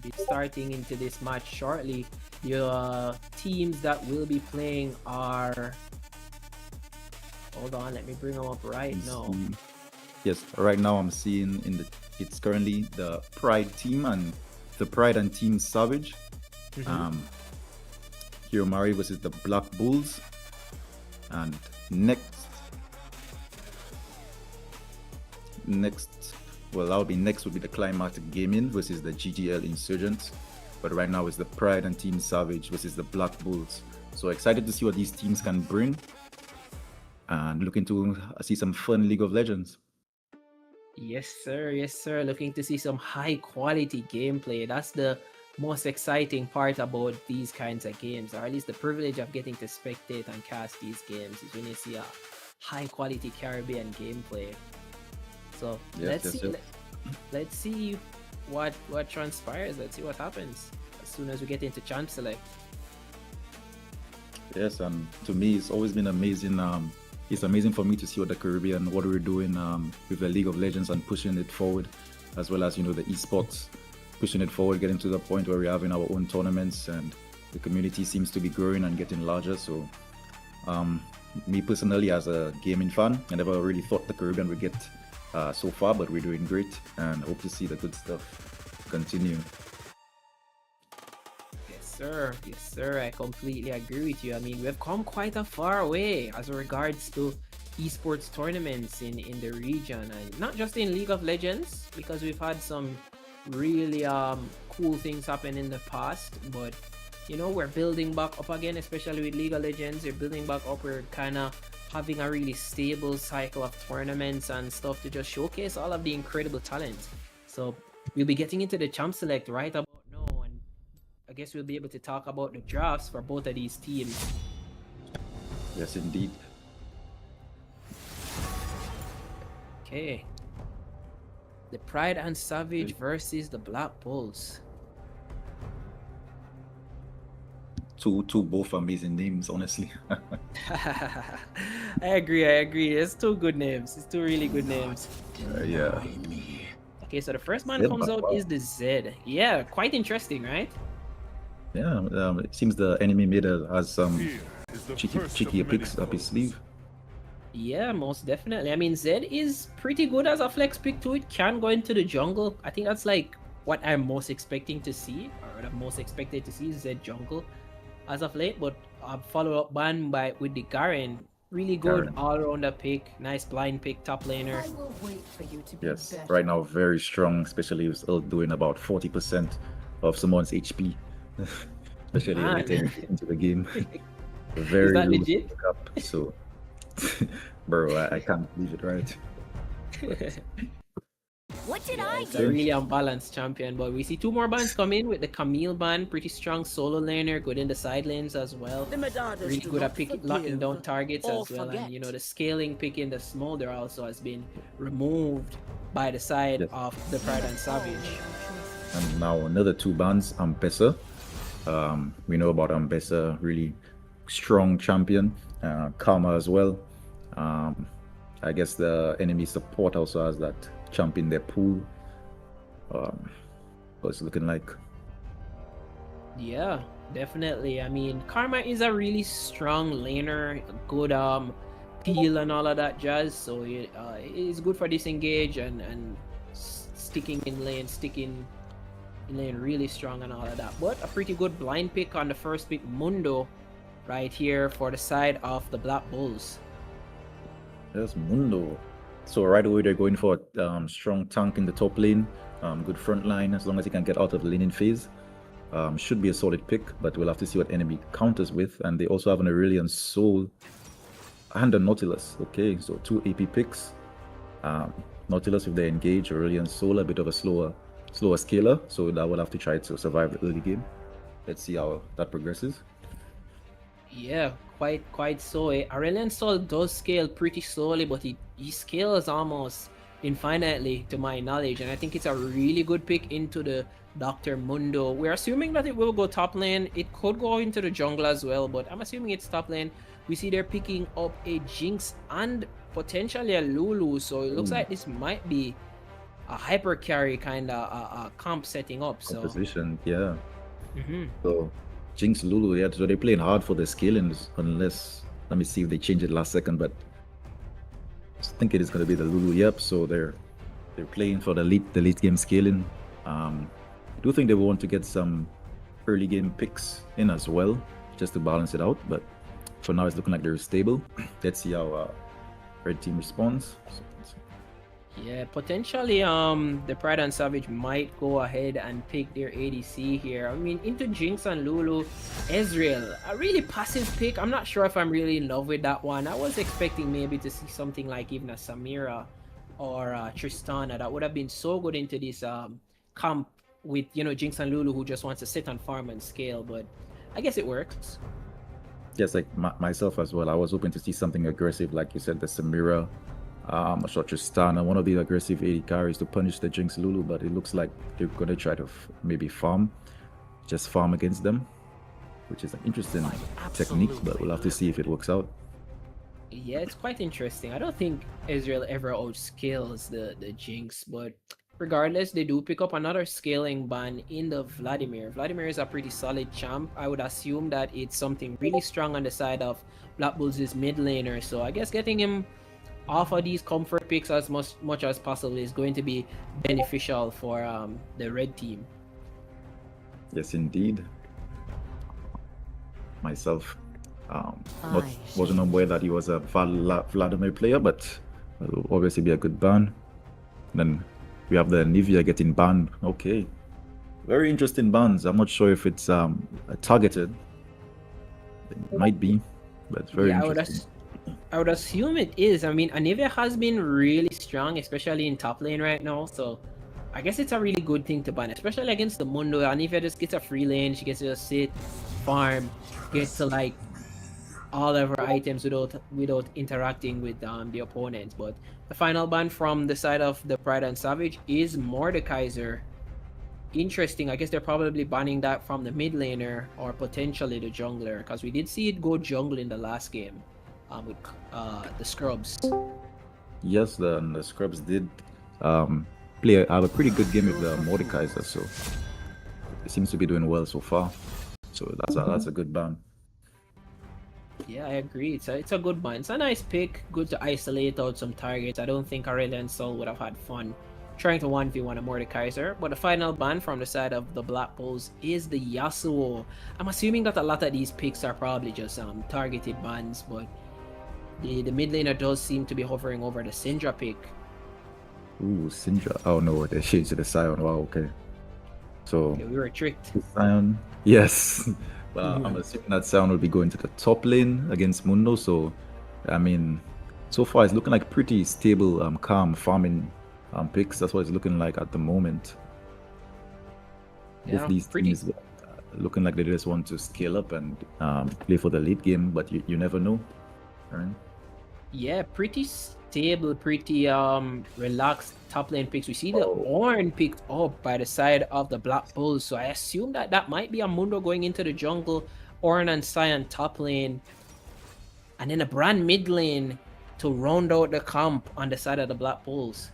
Speaker 1: be starting into this match shortly. The teams that will be playing are. Hold on, let me bring them up right now.
Speaker 6: Yes, right now I'm seeing it's currently the Pride team and the Pride and Team Savage. Hiromari versus the Black Bulls, and next, well, that'll be next would be the Climatic Gaming versus the GGL Insurgents. But right now it's the Pride and Team Savage versus the Black Bulls. So excited to see what these teams can bring, and looking to see some fun League of Legends.
Speaker 1: Yes, sir. Yes, sir. Looking to see some high quality gameplay. That's the most exciting part about these kinds of games, or at least the privilege of getting to spectate and cast these games, is when you see a high quality Caribbean gameplay. So let's see what transpires. Let's see what happens as soon as we get into Champ Select.
Speaker 6: Yes, and to me it's always been amazing. It's amazing for me to see what the Caribbean, what we're doing with the League of Legends and pushing it forward, as well as the esports, pushing it forward, getting to the point where we're having our own tournaments, and the community seems to be growing and getting larger. So me personally, as a gaming fan, I never really thought the Caribbean would get so far, but we're doing great, and hope to see the good stuff continue.
Speaker 1: Yes, sir. I completely agree with you. I mean, we've come quite a far way as regards to esports tournaments in the region, and not just in League of Legends, because we've had some really cool things happen in the past, but we're building back up again, especially with League of Legends. We're building back up. We're kind of having a really stable cycle of tournaments and stuff to just showcase all of the incredible talent. So we'll be getting into the Champ Select right about now, and I guess we'll be able to talk about the drafts for both of these teams.
Speaker 6: Yes, indeed.
Speaker 1: Okay. The Pride and Savage versus the Black Bulls.
Speaker 6: Two both amazing names, honestly.
Speaker 1: I agree. It's two good names. It's two really good names.
Speaker 6: Yeah.
Speaker 1: Okay, so the first man comes out is the Zed. Yeah, quite interesting, right?
Speaker 6: Yeah, it seems the enemy made has some cheeky picks up his sleeve.
Speaker 1: Yeah, most definitely. I mean, Zed is pretty good as a flex pick too. It can go into the jungle. I think that's like what I'm most expecting to see, or what I'm most expected to see is Zed jungle as of late. But follow up ban with the Garen Really good
Speaker 6: Karen.
Speaker 1: all-rounder pick. Nice blind pick, top laner.
Speaker 3: I will wait for you to be
Speaker 6: Yes,
Speaker 3: better.
Speaker 6: right now very strong, especially with still doing about 40% of someone's HP, especially
Speaker 1: Man.
Speaker 6: later into the game.
Speaker 1: Is
Speaker 6: Very
Speaker 1: that
Speaker 6: low
Speaker 1: legit?
Speaker 6: up, so bro, I can't believe it, right?
Speaker 3: What did
Speaker 1: Yeah,
Speaker 3: I
Speaker 1: it's
Speaker 3: do?
Speaker 1: a really unbalanced champion, but we see two more bans come in with the Camille ban, pretty strong solo laner, good in the side lanes as well.
Speaker 3: The Medardas
Speaker 1: Really
Speaker 3: do
Speaker 1: good
Speaker 3: not
Speaker 1: at locking
Speaker 3: forgive
Speaker 1: down targets
Speaker 3: or
Speaker 1: as well. And you know,
Speaker 3: forget.
Speaker 1: the scaling pick in the smolder also has been removed by the side
Speaker 6: Yes.
Speaker 1: of the Pride and Savage.
Speaker 6: And now another two bans, Ambessa. We know about Ambessa, really strong champion. Karma as well. I guess the enemy support also has that champ in their pool. What's looking like?
Speaker 1: Yeah, definitely. I mean, Karma is a really strong laner, good peel and all of that jazz. So it's good for disengage and sticking in lane, sticking in lane really strong and all of that. But a pretty good blind pick on the first pick, Mundo, right here for the side of the Black Bulls.
Speaker 6: There's Mundo. So right away they're going for a strong tank in the top lane. Good front line as long as he can get out of the laning phase. Should be a solid pick, but we'll have to see what enemy counters with. And they also have an Aurelion Soul and a Nautilus. Okay, so two AP picks. Nautilus if they engage, Aurelion Soul a bit of a slower scaler, so that will have to try to survive the early game. Let's see how that progresses.
Speaker 1: Yeah, quite so. Aurelion Sol does scale pretty slowly, but he scales almost infinitely to my knowledge, and I think it's a really good pick into the Dr. Mundo. We're assuming that it will go top lane. It could go into the jungle as well, but I'm assuming it's top lane. We see they're picking up a Jinx and potentially a Lulu, so it looks like this might be a hyper carry kind of comp setting up. So
Speaker 6: Composition, yeah.
Speaker 1: Mhm.
Speaker 6: So Jinx Lulu, yeah, so they're playing hard for the scalings, unless let me see if they change it last second, but I think it is gonna be the Lulu, yep. So they're playing for the late game scaling. I do think they want to get some early game picks in as well, just to balance it out. But for now, it's looking like they're stable. Let's see how red team responds.
Speaker 1: Yeah, potentially the Pride and Savage might go ahead and pick their ADC here. I mean, into Jinx and Lulu, Ezreal, a really passive pick. I'm not sure if I'm really in love with that one. I was expecting maybe to see something like even a Samira or Tristana that would have been so good into this comp with, you know, Jinx and Lulu who just wants to sit on farm and scale, but I guess it works.
Speaker 6: Yes, like myself as well. I was hoping to see something aggressive, like you said, the Samira, a short Tristana, one of the aggressive AD carries to punish the Jinx Lulu, but it looks like they're gonna try to maybe farm against them, which is an interesting technique, but we'll have to see if it works out.
Speaker 1: Yeah, it's quite interesting. I don't think Israel ever outscales the Jinx, but regardless, they do pick up another scaling ban in the Vladimir. Vladimir is a pretty solid champ. I would assume that it's something really strong on the side of Black Bulls' mid laner. So I guess getting him off of these comfort picks as much as possible is going to be beneficial for the red team.
Speaker 6: Yes, indeed. Myself, wasn't aware that he was a Vladimir player, but it'll obviously be a good ban. Then we have the Nivea getting banned. Okay, very interesting bans. I'm not sure if it's targeted. It might be, but it's very interesting.
Speaker 1: I would assume it is. I mean, Anivia has been really strong, especially in top lane right now. So I guess it's a really good thing to ban, especially against the Mundo. Anivia just gets a free lane. She gets to just sit, farm, get to like all of her items without interacting with the opponent. But the final ban from the side of the Pride and Savage is Mordekaiser. Interesting. I guess they're probably banning that from the mid laner or potentially the jungler, because we did see it go jungle in the last game with the Scrubs.
Speaker 6: Yes, the Scrubs did have a pretty good game with the Mordekaiser, so it seems to be doing well so far. So that's a good ban.
Speaker 1: Yeah, I agree. It's a good ban. It's a nice pick. Good to isolate out some targets. I don't think Aurelion Sol would have had fun trying to 1v1 a Mordekaiser. But the final ban from the side of the Black Bulls is the Yasuo. I'm assuming that a lot of these picks are probably just targeted bans, but The mid laner does seem to be hovering over the Syndra pick.
Speaker 6: Ooh, Syndra. Oh no, they changed to the Scion. Wow, okay. So
Speaker 1: Okay, we were tricked.
Speaker 6: Scion, yes. Well, I'm assuming that Scion will be going to the top lane against Mundo. So, I mean, so far it's looking like pretty stable, calm farming picks. That's what it's looking like at the moment.
Speaker 1: Yeah,
Speaker 6: Both these
Speaker 1: pretty.
Speaker 6: teams looking like they just want to scale up and play for the late game, but you never know, right?
Speaker 1: Yeah, pretty stable, pretty relaxed top lane picks. We see the Ornn picked up by the side of the Black Bulls, so I assume that that might be a Mundo going into the jungle, Ornn and Cyan top lane, and then a Brand mid lane to round out the camp on the side of the Black Bulls.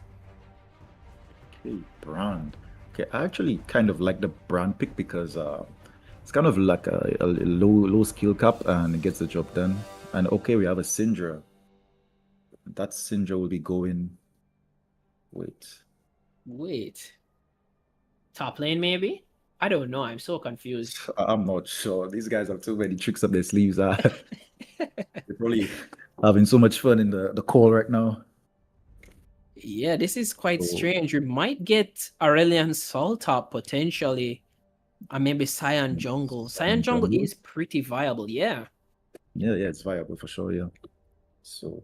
Speaker 6: Okay, Brand. Okay, I actually kind of like the Brand pick because it's kind of like a low skill cap and it gets the job done. And okay, we have a Syndra. That Syndra will be going.
Speaker 1: Wait. Top lane maybe? I don't know. I'm so confused.
Speaker 6: I'm not sure. These guys have too many tricks up their sleeves. They're probably having so much fun in the call right now.
Speaker 1: Yeah, this is quite
Speaker 6: So-
Speaker 1: strange. We might get Aurelion Sol top potentially. Or maybe Cyan jungle. Cyan jungle
Speaker 6: jungle?
Speaker 1: is pretty viable, yeah.
Speaker 6: Yeah, it's viable for sure. Yeah. So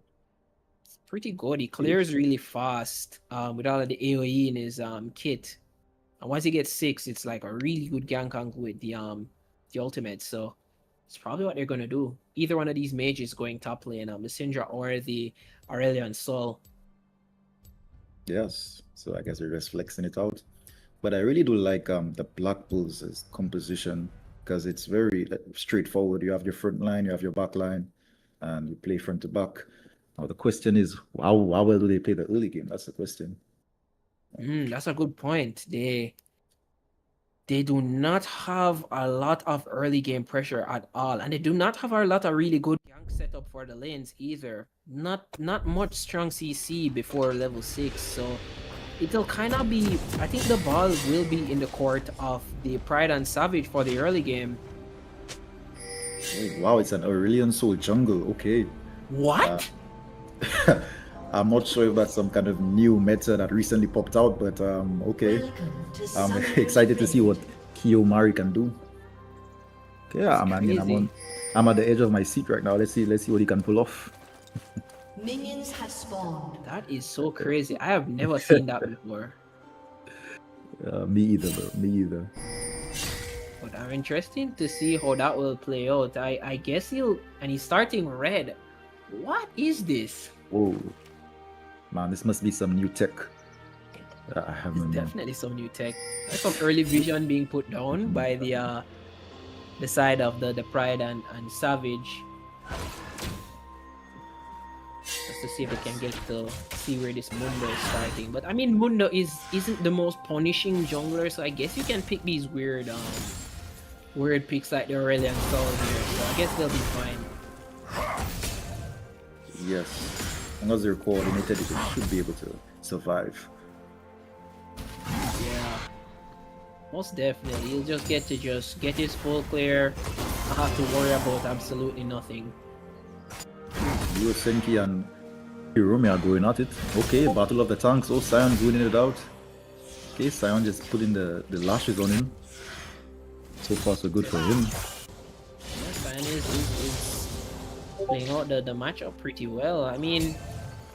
Speaker 1: Pretty good. He clears really fast with all of the AoE in his kit. And once he gets 6, it's like a really good gank angle with the ultimate. So it's probably what they're gonna do. Either one of these mages going top lane, the Syndra or the Aurelion Sol.
Speaker 6: yes, so I guess we're just flexing it out. But I really do like the Black Bulls' composition because it's very straightforward. You have your front line, you have your back line, and you play front to back. Now the question is, how well do they play the early game? That's the question.
Speaker 1: That's a good point. They do not have a lot of early game pressure at all, and they do not have a lot of really good gank setup for the lanes either. Not much strong CC before level 6, so it'll kind of be. I think the ball will be in the court of the Pride and Savage for the early game.
Speaker 6: Oh, wow, it's an Aurelion Soul jungle. Okay.
Speaker 1: What?
Speaker 6: I'm not sure if that's some kind of new meta that recently popped out, but okay. I'm excited to see what Kiyomari can do. Okay, I'm at the edge of my seat right now. Let's see what he can pull off.
Speaker 3: Minions have spawned.
Speaker 1: That is so crazy. I have never seen that before.
Speaker 6: Me either, bro. Me either.
Speaker 1: But I'm interested to see how that will play out. I guess he's starting red. What is this?
Speaker 6: Whoa. Man, this must be some new tech. I
Speaker 1: It's
Speaker 6: haven't known.
Speaker 1: definitely some new tech. There's some early vision being put down by the side of the Pride and Savage. Just to see if they can get to see where this Mundo is starting. But I mean, Mundo isn't the most punishing jungler, so I guess you can pick these weird picks like the Aurelion Sol here. So I guess they'll be fine.
Speaker 6: Yes. As long as they're coordinated, they should be able to survive.
Speaker 1: Yeah. Most definitely. He'll just get his full clear. Not have to worry about absolutely nothing.
Speaker 6: Senki and Hiromi are going at it. Okay, Battle of the Tanks. Oh, Sion's winning it out. Okay, Sion just putting the lashes on him. So far, so good for him.
Speaker 1: Yeah, Cyan is playing out the matchup pretty well. I mean,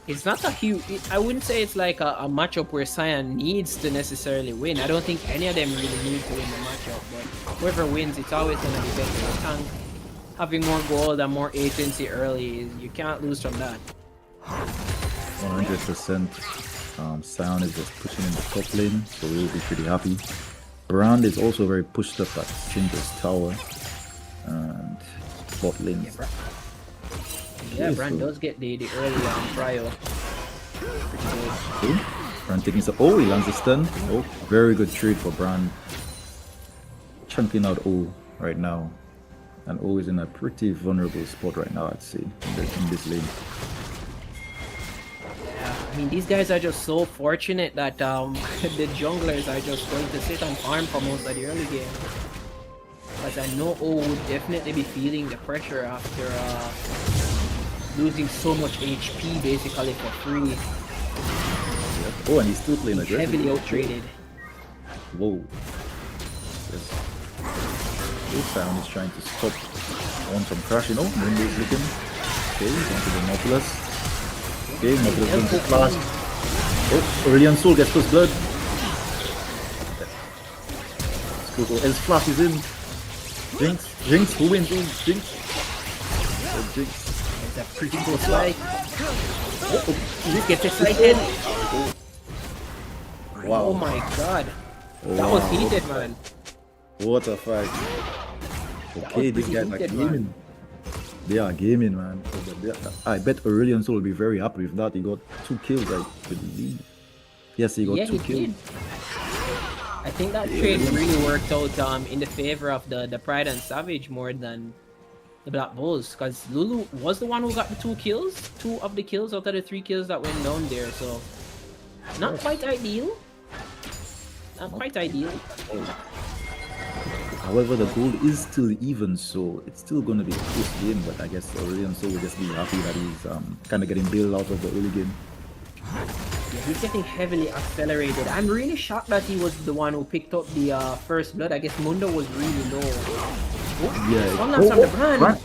Speaker 1: it's not a huge. I wouldn't say it's like a matchup where Cyan needs to necessarily win. I don't think any of them really need to win the matchup, but whoever wins, it's always going to be better. The tank having more gold and more agency early, you can't lose from that.
Speaker 6: 100%. Sion is just pushing in the top lane, so we'll be pretty happy. Brand is also very pushed up at Syndra's tower and bot lane.
Speaker 1: Yeah,
Speaker 6: Okay,
Speaker 1: Brand
Speaker 6: so-
Speaker 1: does get the early prio. Pretty good.
Speaker 6: Okay. Brand taking some. Oh, he lands a stun. Oh, very good trade for Brand. Chunking out O right now. And O is in a pretty vulnerable spot right now, I'd say, in this lane.
Speaker 1: Yeah, I mean, these guys are just so fortunate that the junglers are just going to sit and farm for most of the early game. Because I know O would definitely be feeling the pressure after losing so much HP basically for free.
Speaker 6: Oh, and he's still playing
Speaker 1: He's
Speaker 6: aggressive.
Speaker 1: heavily outtraded.
Speaker 6: Whoa. Yes. This Sion is trying to stop on from crashing. Oh, Ringo is looking. Okay, onto the Nautilus. Okay, Nautilus going to flash. Oh, Aurelion Soul gets first blood. El's flash is in. Jinx, who wins? Jinx. Oh, Jinx.
Speaker 1: It's a pretty close fight. He gets excited.
Speaker 6: Wow.
Speaker 1: Oh my god. That
Speaker 6: Wow.
Speaker 1: was heated, man.
Speaker 6: What a fight. Okay, these guys are
Speaker 1: heated,
Speaker 6: gaming. They are gaming, man. I bet Aurelion Soul will be very happy with that. He got 2 kills, I believe. Yes, he got
Speaker 1: Yeah,
Speaker 6: 2
Speaker 1: he
Speaker 6: kills.
Speaker 1: did. I think that trade really worked out in the favor of the Pride and Savage more than the Black Bulls, because Lulu was the one who got the 2 kills, 2 of the kills out of the 3 kills that went down there. So not quite ideal. Not quite ideal.
Speaker 6: However, the goal is still even, so it's still going to be a close game. But I guess Aurelion Soul will just be happy that he's kind of getting bailed out of the early game.
Speaker 1: Yeah, he's getting heavily accelerated. I'm really shocked that he was the one who picked up the first blood. I guess Mundo was really low. Oh,
Speaker 6: Yeah.
Speaker 1: one last from the brand.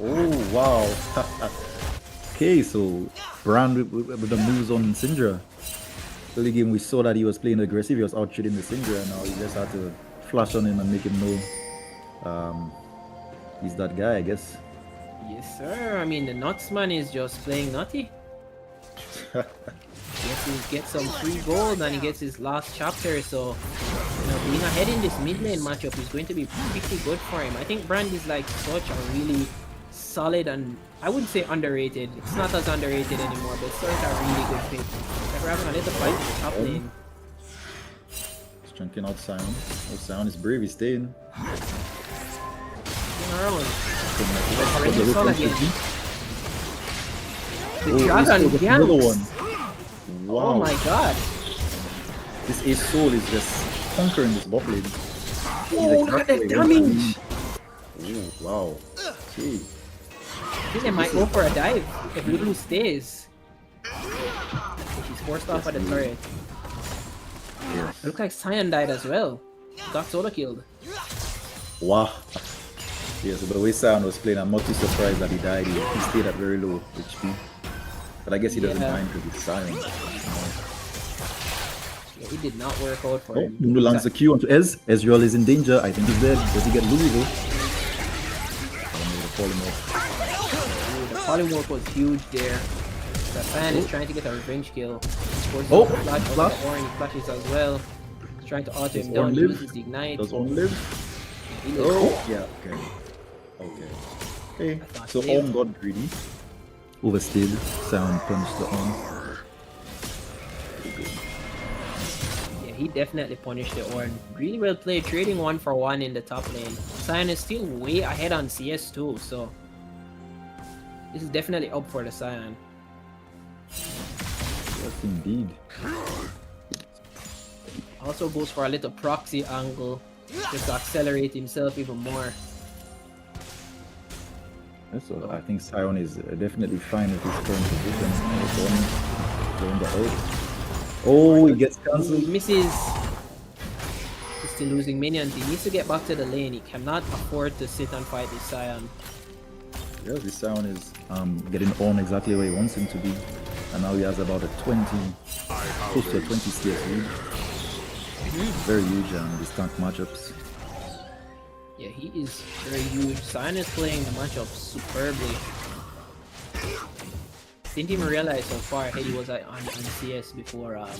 Speaker 6: Oh, wow. Okay, so Brand with the moves on Syndra. Early game, we saw that he was playing aggressive. He was out shooting the Syndra, and now he just had to flash on him and make him know he's that guy, I guess.
Speaker 1: Yes, sir. I mean, the Nutsman is just playing nutty. He gets some free gold and he gets his last chapter, so being ahead in this mid lane matchup is going to be pretty good for him. I think Brand is like such a really solid, and I wouldn't say underrated. It's not as underrated anymore, but it's such a really good pick. Like we're having a little fight in the top lane.
Speaker 6: He's chunking out Sion. Oh, Sion is brave, he's staying.
Speaker 1: Around.
Speaker 6: Already
Speaker 1: The
Speaker 6: Oh,
Speaker 1: dragon
Speaker 6: he's another
Speaker 1: ganks.
Speaker 6: one. Wow.
Speaker 1: Oh my god.
Speaker 6: This Ace Soul is just conquering this bot lane.
Speaker 1: Oh, look at the damage.
Speaker 6: Oh, wow. Okay.
Speaker 1: I think they might go for a dive if Lulu stays. She's forced off by the turret.
Speaker 6: Yes.
Speaker 1: It looks like Cyan died as well. Got solo killed.
Speaker 6: Wow. Yeah, so the way Sion was playing, I'm not too surprised that he died. He stayed at very low HP. But I guess he doesn't
Speaker 1: Yeah.
Speaker 6: mind because he's Sion.
Speaker 1: Yeah, it did not work out for
Speaker 6: Oh,
Speaker 1: him.
Speaker 6: Lulu lands the Q onto Ez. Ezreal is in danger. I think he's dead. Does he get Lulu though? I don't know, the falling off.
Speaker 1: Ooh, the polymorph was huge there. The fan is trying to get a revenge kill. Forces
Speaker 6: Oh,
Speaker 1: the flash over
Speaker 6: flash.
Speaker 1: the orange flashes as well. He's trying to auto
Speaker 6: Does
Speaker 1: him down,
Speaker 6: Ornn live?
Speaker 1: uses ignite.
Speaker 6: Does Ornn live?
Speaker 1: He lives.
Speaker 6: Oh, yeah, okay. Okay. Okay,
Speaker 1: thought
Speaker 6: so
Speaker 1: he lived.
Speaker 6: Ornn got greedy. Overstayed. Sion punished the Ornn.
Speaker 1: Yeah, he definitely punished the Ornn. Really well played, trading 1 for 1 in the top lane. Cyan is still way ahead on CS too, so this is definitely up for the Cyan.
Speaker 6: Yes, indeed.
Speaker 1: Also goes for a little proxy angle just to accelerate himself even more.
Speaker 6: Yeah, so I think Sion is definitely fine with his current position. Going the ult. Oh, he gets
Speaker 1: He
Speaker 6: cancelled.
Speaker 1: misses. He's still losing minions. He needs to get back to the lane. He cannot afford to sit and fight this Sion.
Speaker 6: Yes, this Sion is getting on exactly where he wants him to be. And now he has about a 20, close to a 20 CS lead. Very huge these tank matchups.
Speaker 1: Yeah, he is very huge. Sion is playing the matchup superbly. Didn't even realize how far ahead he was on CS before dying.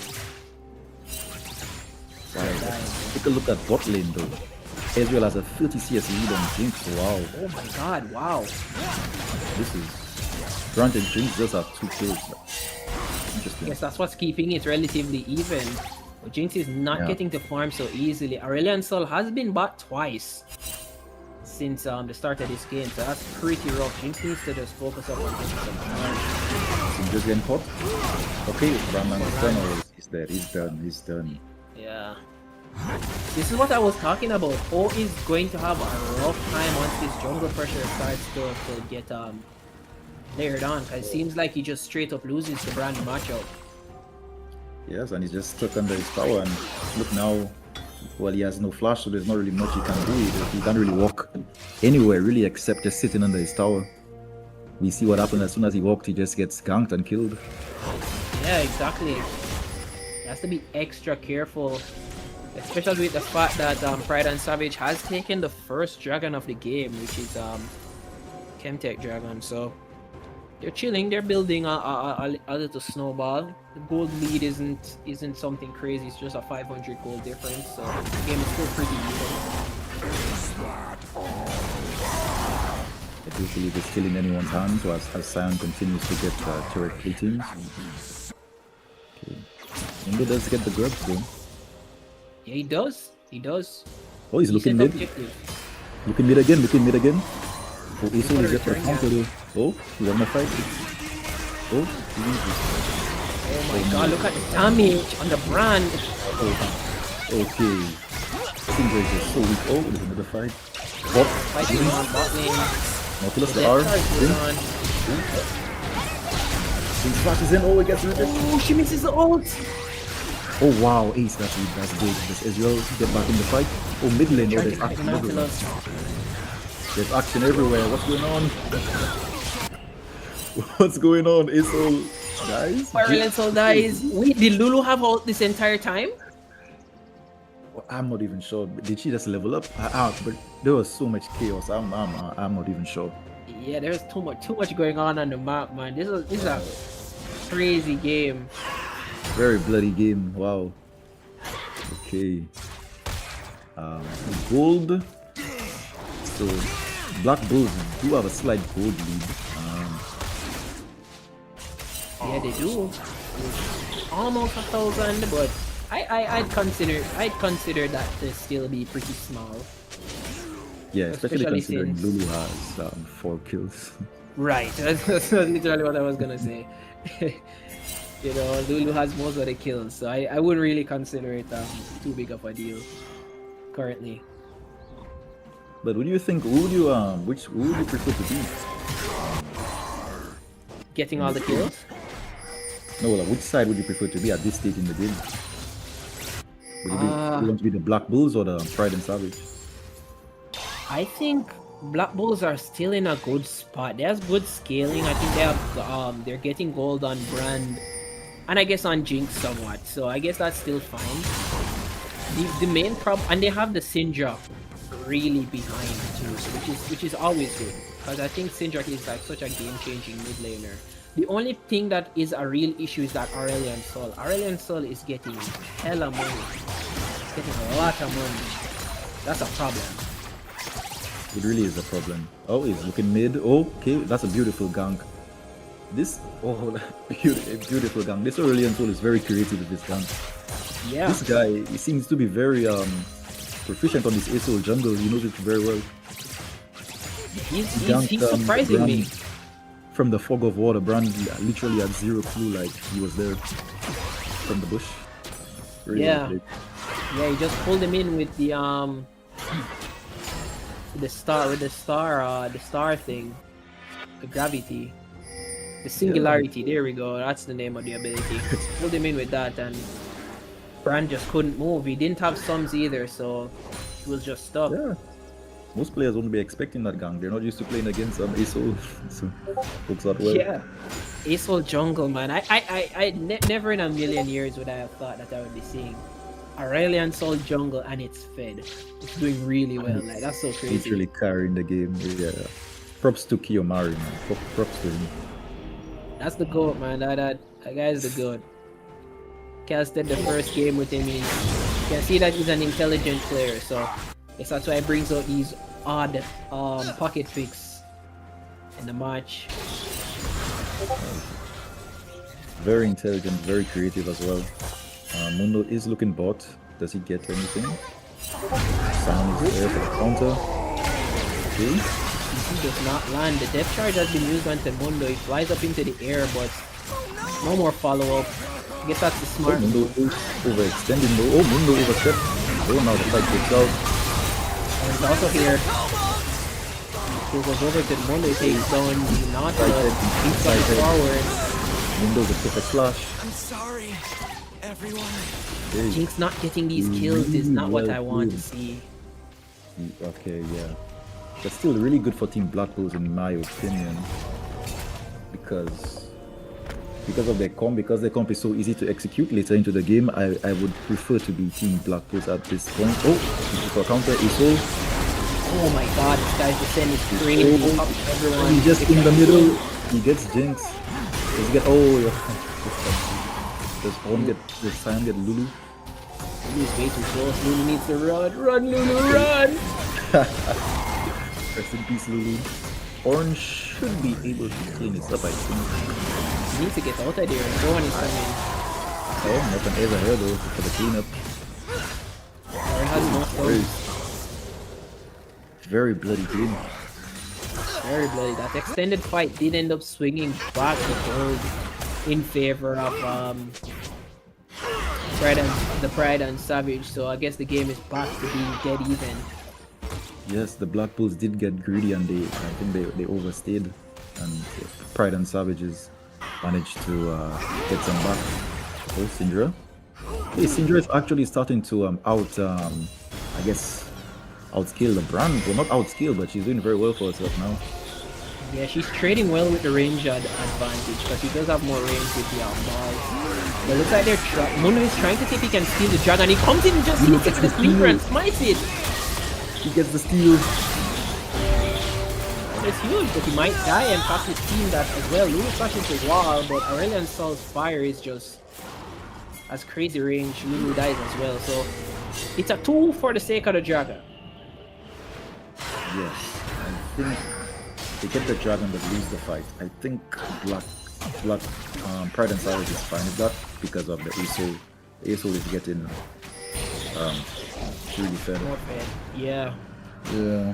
Speaker 6: Take a look at bot lane though. Ezreal has a 30 CS lead on Jinx. Wow,
Speaker 1: Oh my god, wow.
Speaker 6: this is... Granted, Jinx just have 2 kills. But interesting.
Speaker 1: Yes, that's what's keeping it relatively even. But Jinx is not
Speaker 6: Yeah.
Speaker 1: getting to farm so easily. Aurelion Sol has been bought twice since the start of this game, so that's pretty rough. Jinx needs to just focus up on getting some farm.
Speaker 6: Just getting caught. Okay, Brandman is done. Or he's dead. He's done. He's done.
Speaker 1: Yeah. This is what I was talking about. O is going to have a rough time once this jungle pressure starts to get layered on. Cause it seems like he just straight up loses the brand matchup.
Speaker 6: Yes, and he's just stuck under his tower. And look now, well, he has no flash, so there's not really much he can do. He can't really walk anywhere, really, except just sitting under his tower. We see what happened as soon as he walked, he just gets ganked and killed.
Speaker 1: Yeah, exactly. He has to be extra careful, especially with the fact that Pride and Savage has taken the first dragon of the game, which is Chemtech Dragon. So they're chilling, they're building a little snowball. The gold lead isn't something crazy, it's just a 500 gold difference, so the game is still pretty even.
Speaker 6: I do believe it's still in anyone's hands as Sion continues to get turret plating. Okay. Mundo does get the grubs though.
Speaker 1: Yeah, he does. He does.
Speaker 6: Oh, he's looking
Speaker 1: Decent
Speaker 6: mid.
Speaker 1: objective.
Speaker 6: Looking mid again, looking mid again. Oh, Ace
Speaker 1: What a
Speaker 6: is just a
Speaker 1: return
Speaker 6: counter though. Oh, he's on the fight. Oh,
Speaker 1: Oh my god, look at the damage on the brand.
Speaker 6: oh, okay. Syndra is just so weak. Oh, there's another fight. Bot.
Speaker 1: Fighting on bot lane.
Speaker 6: Nautilus
Speaker 1: The
Speaker 6: the R.
Speaker 1: death charge goes on.
Speaker 6: He flashes in. Oh, it gets rid of it.
Speaker 1: Oh, she misses the ult.
Speaker 6: Oh wow, Ace, that's good. Does Ezreal get back in the fight? Oh, mid lane, oh,
Speaker 1: Trying to
Speaker 6: there's
Speaker 1: fight
Speaker 6: action everywhere.
Speaker 1: Nautilus.
Speaker 6: There's action everywhere. What's going on? What's going on? It's all guys.
Speaker 1: Violent Soul dies. Wait, did Lulu have ult this entire time?
Speaker 6: I'm not even sure. Did she just level up? But there was so much chaos. I'm not even sure.
Speaker 1: Yeah, there's too much going on the map, man. This is a crazy game.
Speaker 6: Very bloody game. Wow. Okay. Gold. So Black Bulls do have a slight gold lead.
Speaker 1: Yeah, they do. Almost 1,000, but I'd consider that to still be pretty small.
Speaker 6: Yeah, especially considering
Speaker 1: since
Speaker 6: Lulu has 4 kills.
Speaker 1: Right, that's literally what I was gonna say. You know, Lulu has most of the kills, so I wouldn't really consider it too big of a deal currently.
Speaker 6: But what do you think? Who would you prefer to be?
Speaker 1: Getting all the kills?
Speaker 6: No, like, which side would you prefer to be at this stage in the game? Would you want to be the Black Bulls or the Pride and Savage?
Speaker 1: I think Black Bulls are still in a good spot. They have good scaling. I think they have they're getting gold on Brand and I guess on Jinx somewhat. So I guess that's still fine. The main problem, and they have the Syndra really behind too, so which is always good because I think Syndra is like such a game-changing mid laner. The only thing that is a real issue is that Aurelion Sol. Aurelion Sol is getting hella money. It's getting a lot of money. That's a problem.
Speaker 6: It really is a problem. Oh, he's looking mid. Oh, okay, that's a beautiful gank. This, beautiful gank. This Aurelion Sol is very creative with this gank.
Speaker 1: Yeah.
Speaker 6: This guy, he seems to be very proficient on this ASOL jungle. He knows it very well.
Speaker 1: He's surprising me.
Speaker 6: From the fog of war, Brand literally had zero clue, like he was there from the bush. Really
Speaker 1: Yeah.
Speaker 6: well
Speaker 1: Yeah, he just pulled him in with the star thing, the gravity, the singularity. There we go. That's the name of the ability. Pulled him in with that, and Brand just couldn't move. He didn't have sums either, so he was just stuck.
Speaker 6: Yeah. Most players wouldn't be expecting that gang. They're not used to playing against ASOL, so works out well.
Speaker 1: Yeah. ASOL jungle, man. Never in a million years would I have thought that I would be seeing Aurelion Sol jungle and it's fed. It's doing really well. Like that's so crazy.
Speaker 6: Literally carrying the game. Yeah. Props to Kiyomari, man. Props to him.
Speaker 1: That's the GOAT, man. That guy's the GOAT. Casted the first game with him. You can see that he's an intelligent player, so yes, that's why he brings out these odd pocket picks in the match.
Speaker 6: Very intelligent, very creative as well. Mundo is looking bot. Does he get anything? Sound is there for the counter. Okay.
Speaker 1: He does not land. The depth charge has been used onto Mundo. He flies up into the air, but no more follow-up. I guess that's the smart
Speaker 6: Mundo
Speaker 1: move.
Speaker 6: is overextending though. Oh, Mundo overstepped. Oh, now the fight breaks out.
Speaker 1: And it's also here. Kills us over to the Mundo, takes down the Nautilus, he's going forward.
Speaker 6: Mundo's a perfect slash.
Speaker 4: I'm sorry, everyone.
Speaker 6: Hey.
Speaker 1: Jinx not getting these kills is not what I want to
Speaker 6: played.
Speaker 1: see.
Speaker 6: Okay, yeah. But still really good for Team Black Bulls in my opinion. Because of their comp, because their comp is so easy to execute later into the game, I would prefer to be Team Black Bulls at this point. Oh, for counter Isol.
Speaker 1: Oh my god, this guy's descent is crazy.
Speaker 6: Oh,
Speaker 1: Up everyone.
Speaker 6: he's just in the middle. He gets Jinx. Does he get yeah. Does Sam get Lulu?
Speaker 1: Lulu's way too close. Lulu needs to run. Run, Lulu, run!
Speaker 6: Rest in peace, Lulu. Orange should be able to clean this up, I think.
Speaker 1: He needs to get out of there. No one is coming.
Speaker 6: Oh, nothing ever here though for the cleanup.
Speaker 1: Orange has no
Speaker 6: Very,
Speaker 1: phone.
Speaker 6: very bloody game.
Speaker 1: Very bloody. That extended fight did end up swinging back the gold in favor of Pride and Savage. So I guess the game is back to being dead even.
Speaker 6: Yes, the Black Bulls did get greedy and I think they overstayed, and Pride and Savages managed to get some back. Oh, Syndra. Hey, Syndra is actually starting to I guess outscale the brand. Well, not outscale, but she's doing very well for herself now.
Speaker 1: Yeah, she's trading well with the range advantage because he does have more range with the balls. But it looks like Mundo is trying to see if he can steal the dragon. He comes in and just hits it with the sleeper and smites it.
Speaker 6: He gets the steal.
Speaker 1: It's huge, but he might die and pass his team that as well. Lulu flashes the wall, but Aurelion Sol's fire is just as crazy range. Lulu dies as well, so it's a 2 for the sake of the dragon.
Speaker 6: Yes, I think they get the dragon but lose the fight. I think Pride and Savage is fine with that because of the ASO. The ASO is getting really fed.
Speaker 1: More fair. Yeah.
Speaker 6: Yeah.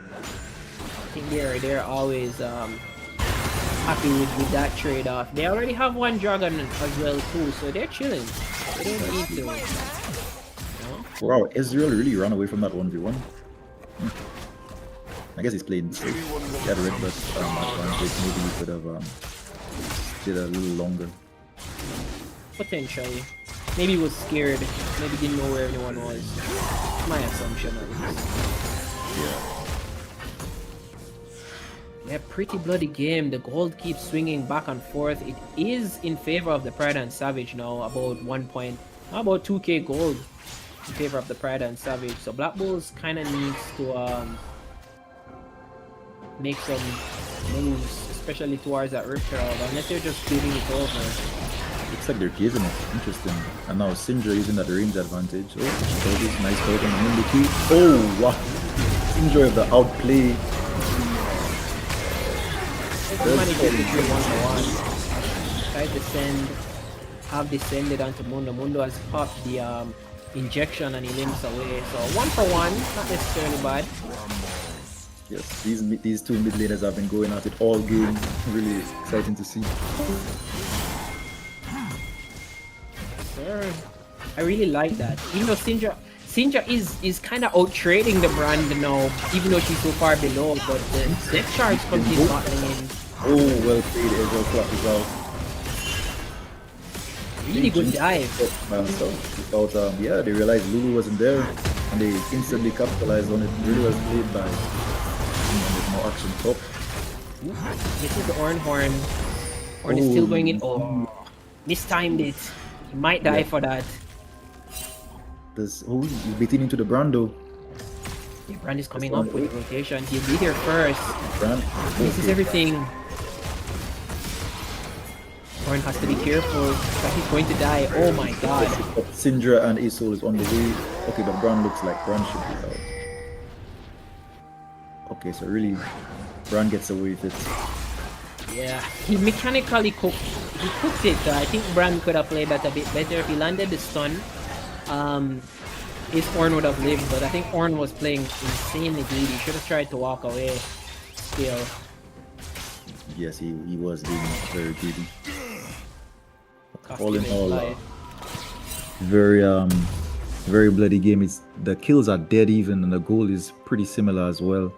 Speaker 1: I think they're always happy with that trade-off. They already have one dragon as well too, so they're chilling. They don't need to.
Speaker 6: Wow, Ezreal really ran away from that 1v1. I guess he's played safe. He had a red buff advantage. Maybe he could have stayed a little longer.
Speaker 1: Potentially. Maybe he was scared. Maybe didn't know where anyone was. My assumption at least. Yeah, pretty bloody game. The gold keeps swinging back and forth. It is in favor of the Pride and Savage now. About 2k gold in favor of the Pride and Savage. So Black Bulls kind of needs to make some moves, especially towards that Rift Herald, unless they're just beating it over.
Speaker 6: Looks like they're giving it. Interesting. And now Syndra using that range advantage. Oh, this nice poke on the key. Oh, wow. Syndra with the outplay.
Speaker 1: Everybody gets it through 1-1. Try to have descended onto Mundo. Mundo has popped the injection and he limps away. So 1-for-1, not necessarily bad.
Speaker 6: Yes, these two mid laners have been going at it all game. Really exciting to see.
Speaker 1: Sir, I really like that. Even though Syndra is kind of out trading the brand now, even though she's so far below. But the death charge comes in bottling in.
Speaker 6: Oh, well played. Ezreal clap is out.
Speaker 1: Really good dive.
Speaker 6: Yeah, they realized Lulu wasn't there and they instantly capitalized on it. Really well played by. There's no action top.
Speaker 1: This is the Ornn Horn. Ornn is still going in. Oh, mistimed it. He might die for that.
Speaker 6: He's beating into the Brando.
Speaker 1: The brand is coming up with the rotation. He'll be there first.
Speaker 6: Brand.
Speaker 1: This is everything. Ornn has to be careful because he's going to die. Oh my god.
Speaker 6: Syndra and Isol is on the way. Okay, but Brand looks like Brand should be out. Okay, so really, Brand gets away with it.
Speaker 1: Yeah, he mechanically cooked it. I think Brand could have played that a bit better. If he landed the stun, his Ornn would have lived, but I think Ornn was playing insanely greedy. He should have tried to walk away still.
Speaker 6: Yes, he was being very greedy.
Speaker 1: Cost
Speaker 6: All in
Speaker 1: him his
Speaker 6: all,
Speaker 1: life.
Speaker 6: very bloody game. The kills are dead even, and the goal is pretty similar as well.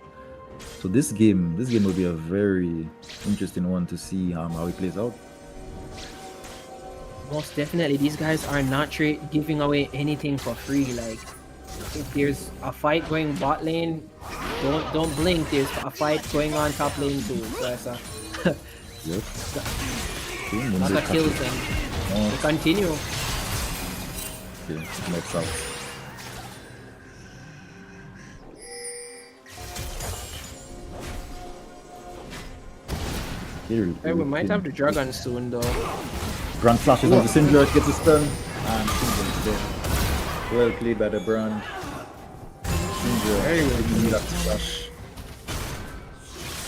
Speaker 6: So this game will be a very interesting one to see how it plays out.
Speaker 1: Most definitely, these guys are not giving away anything for free. Like, if there's a fight going bot lane, don't blink. There's a fight going on top lane too. So that's a
Speaker 6: Yep.
Speaker 1: that's a kill thing.
Speaker 6: Oh,
Speaker 1: We continue.
Speaker 6: okay, next out. Here,
Speaker 1: Hey, we might have the dragon soon though.
Speaker 6: Brand flashes on the Syndra, gets a stun, and Syndra's dead. Well played by the Brand. Syndra
Speaker 1: Very well
Speaker 6: didn't need that flash.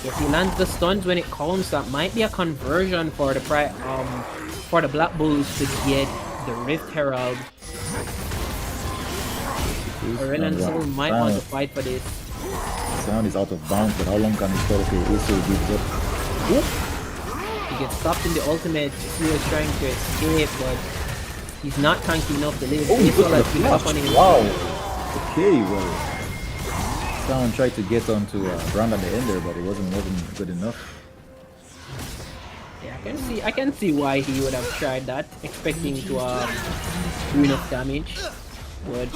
Speaker 1: If he lands the stuns when it counts, that might be a conversion for the Black Bulls to get the Rift Herald. Aurelion Soul might want to fight for this.
Speaker 6: Sound is out of bounds, but how long can he stay? Okay, Aso gives up.
Speaker 1: He gets stopped in the ultimate. He was trying to escape, but he's not tanky enough to live.
Speaker 6: Oh,
Speaker 1: This
Speaker 6: look
Speaker 1: one
Speaker 6: at
Speaker 1: has
Speaker 6: the
Speaker 1: been up
Speaker 6: flash.
Speaker 1: on him.
Speaker 6: Wow. Okay, well. Sound tried to get onto Brand at the end there, but it wasn't good enough.
Speaker 1: Yeah, I can see why he would have tried that, expecting to do enough damage. But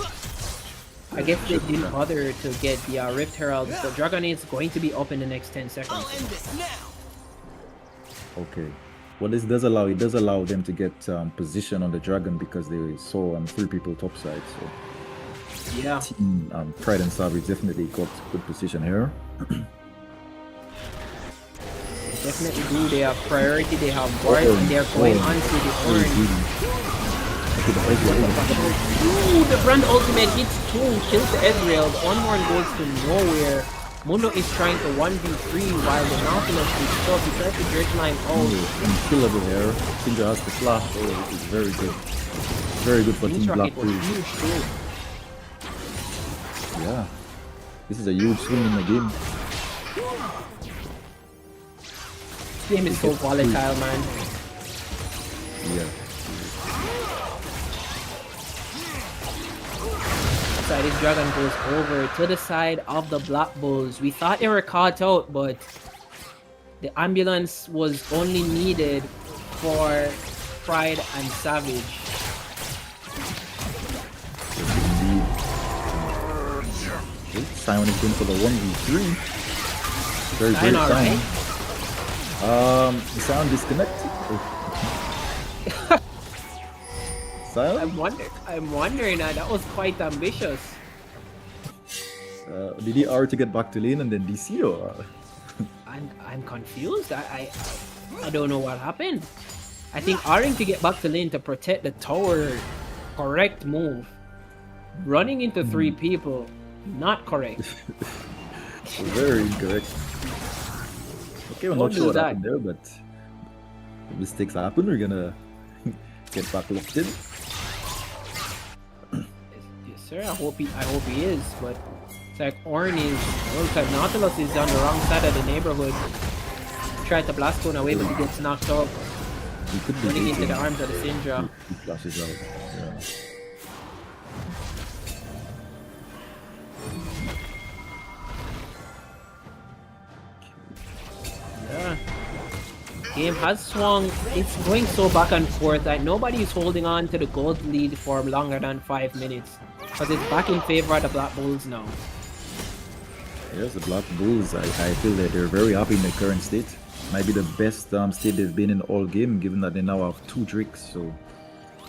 Speaker 1: I guess they didn't bother to get the Rift Herald. The Dragon is going to be up in the next 10 seconds.
Speaker 6: Okay. Well, this does allow them to get position on the Dragon because they saw 3 people topside. So
Speaker 1: Yeah.
Speaker 6: team Pride and Savage definitely got good position here.
Speaker 1: Definitely do. They have priority. They have guards, and they're going on to the orange. Ooh, the Brand ultimate hits 2, kills the Ezreal. The Unborn goes to nowhere. Mundo is trying to 1v3 while the Nautilus is stuck. He tries to Dredge line out.
Speaker 6: Unkillable here. Syndra has the flash. Oh, it is very good. Very good for Team
Speaker 1: Finish
Speaker 6: Black
Speaker 1: rocket was
Speaker 6: Bulls.
Speaker 1: huge too.
Speaker 6: Yeah. This is a huge swing in the game.
Speaker 1: This game is so volatile, man.
Speaker 6: Yeah.
Speaker 1: Side, this Dragon goes over to the side of the Black Bulls. We thought they were caught out, but the ambulance was only needed for Pride and Savage.
Speaker 6: Indeed. Okay, Simon is going for the 1v3. Very
Speaker 1: Sign
Speaker 6: great
Speaker 1: alright.
Speaker 6: time. The sound disconnected. Silent?
Speaker 1: I'm wondering, that was quite ambitious.
Speaker 6: Did he R to get back to lane and then DC or?
Speaker 1: I'm confused. I don't know what happened. I think R'ing to get back to lane to protect the tower, correct move. Running into 3 people, not correct.
Speaker 6: Very incorrect. Okay, we're
Speaker 1: Don't
Speaker 6: not
Speaker 1: do
Speaker 6: sure what
Speaker 1: that.
Speaker 6: happened there, but mistakes happen. We're gonna get back locked in.
Speaker 1: Yes, sir. I hope he is, but it's like looks like Nautilus is on the wrong side of the neighborhood. Tried to blast one away, but he gets knocked off.
Speaker 6: He could be
Speaker 1: Running into
Speaker 6: taking-
Speaker 1: the arms of the Syndra.
Speaker 6: He flashes out. Yeah.
Speaker 1: Yeah. Game has swung. It's going so back and forth that nobody is holding on to the gold lead for longer than 5 minutes. Because it's back in favor of the Black Bulls now.
Speaker 6: Yes, the Black Bulls, I feel that they're very happy in their current state. Might be the best state they've been in all game, given that they now have 2 Drakes. So,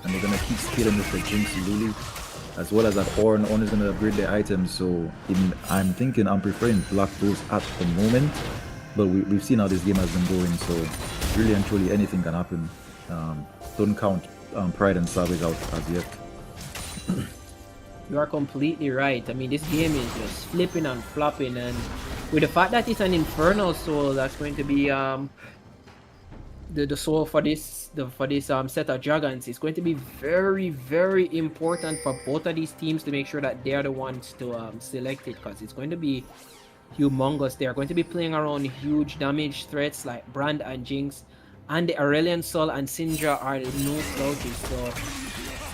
Speaker 6: and they're gonna keep scaling with the Jinx Lulu, as well as that Ornn. Ornn is gonna upgrade their items. So, I'm preferring Black Bulls at the moment. But we've seen how this game has been going. So, really and truly, anything can happen. Don't count Pride and Savage out as yet.
Speaker 1: You are completely right. I mean, this game is just flipping and flopping, and with the fact that it's an Infernal Soul, that's going to be the soul for this set of dragons. It's going to be very, very important for both of these teams to make sure that they are the ones to select it, because it's going to be humongous. They are going to be playing around huge damage threats like Brand and Jinx, and the Aurelion Sol and Syndra are no slouches. So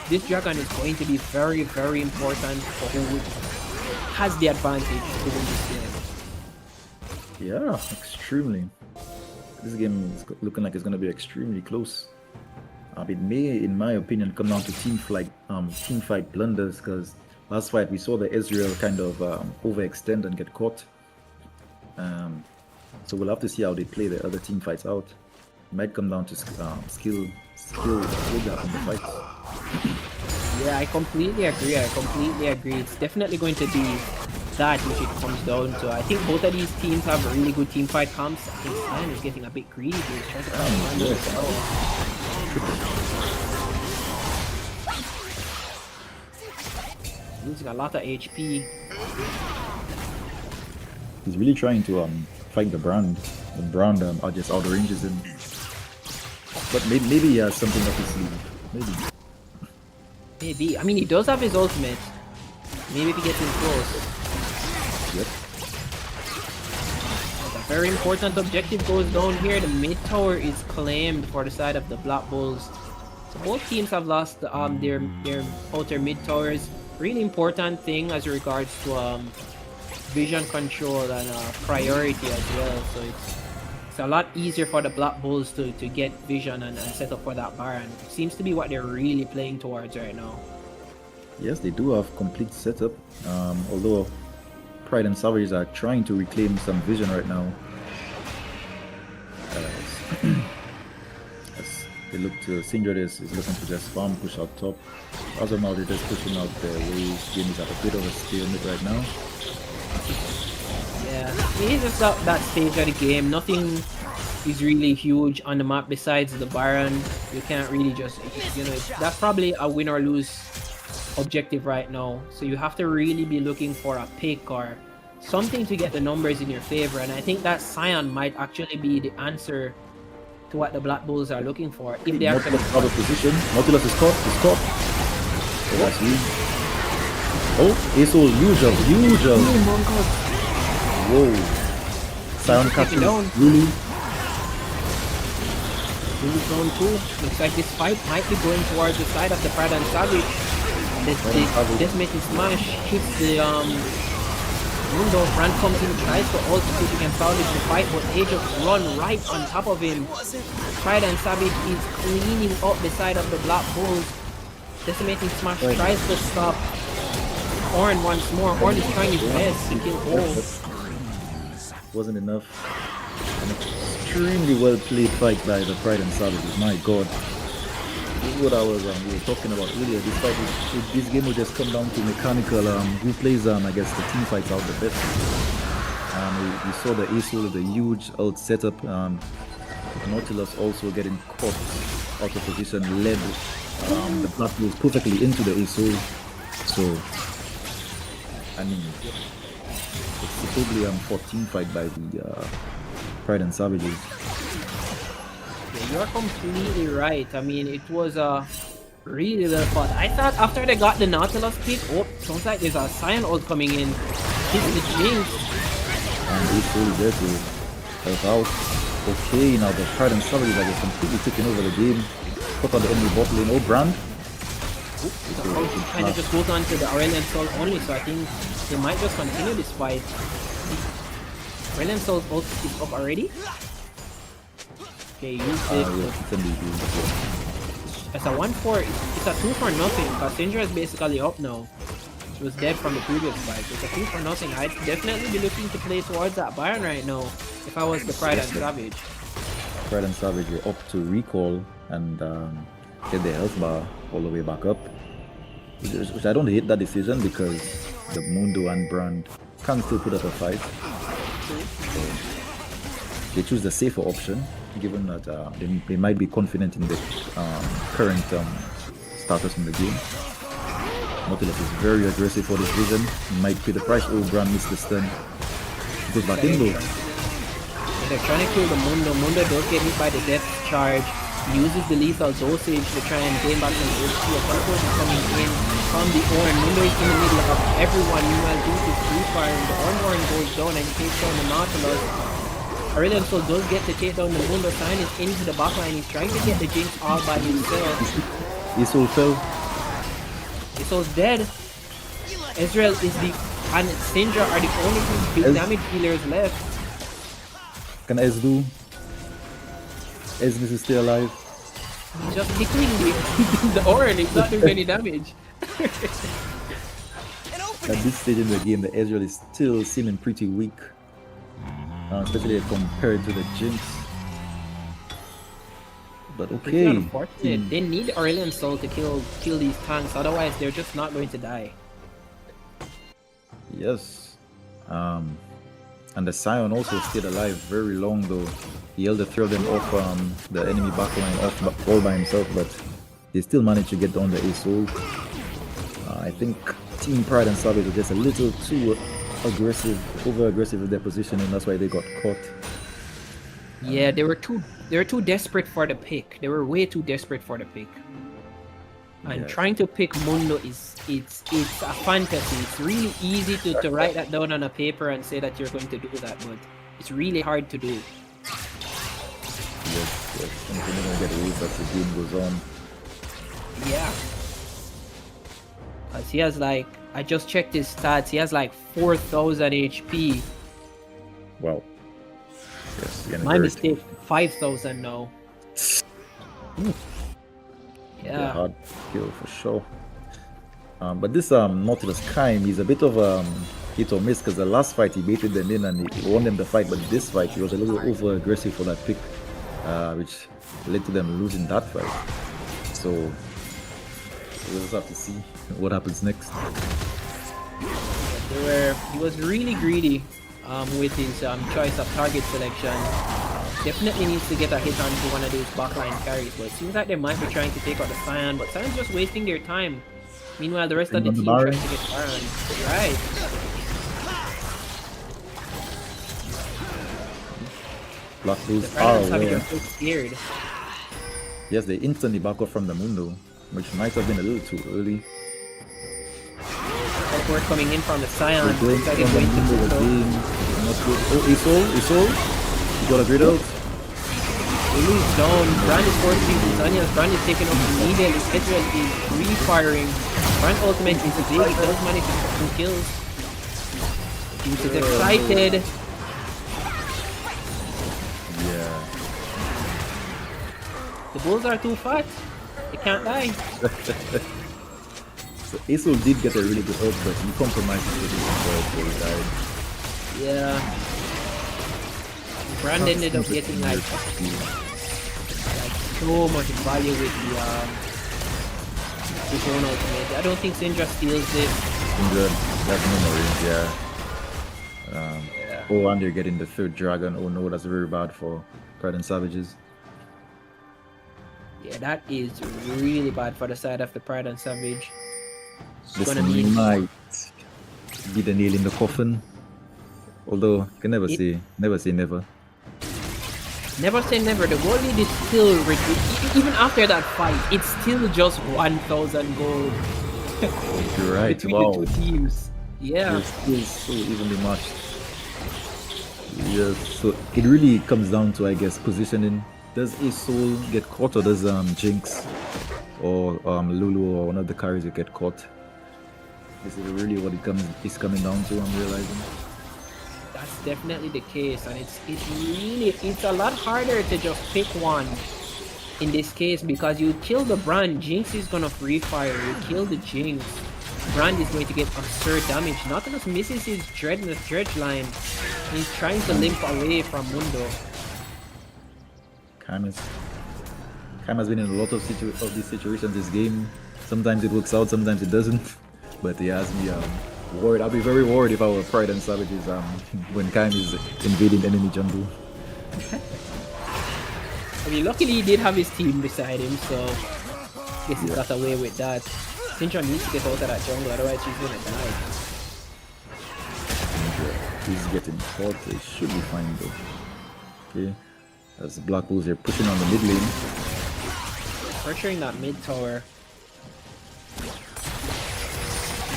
Speaker 1: this dragon is going to be very, very important for who has the advantage to win this game.
Speaker 6: Yeah, extremely. This game is looking like it's going to be extremely close. It may, in my opinion, come down to team fight blunders, because last fight we saw the Israel kind of overextend and get caught. So we'll have to see how they play the other team fights out. It might come down to skill gap in the fights.
Speaker 1: Yeah, I completely agree. It's definitely going to be that which it comes down to. I think both of these teams have really good team fight comps. I think Cyan is getting a bit greedy. He's trying to find Mando as well. Losing a lot of HP.
Speaker 6: He's really trying to fight the brand. The brand just outranges him. But maybe he has something up his sleeve.
Speaker 1: Maybe. I mean, he does have his ultimate. Maybe if he gets in close.
Speaker 6: Yep.
Speaker 1: A very important objective goes down here. The mid tower is claimed for the side of the Black Bulls. So both teams have lost their outer mid towers. Really important thing as regards to vision control and priority as well. So it's a lot easier for the Black Bulls to get vision and set up for that Baron. It seems to be what they're really playing towards right now.
Speaker 6: Yes, they do have complete setup. Although Pride and Savages are trying to reclaim some vision right now. As they look to Syndra is looking to just farm, push out top. As of now, they're just pushing out the waves. Game is at a bit of a stalemate right now.
Speaker 1: Yeah, it is just that stage of the game. Nothing is really huge on the map besides the Baron. You can't really just, that's probably a win or lose objective right now. So you have to really be looking for a pick or something to get the numbers in your favor. And I think that Cyan might actually be the answer to what the Black Bulls are looking for. If they actually
Speaker 6: out of position, Nautilus is caught. So that's huge. Oh, it's all usual. Whoa. Sion catching
Speaker 1: down.
Speaker 6: really.
Speaker 1: Zone 2. Looks like this fight might be going towards the side of the Pride and Savage. The Decimating Smash hits the Mundo. Brand comes in, tries to ult to see if he can salvage the fight, but they just run right on top of him. Pride and Savage is cleaning up the side of the Black Bulls. Decimating Smash tries to stop Horn once more. Horn is trying his best to kill Bull.
Speaker 6: Wasn't enough. An extremely well played fight by the Pride and Savages. My god. This is what we were talking about earlier. This game will just come down to mechanical who plays I guess the team fights out the best. We saw the Ace with a huge ult setup. Nautilus also getting caught out of position, led the platform perfectly into the Ace. So I mean, it's probably 14 fight by the Pride and Savages.
Speaker 1: Yeah, you're completely right. I mean, it was really well fought. I thought after they got the Nautilus pick, sounds like there's a Cyan ult coming in. Hit the Jinx.
Speaker 6: And he's really there to help out. Okay, now the Pride and Savages are just completely taking over the game. Put on the enemy bot lane. Oh, Brand.
Speaker 1: Kind of just goes on to the Aurelion Soul only, so I think they might just continue this fight. Aurelion Soul's ult is up already. Okay, use it. It's a 1-4. It's a 2 for nothing because Syndra is basically up now. She was dead from the previous fight. It's a 2 for nothing. I'd definitely be looking to play towards that Baron right now if I was the Pride and Savage.
Speaker 6: Pride and Savage were up to recall and get their health bar all the way back up. Which I don't hate that decision because the Mundo and Brand can still put up a fight. So they choose the safer option, given that they might be confident in the current status in the game. Nautilus is very aggressive for this vision. He might pay the price. Oh, Brand missed the stun. Goes back in though.
Speaker 1: They're trying to kill the Mundo. Mundo does get hit by the death charge. He uses the lethal dosage to try and gain back some HP. A Conch is coming in from the Ornn. Mundo is in the middle of everyone. Meanwhile, Deuce is free fire and the Ornn goes down and he takes down the Nautilus. Aurelion Soul does get to take down the Mundo. Cyan is into the backline. He's trying to get the Jinx all by himself.
Speaker 6: Isul fell.
Speaker 1: Isul's dead. Israel is and Syndra are the only two big damage dealers left.
Speaker 6: can Ez do? Ez needs to stay alive.
Speaker 1: Just tickling the aura and it's not doing any damage.
Speaker 6: At this stage in the game, the Ezreal is still seeming pretty weak, especially compared to the Jinx. But
Speaker 1: It's
Speaker 6: okay.
Speaker 1: unfortunate. They need Aurelion Soul to kill these tanks, otherwise they're just not going to die.
Speaker 6: Yes. And the Scion also stayed alive very long though. He held the three of them off the enemy backline off all by himself, but they still managed to get on the Ace-Soul. I think Team Pride and Savage were just a little too aggressive, over-aggressive with their positioning. That's why they got caught.
Speaker 1: Yeah, they were too desperate for the pick. They were way too desperate for the pick. And
Speaker 6: Yeah.
Speaker 1: trying to pick Mundo it's a fantasy. It's really easy to write that down on a paper and say that you're going to do that, but it's really hard to do.
Speaker 6: Yes, something you're gonna get worse as the game goes on.
Speaker 1: Yeah. Cause he has like, I just checked his stats. He has like 4,000 HP.
Speaker 6: Wow. Yes, you're gonna
Speaker 1: My
Speaker 6: hurt.
Speaker 1: mistake. 5,000 now. Yeah.
Speaker 6: Hard kill for sure. But this Nautilus Kaim is a bit of hit or miss because the last fight he baited them in and he won them the fight, but this fight he was a little over aggressive for that pick, which led to them losing that fight. So we'll just have to see what happens next.
Speaker 1: He was really greedy with his choice of target selection. Definitely needs to get a hit onto one of those backline carries, but it seems like they might be trying to take out the Scion, but Sion's just wasting their time. Meanwhile, the rest of the team trying to get Baron. Right.
Speaker 6: Black
Speaker 1: The
Speaker 6: Bulls are
Speaker 1: Barons
Speaker 6: aware.
Speaker 1: are so scared.
Speaker 6: Yes, they instantly back off from the Mundo, which might have been a little too early.
Speaker 1: Outward coming in from the Scion.
Speaker 6: They're going
Speaker 1: Looks like
Speaker 6: from
Speaker 1: it's
Speaker 6: the
Speaker 1: going to
Speaker 6: Mundo
Speaker 1: Mundo.
Speaker 6: again. Not good. Oh, Isol? You got a grid out?
Speaker 1: Lulu's down. Brand is forcing his onions. Brand is taking off immediately. Ezreal is re-firing. Brand ultimate is big. He does manage to get 2 kills. Jinx is excited.
Speaker 6: Yeah.
Speaker 1: The bulls are too fat. They can't die.
Speaker 6: So Isol did get a really good ult, but he compromised with his ult before he died.
Speaker 1: Yeah. Brand ended up getting like so much value with the his own ultimate. I don't think Syndra steals it.
Speaker 6: Syndra, that's memories, yeah. Oh, and you're getting the 3rd dragon. Oh no, that's very bad for Pride and Savages.
Speaker 1: Yeah, that is really bad for the side of the Pride and Savage. It's
Speaker 6: This
Speaker 1: gonna be
Speaker 6: might be the nail in the coffin. Although, you can never say never.
Speaker 1: never say never. The gold lead is still even after that fight. It's still just 1,000 gold
Speaker 6: You're right,
Speaker 1: between
Speaker 6: wow.
Speaker 1: the 2 teams. Yeah.
Speaker 6: They're still so evenly matched. Yes, so it really comes down to, I guess, positioning. Does Ace-Soul get caught, or does Jinx or Lulu or one of the carries get caught? Is it really what it's coming down to? I'm realizing.
Speaker 1: That's definitely the case, and it's a lot harder to just pick one in this case, because you kill the Brand, Jinx is gonna free fire. You kill the Jinx, Brand is going to get absurd damage. Nautilus misses his dredge line. He's trying to limp away from Mundo.
Speaker 6: Kaim has been in a lot of these situations this game. Sometimes it works out, sometimes it doesn't. But he has me worried. I'll be very worried if I were Pride and Savages when Kaim is invading enemy jungle.
Speaker 1: I mean, luckily he did have his team beside him, so I guess he got away with that. Syndra needs to get out of that jungle, otherwise she's gonna die.
Speaker 6: He's getting caught. It should be fine though. Okay. As the Black Bulls are pushing on the mid lane.
Speaker 1: Pressuring that mid tower.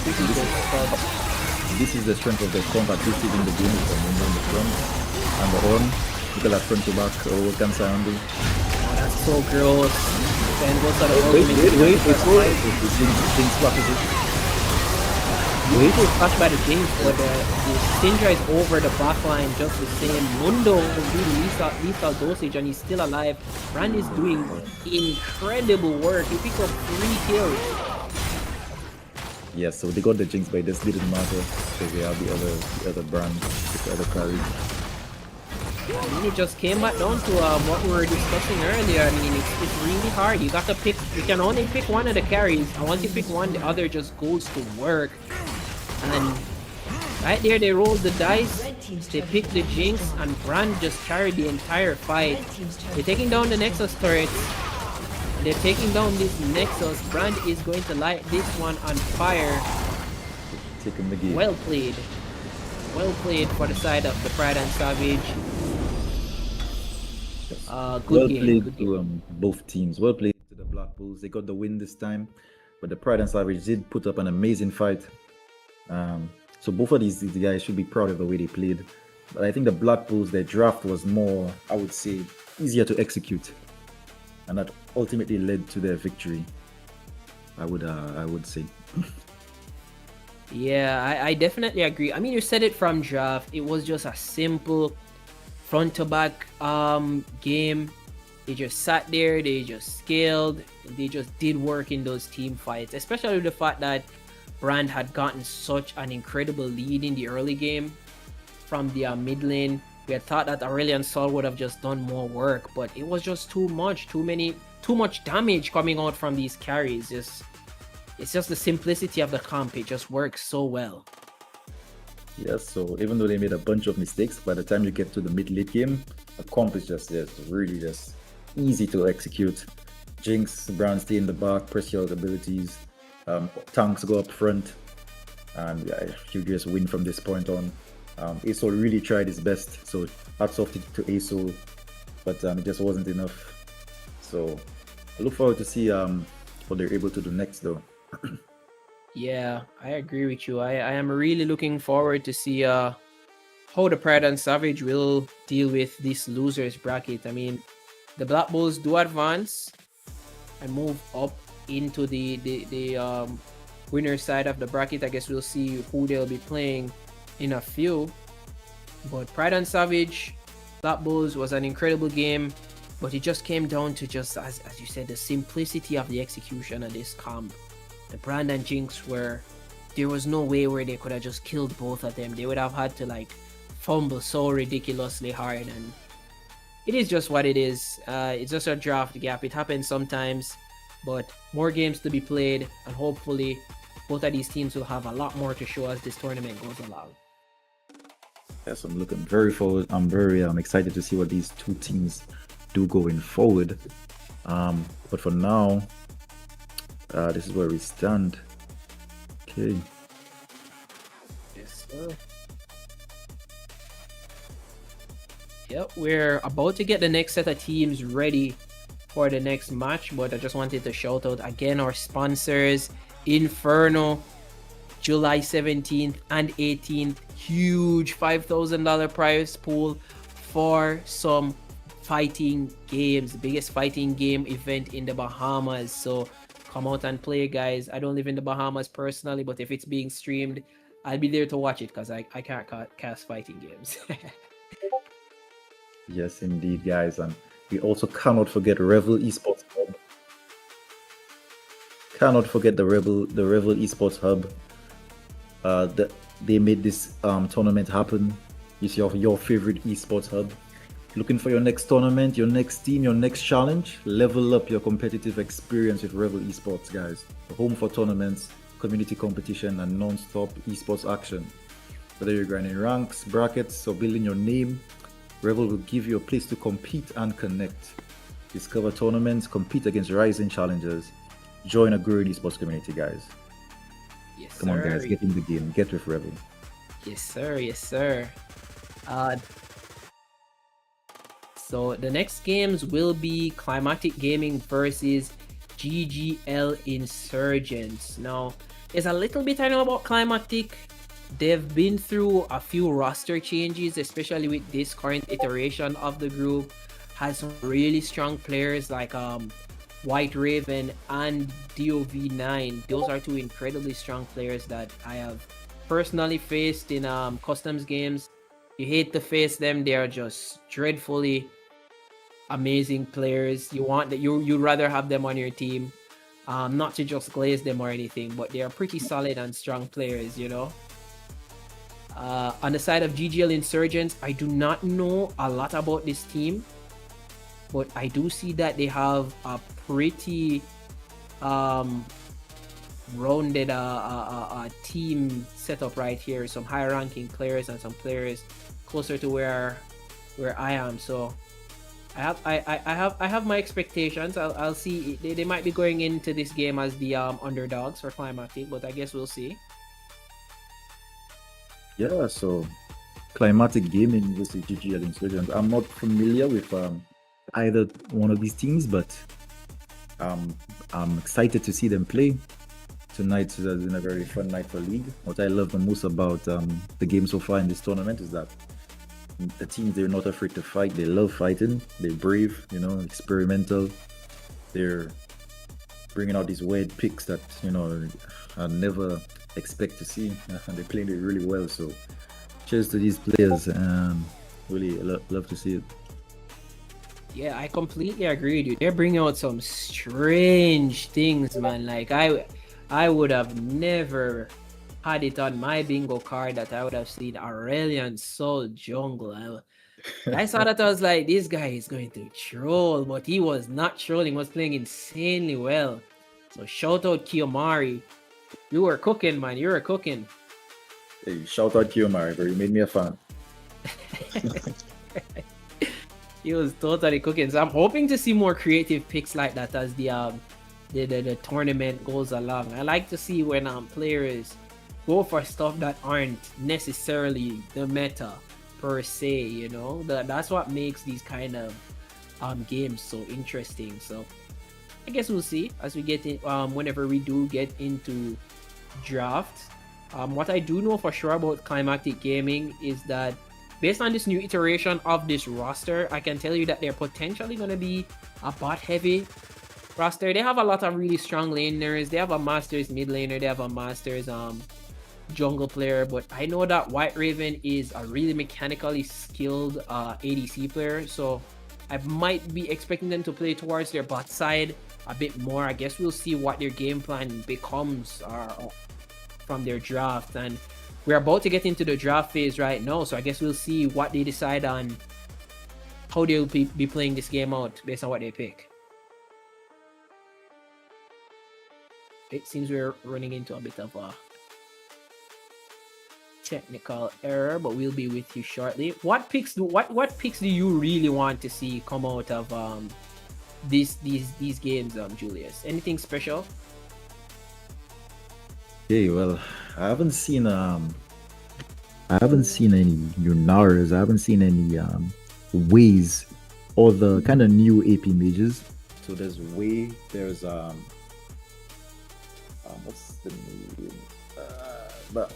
Speaker 6: This is the strength of the combat this is in the game with the Mundo in the front and the horn. Look at that front to back. Oh, what can Sion do?
Speaker 1: Oh, that's so gross. Then goes to the
Speaker 6: Wait,
Speaker 1: ultimate.
Speaker 6: it's Jinx blocks it.
Speaker 1: beautiful touch by the Jinx, but the Syndra is over the backline just the same. Mundo is doing lethal dosage and he's still alive. Brand is doing incredible work. He picked up 3 kills.
Speaker 6: Yes, so they got the Jinx, but this didn't matter because they have the other brand, the other carry.
Speaker 1: I mean, it just came back down to what we were discussing earlier. I mean, it's really hard. You got to pick. You can only pick one of the carries, and once you pick one, the other just goes to work. And right there, they rolled the dice. They picked the Jinx, and Brand just carried the entire fight. They're taking down the Nexus turrets. They're taking down this Nexus. Brand is going to light this one on fire.
Speaker 6: Taking the game.
Speaker 1: Well played. Well played for the side of the Pride and Savage. Good
Speaker 6: Well
Speaker 1: game.
Speaker 6: played
Speaker 1: Good
Speaker 6: to
Speaker 1: game.
Speaker 6: both teams. Well played to the Black Bulls. They got the win this time, but the Pride and Savage did put up an amazing fight. So both of these guys should be proud of the way they played. But I think the Black Bulls, their draft was more, I would say, easier to execute, and that ultimately led to their victory. I would say.
Speaker 1: Yeah, I definitely agree. I mean, you said it from draft. It was just a simple front to back game. They just sat there, they just scaled, they just did work in those team fights, especially the fact that Brand had gotten such an incredible lead in the early game from the mid lane. We had thought that Aurelion Sol would have just done more work, but it was just too much damage coming out from these carries. It's just the simplicity of the comp. It just works so well.
Speaker 6: Yes, so even though they made a bunch of mistakes, by the time you get to the mid-late game, the comp is just really just easy to execute. Jinx, Brand stay in the back, press your abilities, tanks go up front, and you just win from this point on. ASO really tried his best, so hats off to ASO, but it just wasn't enough. So I look forward to see what they're able to do next though.
Speaker 1: Yeah, I agree with you. I am really looking forward to see how the Pride and Savage will deal with this losers bracket. I mean, the Black Bulls do advance and move up into the winner side of the bracket. I guess we'll see who they'll be playing in a few. But Pride and Savage, Black Bulls was an incredible game, but it just came down to just, as you said, the simplicity of the execution of this comp. The Brand and Jinx there was no way where they could have just killed both of them. They would have had to like fumble so ridiculously hard, and it is just what it is. It's just a draft gap. It happens sometimes, but more games to be played, and hopefully both of these teams will have a lot more to show as this tournament goes along.
Speaker 6: Yes, I'm looking very forward. I'm very excited to see what these two teams do going forward. But for now, this is where we stand. Okay.
Speaker 1: Yes, sir. Yep, we're about to get the next set of teams ready for the next match, but I just wanted to shout out again our sponsors, Inferno, July 17th and 18th, huge $5,000 prize pool for some fighting games, the biggest fighting game event in the Bahamas. So come out and play, guys. I don't live in the Bahamas personally, but if it's being streamed, I'll be there to watch it because I can't cast fighting games.
Speaker 6: Yes, indeed, guys. And we also cannot forget Revel Esports Hub. Cannot forget the Revel Esports Hub. They made this tournament happen. It's your favorite esports hub. Looking for your next tournament, your next team, your next challenge? Level up your competitive experience with Revel Esports, guys. The home for tournaments, community competition, and non-stop esports action. Whether you're grinding ranks, brackets, or building your name, Revel will give you a place to compete and connect. Discover tournaments, compete against rising challengers. Join a growing esports community, guys.
Speaker 1: Yes,
Speaker 6: Come on,
Speaker 1: sir.
Speaker 6: guys, get in the game. Get with Revel.
Speaker 1: Yes, sir. Yes, sir. So the next games will be Climatic Gaming versus GGL Insurgents. Now, there's a little bit I know about Climatic. They've been through a few roster changes, especially with this current iteration of the group. Has some really strong players like White Raven and DOV9. Those are two incredibly strong players that I have personally faced in customs games. You hate to face them. They are just dreadfully amazing players. You want that you'd rather have them on your team. Not to just glaze them or anything, but they are pretty solid and strong players, you know. On the side of GGL Insurgents, I do not know a lot about this team, but I do see that they have a pretty rounded team setup right here. Some high ranking players and some players closer to where I am. So I have my expectations. I'll see. They might be going into this game as the underdogs for Climatic, but I guess we'll see.
Speaker 6: Yeah, so Climatic Gaming versus GGL Insurgents. I'm not familiar with either one of these teams, but I'm excited to see them play. Tonight has been a very fun night for League. What I love the most about the game so far in this tournament is that the teams, they're not afraid to fight. They love fighting. They're brave, you know, experimental. They're bringing out these weird picks that, you know, I never expect to see. And they're playing it really well. So cheers to these players. Really love to see it.
Speaker 1: Yeah, I completely agree with you. They're bringing out some strange things, man. Like I would have never had it on my bingo card that I would have seen Aurelian Soul Jungle. I saw that, I was like, this guy is going to troll, but he was not trolling. He was playing insanely well. So shout out Kiyomari. You were cooking, man. You were cooking.
Speaker 6: Hey, shout out Kiyomari, bro. You made me a fan.
Speaker 1: He was totally cooking. So I'm hoping to see more creative picks like that as the tournament goes along. I like to see when players go for stuff that aren't necessarily the meta per se, you know. That's what makes these kind of games so interesting. So I guess we'll see as we get in whenever we do get into draft. What I do know for sure about Climactic Gaming is that based on this new iteration of this roster, I can tell you that they're potentially going to be a bot heavy roster. They have a lot of really strong laners. They have a Masters mid laner. They have a Masters jungle player. But I know that White Raven is a really mechanically skilled ADC player. So I might be expecting them to play towards their bot side a bit more. I guess we'll see what their game plan becomes from their draft. And we're about to get into the draft phase right now. So I guess we'll see what they decide on how they'll be playing this game out based on what they pick. It seems we're running into a bit of a technical error, but we'll be with you shortly. What picks do you really want to see come out of these games, Julius? Anything special?
Speaker 6: Okay, well, I haven't seen any Yunaras. I haven't seen any Ways or the kind of new AP mages. So there's Way, there's what's the name? But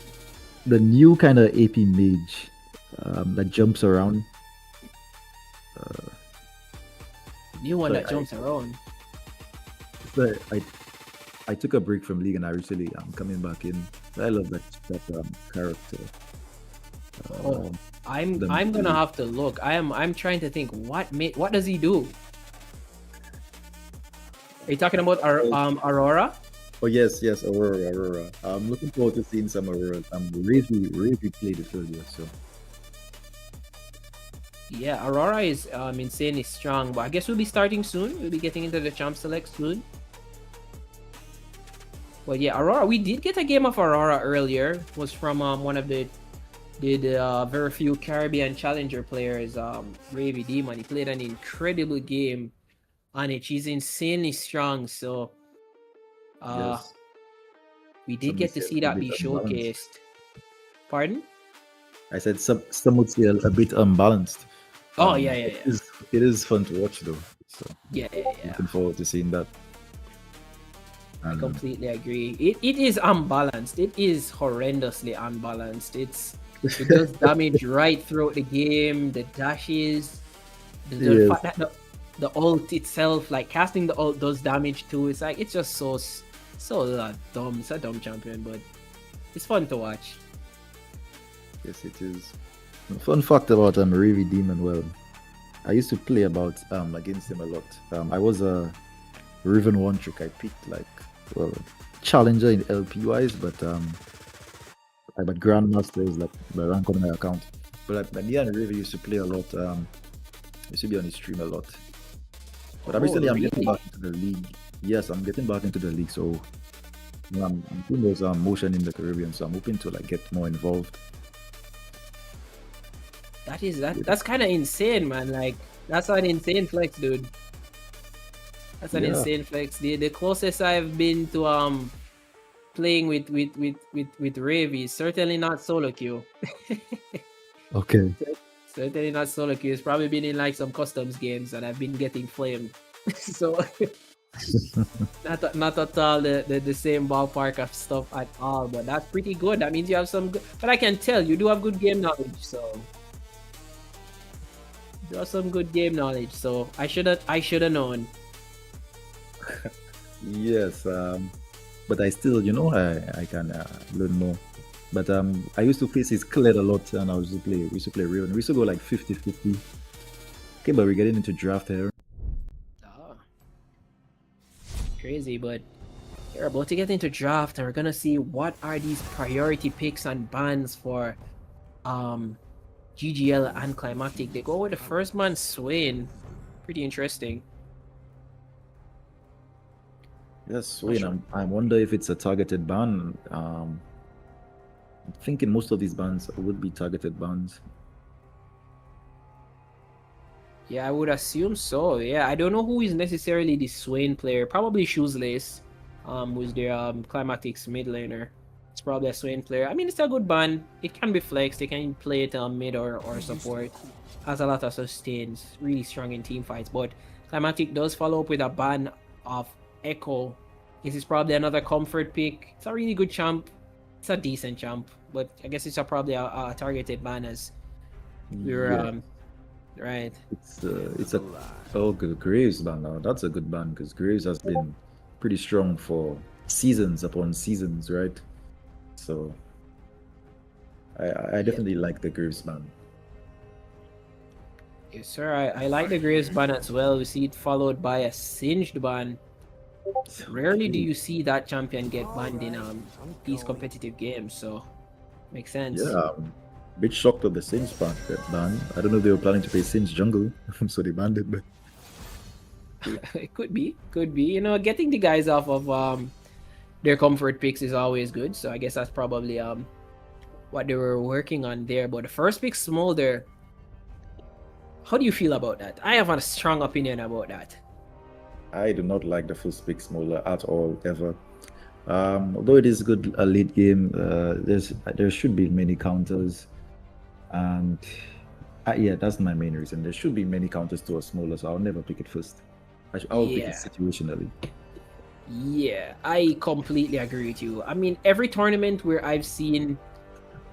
Speaker 6: the new kind of AP mage that jumps around.
Speaker 1: New one that jumps around.
Speaker 6: But I took a break from League and I recently I'm coming back in. I love that character.
Speaker 1: I'm gonna have to look. I'm trying to think what does he do? Are you talking about Aurora?
Speaker 6: Oh yes, Aurora. I'm looking forward to seeing some Aurora. I'm really played it earlier, so.
Speaker 1: Yeah, Aurora is insanely strong, but I guess we'll be starting soon. We'll be getting into the champ select soon. But yeah, Aurora, we did get a game of Aurora earlier. It was from one of the very few Caribbean Challenger players, Ravy Demon. He played an incredible game on it. She's insanely strong, so
Speaker 6: Yes.
Speaker 1: we did get to see that be showcased. Pardon?
Speaker 6: I said some would say a bit unbalanced.
Speaker 1: Oh yeah.
Speaker 6: It is fun to watch though. So
Speaker 1: Yeah.
Speaker 6: looking forward to seeing that.
Speaker 1: I completely agree. It is unbalanced. It is horrendously unbalanced. It does damage right throughout the game. The dashes, the fact that the ult itself, like casting the ult, does damage too. It's like it's just so dumb. It's a dumb champion, but it's fun to watch.
Speaker 6: Yes, it is. Fun fact about Ravi Demon. Well, I used to play about against him a lot. I was a Riven one trick. I picked like well challenger in LP wise, but grandmaster is like the rank on my account. But me and Ravi used to play a lot. Used to be on his stream a lot. But recently I'm getting back into the league. Yes, I'm getting back into the league. So I'm doing those motion in the Caribbean. So I'm hoping to like get more involved.
Speaker 1: That's kind of insane, man. Like that's an insane flex, dude. That's an insane flex. The closest I've been to playing with Ravi is certainly not solo queue.
Speaker 6: Okay.
Speaker 1: Certainly not solo queue. It's probably been in like some customs games and I've been getting flamed. So not at all the same ballpark of stuff at all. But that's pretty good. That means you have some good, but I can tell you do have good game knowledge, so you have some good game knowledge. So I should have known.
Speaker 6: Yes, but I still, I can learn more. But I used to face his cleared a lot, and we used to play real. We used to go like 50-50. Okay, but we're getting into draft here.
Speaker 1: Oh. Crazy, but we're about to get into draft, and we're gonna see what are these priority picks and bans for GGL and Climactic. They go with the first man Swain. Pretty interesting.
Speaker 6: Yes, wait, I wonder if it's a targeted ban. I'm thinking most of these bans would be targeted bans.
Speaker 1: Yeah, I would assume so. Yeah, I don't know who is necessarily the Swain player. Probably Shoeslace, who's their Climactic's mid laner. It's probably a Swain player. I mean, it's a good ban. It can be flexed. They can play it mid or support. Has a lot of sustains. Really strong in team fights. But Climactic does follow up with a ban of Echo. This is probably another comfort pick. It's a really good champ. It's a decent champ, but I guess it's probably a targeted ban as we're right.
Speaker 6: It's a good Graves ban now. That's a good ban because Graves has been pretty strong for seasons upon seasons, right? So I definitely like the Graves ban.
Speaker 1: Yes, sir. I like the Graves ban as well. We see it followed by a Singed ban. Rarely do you see that champion get banned in these competitive games, so makes sense.
Speaker 6: Yeah, bit shocked of the Singe ban. I don't know if they were planning to play Singe jungle, so they banned it. But
Speaker 1: it could be. You know, getting the guys off of their comfort picks is always good. So I guess that's probably what they were working on there. But the first pick, Smolder. How do you feel about that? I have a strong opinion about that.
Speaker 6: I do not like the first pick Smolder at all, ever. Although it is good a late game, there should be many counters, and yeah, that's my main reason. There should be many counters to a Smolder, so I'll never pick it first. I'll pick it situationally.
Speaker 1: Yeah, I completely agree with you. I mean, every tournament where I've seen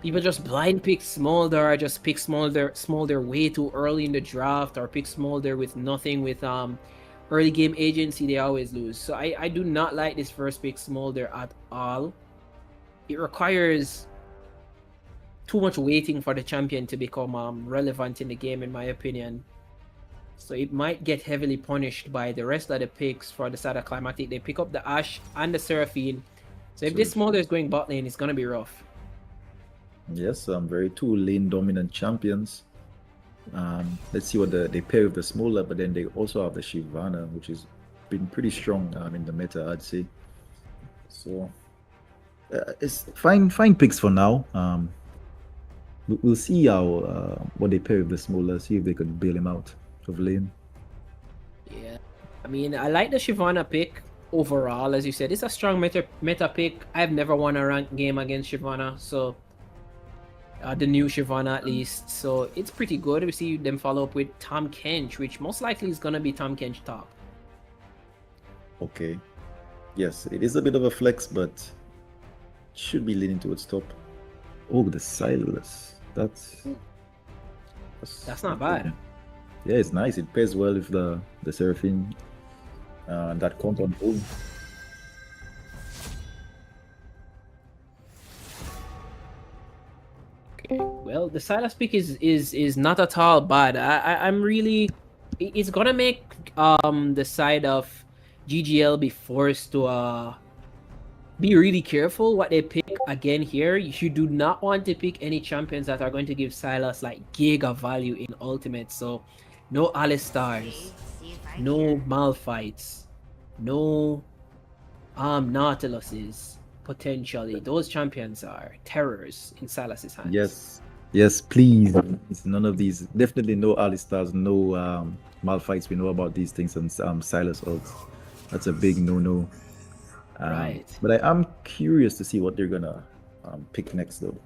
Speaker 1: people just blind pick Smolder, or just pick Smolder way too early in the draft, or pick Smolder with nothing with early game agency, they always lose. So I do not like this first pick Smolder at all. It requires too much waiting for the champion to become relevant in the game, in my opinion. So it might get heavily punished by the rest of the picks for the side of Climactic. They pick up the Ashe and the Seraphine. So if this Smolder is going bot lane, it's going to be rough.
Speaker 6: Yes, very two lane dominant champions. Let's see what they pair with the Smolder, but then they also have the Shyvana, which has been pretty strong in the meta, I'd say. So it's fine picks for now. We'll see how what they pair with the Smolder, see if they could bail him out of lane.
Speaker 1: Yeah, I mean, I like the Shyvana pick overall. As you said, it's a strong meta pick. I've never won a ranked game against Shyvana, so the new Shyvana at least, so it's pretty good. We see them follow up with Tom Conch, which most likely is gonna be Tom Conch top.
Speaker 6: Okay, yes, it is a bit of a flex, but should be leaning towards top. Oh, the Silas, that's
Speaker 1: not bad.
Speaker 6: Yeah, it's nice. It pairs well with the Seraphine and that Conch on boom.
Speaker 1: Okay. Well, the Silas pick is not at all bad. I'm really, it's gonna make the side of GGL be forced to be really careful what they pick again here. You do not want to pick any champions that are going to give Silas like giga value in Ultimate. So no Alistars, no Malphites, no Nautiluses potentially. Those champions are terrors in Silas's hands.
Speaker 6: Yes, yes, please. It's none of these. Definitely no Alistars, no Malphites. We know about these things and Silas ults. That's a big no-no.
Speaker 1: Right.
Speaker 6: But I am curious to see what they're gonna pick next, though.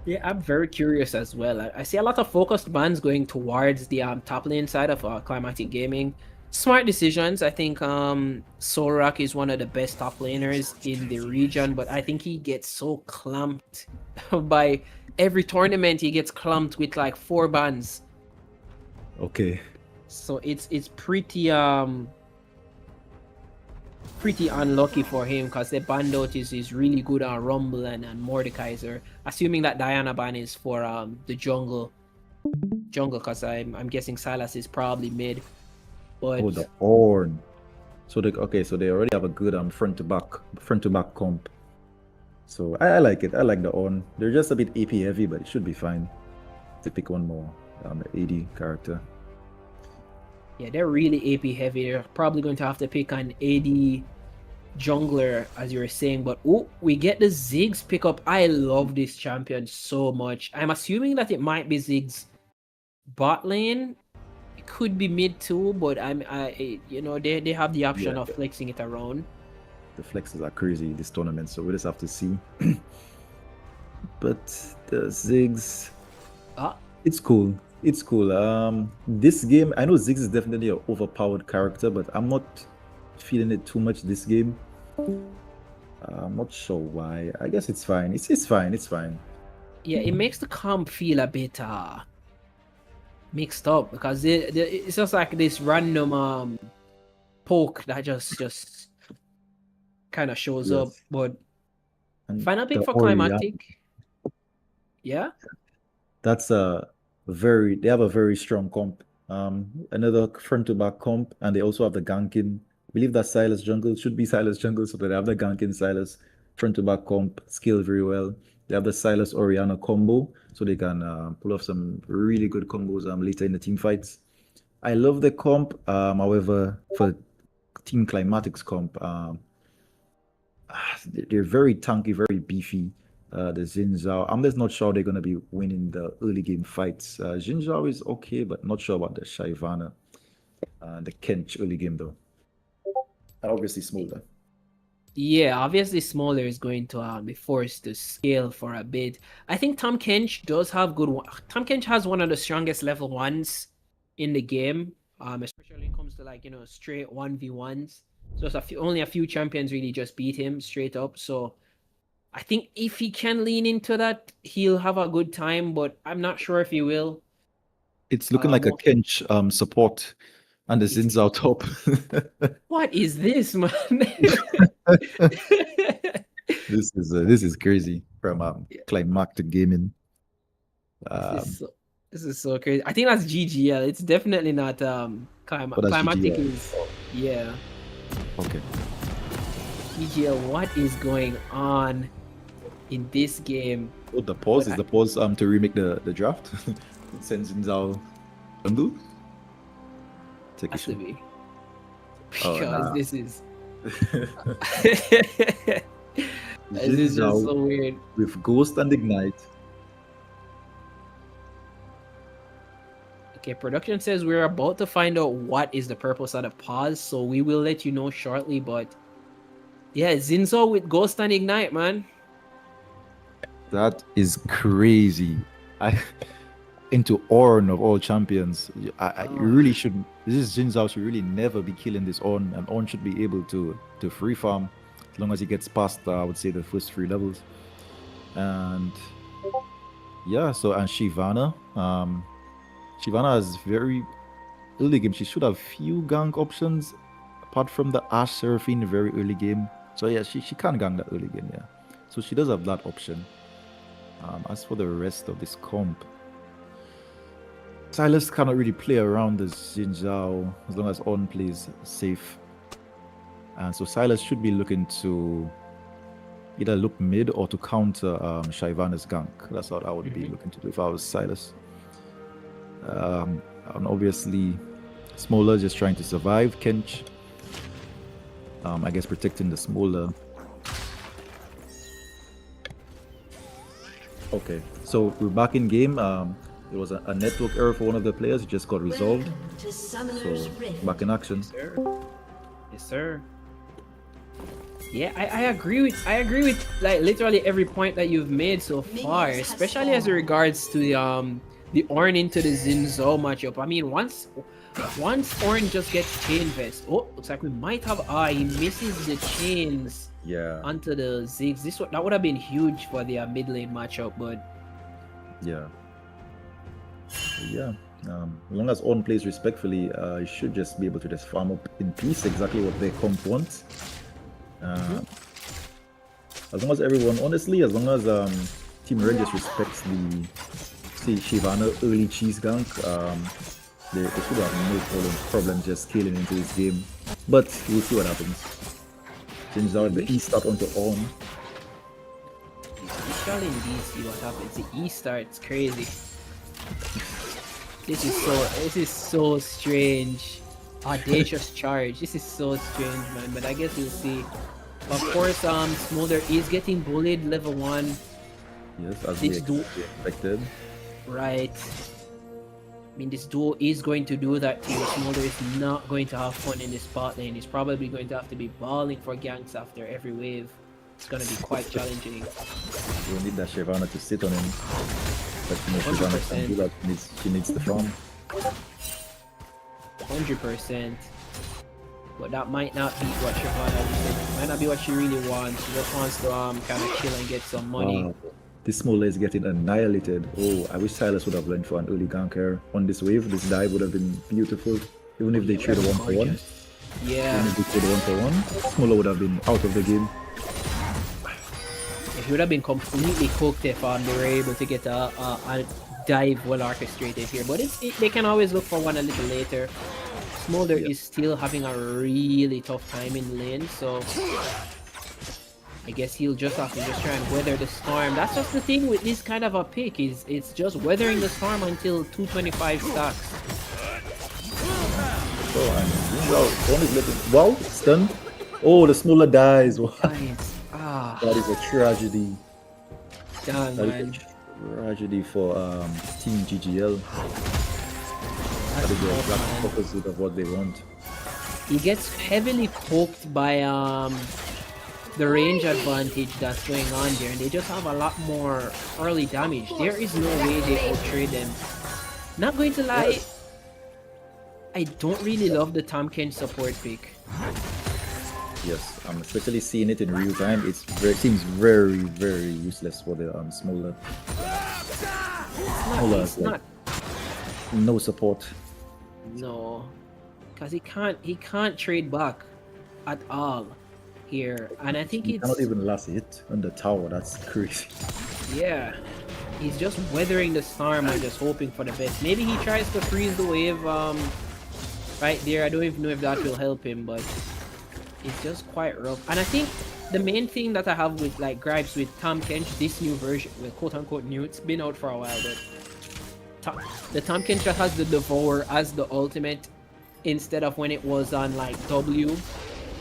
Speaker 1: Yeah, I'm very curious as well. I see a lot of focused bans going towards the top lane side of Climatic Gaming. Smart decisions. I think Solrak is one of the best top laners in the region, but I think he gets so clumped by every tournament. He gets clumped with like 4 bans.
Speaker 6: Okay.
Speaker 1: So it's pretty unlucky for him because the ban out is really good on Rumble and Mordekaiser. Assuming that Diana ban is for the jungle because I'm guessing Silas is probably mid. But
Speaker 6: Oh, the Orn. So they already have a good front to back comp. So I like it. I like the Orn. They're just a bit AP heavy, but it should be fine to pick one more AD character.
Speaker 1: yeah, they're really AP heavy. They're probably going to have to pick an AD jungler, as you were saying. But oh, we get the Ziggs pickup. I love this champion so much. I'm assuming that it might be Ziggs bot lane. It could be mid too, but they have the option of flexing it around.
Speaker 6: The flexes are crazy this tournament, so we just have to see. But the Ziggs, it's cool. It's cool. This game, I know Ziggs is definitely an overpowered character, but I'm not feeling it too much this game. I'm not sure why. I guess it's fine. It's fine. It's fine.
Speaker 1: Yeah, it makes the comp feel a bit mixed up because it's just like this random poke that just kind of shows up. But
Speaker 6: And
Speaker 1: final pick
Speaker 6: the
Speaker 1: for
Speaker 6: Orianna,
Speaker 1: Climatic. Yeah.
Speaker 6: that's they have a very strong comp. Another front to back comp, and they also have the ganking. I believe that Silas jungle should be Silas jungle, so they have the ganking Silas front to back comp skill very well. They have the Silas Orianna combo, so they can pull off some really good combos later in the team fights. I love the comp. However, for Team Climatics comp, they're very tanky, very beefy. The Xin Zhao, I'm just not sure they're going to be winning the early game fights. Xin Zhao is okay, but not sure about the Shyvana. The Conch early game, though. And obviously Smolder.
Speaker 1: Yeah, obviously Smaller is going to be forced to scale for a bit. I think Tom Kench does have Tom Kench has one of the strongest level 1s in the game, especially when it comes to straight 1v1s. So only a few champions really just beat him straight up. So I think if he can lean into that, he'll have a good time, but I'm not sure if he will.
Speaker 6: It's looking like a Kench support and the Xin Zhao top.
Speaker 1: What is this, man?
Speaker 6: This is crazy from Climactic Gaming.
Speaker 1: This is so crazy. I think that's GGL. It's definitely not Climatic
Speaker 6: GGL.
Speaker 1: is yeah.
Speaker 6: Okay.
Speaker 1: GGL, what is going on in this game?
Speaker 6: Oh, the pause is the pause to remake the draft. Send Xin Zhao jungle. Take a
Speaker 1: Has to
Speaker 6: shot.
Speaker 1: be.
Speaker 6: Oh,
Speaker 1: Because
Speaker 6: nah.
Speaker 1: this is
Speaker 6: Xin
Speaker 1: this is just
Speaker 6: Zhao
Speaker 1: so weird.
Speaker 6: with Ghost and Ignite.
Speaker 1: Okay, production says we're about to find out what is the purpose of the pause, so we will let you know shortly. But yeah, Zinzo with Ghost and Ignite, man.
Speaker 6: That is crazy. Into Orn of all champions. I really should. This is Xin Zhao should really never be killing this Orn, and Orn should be able to free farm as long as he gets past, I would say, the first 3 levels. And yeah, so and Shyvana. Shyvana is very early game. She should have few gank options apart from the Ash Seraphine very early game. So yeah, she can gank that early game, yeah. So she does have that option. As for the rest of this comp, Silas cannot really play around the Xin Zhao as long as On plays safe. And so Silas should be looking to either look mid or to counter Shyvana's gank. That's what I would be looking to do if I was Silas. And obviously, Smola just trying to survive. Kench, I guess, protecting the Smola. Okay, so we're back in game. There was a network error for one of the players. It just got resolved.
Speaker 3: To Summoner's
Speaker 6: So
Speaker 3: Rift.
Speaker 6: back in action.
Speaker 1: Sir. Yes, sir. Yeah, I agree with like literally every point that you've made so far,
Speaker 3: Minions has
Speaker 1: especially as
Speaker 3: spawned.
Speaker 1: regards to the Ornn into the Zinzo matchup. I mean, once Ornn just gets chain vest, oh, looks like we might have he misses the chains
Speaker 6: Yeah,
Speaker 1: onto the Ziggs. That would have been huge for the mid lane matchup, but
Speaker 6: yeah. Yeah. As long as On plays respectfully, you should just be able to just farm up in peace exactly what their comp wants. As long as everyone, honestly, as long as Team Red just respects the Shyvana early cheese gank, they should have no problem just scaling into this game. But we'll see what happens. Changes out the E start onto On.
Speaker 1: especially in DC, what happens? The E starts crazy. This is so strange. Audacious charge. This is so strange, man. But I guess we'll see. Of course, Smolder is getting bullied level 1.
Speaker 6: Yes, as
Speaker 1: This
Speaker 6: we
Speaker 1: do-
Speaker 6: expected.
Speaker 1: Right. I mean, this duo is going to do that to you. Smolder is not going to have fun in this bot lane. He's probably going to have to be balling for ganks after every wave. It's going to be quite challenging.
Speaker 6: We need that Shyvana to sit on him. But you know, Shyvana can do that. She needs the farm.
Speaker 1: 100%. But that might not be what Shyvana might not be what she really wants. She just wants to kind of chill and get some money.
Speaker 6: Wow. This Smola is getting annihilated. Oh, I wish Silas would have learned for an early ganker on this wave. This dive would have been beautiful. Even if they trade a 1-for-1. Even
Speaker 1: Yeah,
Speaker 6: if they trade a 1-for-1, Smola would have been out of the game.
Speaker 1: he would have been completely cooked if they were able to get a dive well orchestrated here. But they can always look for one a little later. Smolder is still having a really tough time in lane, so I guess he'll just have to just try and weather the storm. That's just the thing with this kind of a pick, is it's just weathering the storm until 225 stacks.
Speaker 6: Oh, and one is letting. Wow, stunned. Oh, the Smola dies. Wow.
Speaker 1: Nice.
Speaker 6: That is a tragedy.
Speaker 1: Damn,
Speaker 6: That
Speaker 1: man.
Speaker 6: is a tragedy for Team GGL. That
Speaker 1: That's
Speaker 6: is the
Speaker 1: tough,
Speaker 6: exact
Speaker 1: man.
Speaker 6: opposite of what they want.
Speaker 1: He gets heavily poked by the range advantage that's going on there, and they just have a lot more early damage. There is no way they outtrade them. Not going to lie, I don't really love the Tom Kench support pick.
Speaker 6: Yes, I'm especially seeing it in real time. It seems very, very useless for the Smola. Smola
Speaker 1: It's
Speaker 6: is like
Speaker 1: not.
Speaker 6: no support.
Speaker 1: No, because he can't trade back at all here, and I think
Speaker 6: He
Speaker 1: it's
Speaker 6: cannot even last hit on the tower. That's crazy.
Speaker 1: yeah. He's just weathering the storm and just hoping for the best. Maybe he tries to freeze the wave right there. I don't even know if that will help him, but it's just quite rough. And I think the main thing that I have with like gripes with Tom Kench, this new version, well, quote unquote new, it's been out for a while, but the Tom Kench that has the Devour as the ultimate instead of when it was on like W.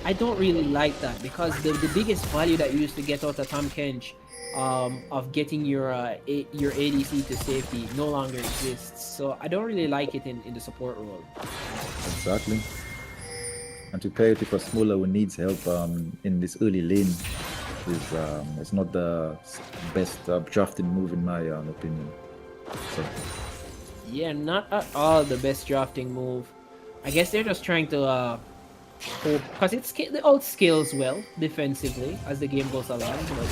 Speaker 1: I don't really like that, because the biggest value that you used to get out of Tom Kench of getting your ADC to safety no longer exists. So I don't really like it in the support role.
Speaker 6: Exactly. And to pair it for Smola who needs help in this early lane is not the best drafting move in my opinion. So
Speaker 1: Yeah, not at all the best drafting move. I guess they're just trying to hope, because it all scales well defensively as the game goes along, but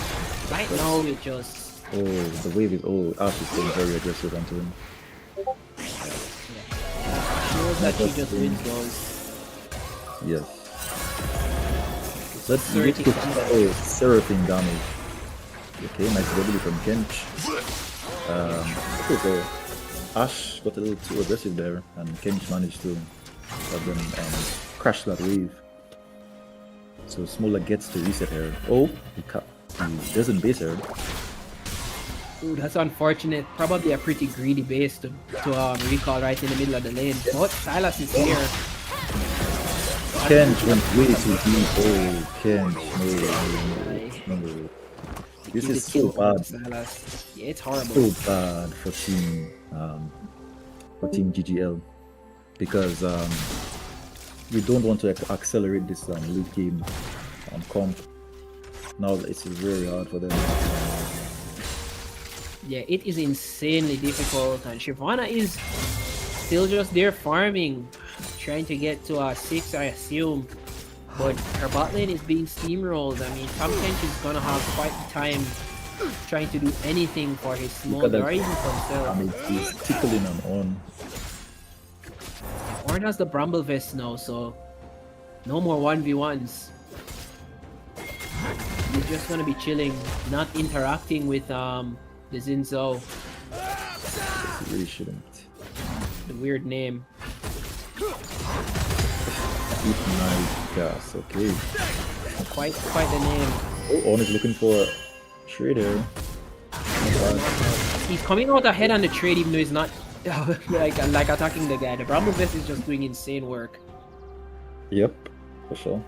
Speaker 1: right now it just
Speaker 6: the wave is Ash is going very aggressive onto him.
Speaker 1: shows that she just wins those.
Speaker 6: Yes. Let's get
Speaker 1: 30
Speaker 6: to Seraphine damage. Okay, nice W from Kench. Okay, so Ash got a little too aggressive there, and Kench managed to have them crash that wave. So Smola gets to reset her. Oh, he doesn't base her.
Speaker 1: Ooh, that's unfortunate. Probably a pretty greedy base to recall right in the middle of the lane. But Silas is here.
Speaker 6: Kench went way too deep. Oh, Kench, no. This
Speaker 1: He's
Speaker 6: is
Speaker 1: a kill
Speaker 6: so bad.
Speaker 1: Silas. Yeah, it's horrible.
Speaker 6: So bad for team GGL, because we don't want to accelerate this late game comp. Now it's very hard for them.
Speaker 1: Yeah, it is insanely difficult, and Shyvana is still just there farming, trying to get to a 6, I assume. But her bot lane is being steamrolled. I mean, Tom Kench is gonna have quite the time trying to do anything for his small or even for himself.
Speaker 6: I mean, he's tickling on.
Speaker 1: Ornn has the Bramble Vest now, so no more 1v1s. He's just gonna be chilling, not interacting with the Zinzo.
Speaker 6: He really shouldn't.
Speaker 1: The weird name.
Speaker 6: Nice gas, okay.
Speaker 1: Quite the name.
Speaker 6: Oh, On is looking for a trader.
Speaker 1: He's coming out ahead on the trade, even though he's not like attacking the guy. The Bramble Vest is just doing insane work.
Speaker 6: Yep, for sure.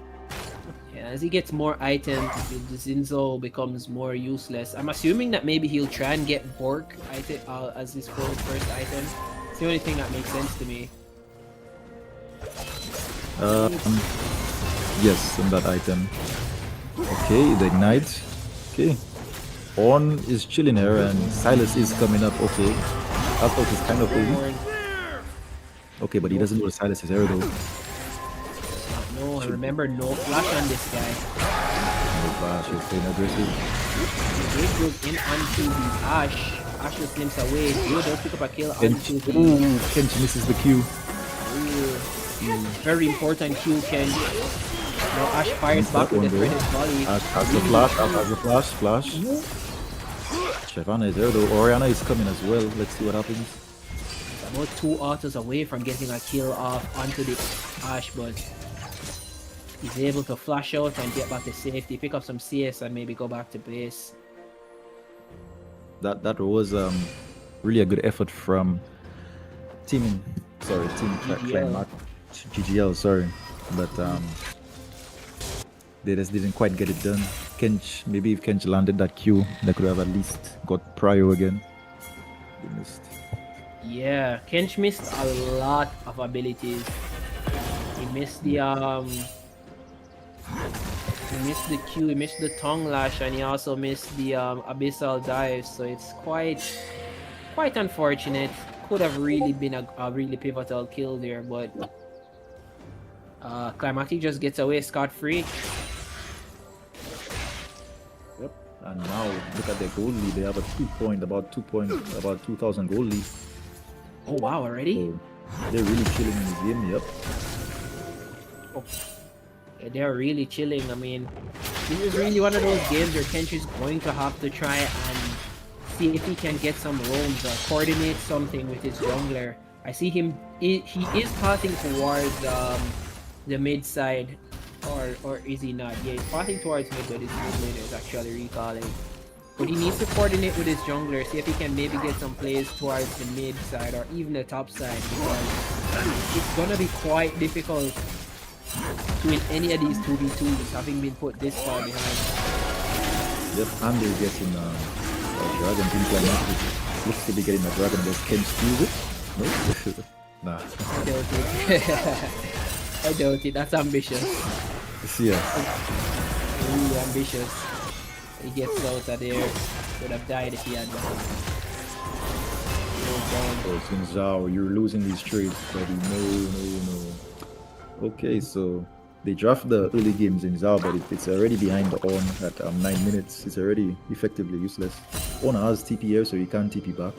Speaker 1: Yeah, as he gets more items, the Zinzo becomes more useless. I'm assuming that maybe he'll try and get Bork as his first item. It's the only thing that makes sense to me.
Speaker 6: Yes, on that item. Okay, the ignite. Okay. On is chilling here and Silas is coming up. Okay. Alpha is kind of early. Okay, but he doesn't know the Silas is here though.
Speaker 1: No, remember, no flash on this guy.
Speaker 6: No flash, he's staying aggressive.
Speaker 1: The Wave goes in onto the Ash. Ash just limps away. Dio does pick up a kill
Speaker 6: Kench,
Speaker 1: onto the...
Speaker 6: ooh, Kench misses the Q.
Speaker 1: Very important Q, Kench. Now Ash fires back with the threaded volley.
Speaker 6: Ash has the flash, Ash has the flash. Shyvana is there though. Oriana is coming as well. Let's see what happens.
Speaker 1: About 2 autos away from getting a kill off onto the Ash, but he's able to flash out and get back to safety, pick up some CS and maybe go back to base.
Speaker 6: That was really a good effort from Team
Speaker 1: GGL.
Speaker 6: GGL, sorry, but they just didn't quite get it done. Kench, maybe if Kench landed that Q, they could have at least got Prio again. They missed.
Speaker 1: Yeah, Kench missed a lot of abilities. He missed the Q, he missed the tongue lash, and he also missed the abyssal dive. So it's quite unfortunate. Could have really been a really pivotal kill there, but Climactic just gets away scot-free.
Speaker 6: Yep. And now look at their gold lead. They have about 2,000 gold lead.
Speaker 1: Oh wow, already?
Speaker 6: So they're really chilling in the game. Yep.
Speaker 1: Oh. Yeah, they're really chilling. I mean, this is really one of those games where Kench is going to have to try and see if he can get some roams or coordinate something with his jungler. I see him, he is passing towards the mid side, or is he not? Yeah, he's passing towards mid, but his mid laner is actually recalling. But he needs to coordinate with his jungler, see if he can maybe get some plays towards the mid side or even the top side, because it's gonna be quite difficult to win any of these 2v2s having been put this far behind.
Speaker 6: Yep, and they're getting a dragon. Team Climactic looks to be getting a dragon. Does Kench steal it? No? Nah.
Speaker 1: I doubt it. I doubt it. That's ambitious.
Speaker 6: Yeah.
Speaker 1: Really ambitious. He gets out of there. Would have died if he had nothing.
Speaker 6: Oh, Xin Zhao, you're losing these trades, buddy. No. Okay, so they draft the early games in Zhao, but it's already behind On at 9 minutes. It's already effectively useless. On has TP here, so you can't TP back.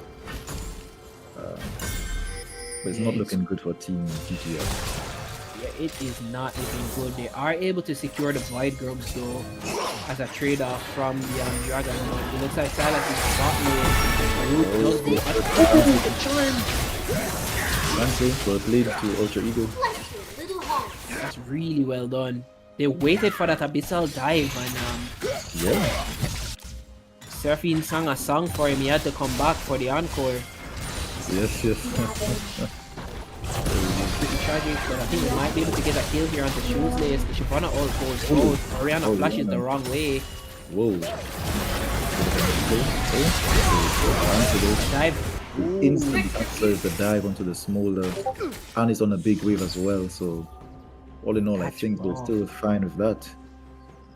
Speaker 6: But it's not looking good for Team GGL.
Speaker 1: Yeah, it is not looking good. They are able to secure the Void Grubs though. as a trade-off from the Dragon. But it looks like Silas is bot lane. Root does go the charm.
Speaker 6: Fancy, well played to Ultra Ego.
Speaker 1: That's really well done. They waited for that abyssal dive and
Speaker 6: Yeah.
Speaker 1: Seraphine sang a song for him. He had to come back for the encore.
Speaker 6: Yes, yes.
Speaker 1: Pretty tragic, but I think we might be able to get a kill here on the Shoeslace. The Shyvana ult goes out. Orianna flashes the wrong way.
Speaker 6: Whoa.
Speaker 1: Dive.
Speaker 6: Instant answers the dive onto the smolder, and it's on a big wave as well. So, all in all, I think they're still fine with that.